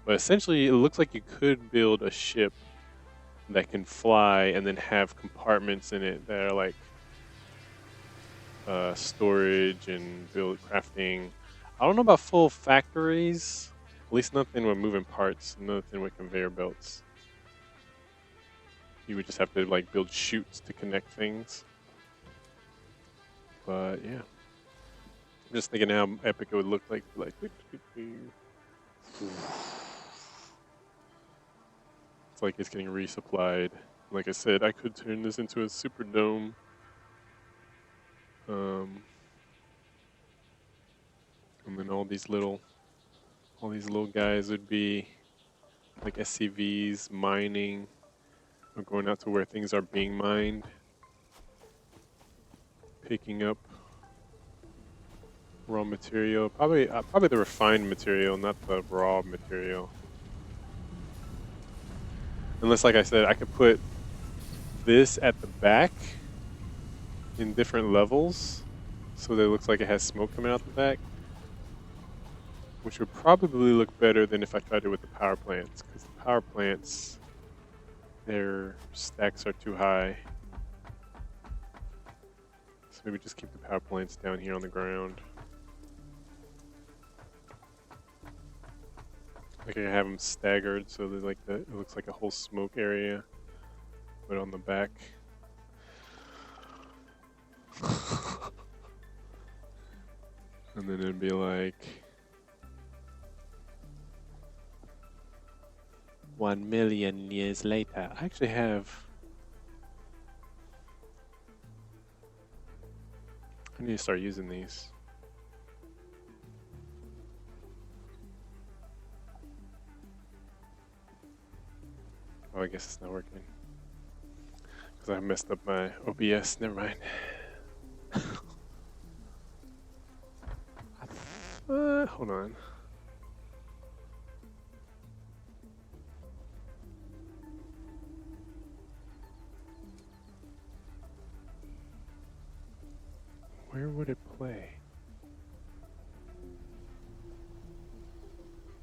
But essentially, it looks like you could build a ship that can fly and then have compartments in it that are like storage and build crafting. I don't know about full factories. At least nothing with moving parts. Nothing with conveyor belts. You would just have to like build chutes to connect things. But yeah, I'm just thinking how epic it would look like. It's like it's getting resupplied. Like I said, I could turn this into a super dome. And then all these little guys would be like SCVs mining or going out to where things are being mined, picking up raw material. Probably the refined material, not the raw material. Unless, like I said, I could put this at the back in different levels so that it looks like it has smoke coming out the back, which would probably look better than if I tried it with the power plants, because the power plants, their stacks are too high. So maybe just keep the power plants down here on the ground. Like I have them staggered so that it looks like a whole smoke area, but on the back. And then it'd be like 1,000,000 years later. I actually have. I need to start using these. Oh, I guess it's not working. Because I messed up my OBS. Never mind. Hold on. Where would it play?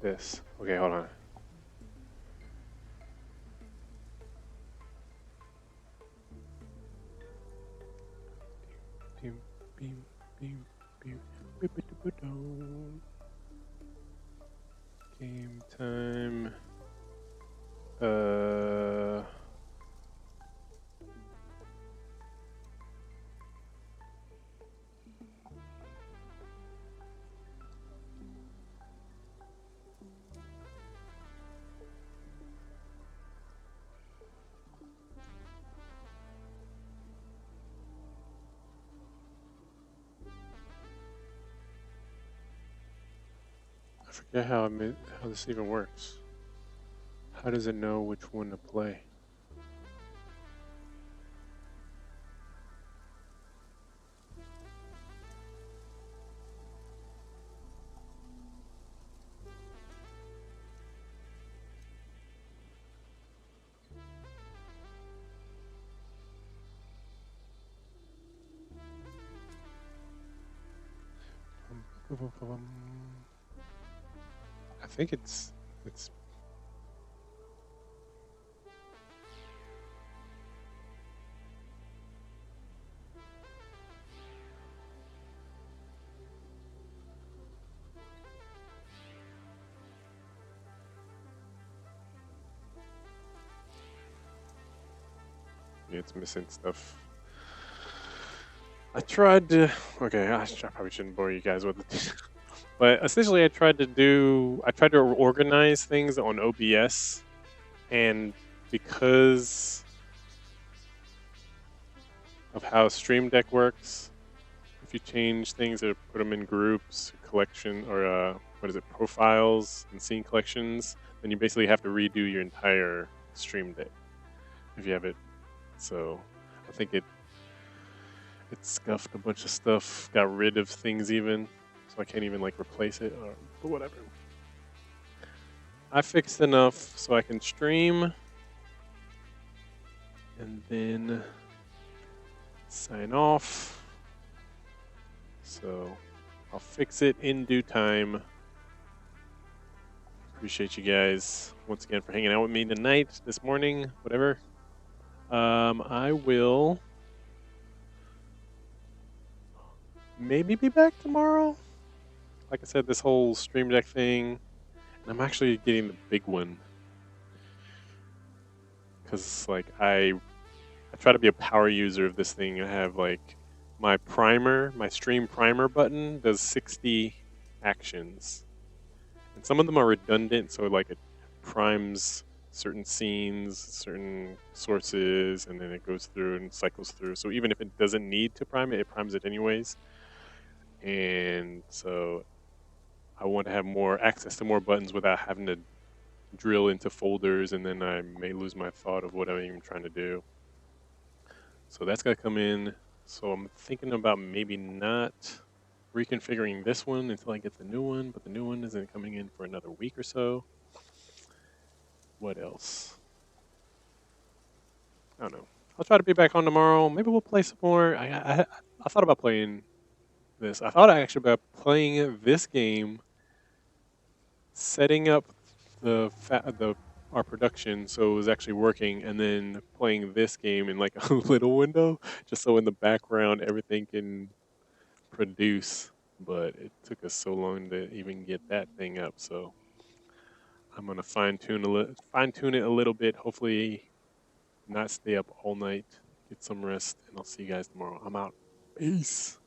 This. Okay, hold on. Beam, beam, beam, beam. Game time. I forget how this even works. How does it know which one to play? I think it's yeah, it's missing stuff. I tried to. Okay, I probably shouldn't bore you guys with it. But essentially, I tried to organize things on OBS, and because of how Stream Deck works, if you change things or put them in groups, collection, or what is it, profiles and scene collections, then you basically have to redo your entire Stream Deck if you have it. So I think It scuffed a bunch of stuff, got rid of things even, so I can't even like replace it. But whatever. I fixed enough so I can stream and then sign off. So I'll fix it in due time. Appreciate you guys once again for hanging out with me tonight, this morning, whatever. I will maybe be back tomorrow. Like I said, this whole Stream Deck thing, and I'm actually getting the big one because like I try to be a power user of this thing. I have like my primer, my stream primer button does 60 actions, and some of them are redundant, so like it primes certain scenes, certain sources, and then it goes through and cycles through. So even if it doesn't need to prime it, it primes it anyways. And so I want to have more access to more buttons without having to drill into folders, and then I may lose my thought of what I'm even trying to do. So that's got to come in. So I'm thinking about maybe not reconfiguring this one until I get the new one, but the new one isn't coming in for another week or so. What else? I don't know. I'll try to be back on tomorrow. Maybe we'll play some more. I thought about playing this. I thought actually about playing this game, setting up the our production so it was actually working, and then playing this game in like a little window, just so in the background everything can produce. But it took us so long to even get that thing up. So I'm gonna fine tune it a little bit. Hopefully, not stay up all night. Get some rest, and I'll see you guys tomorrow. I'm out. Peace.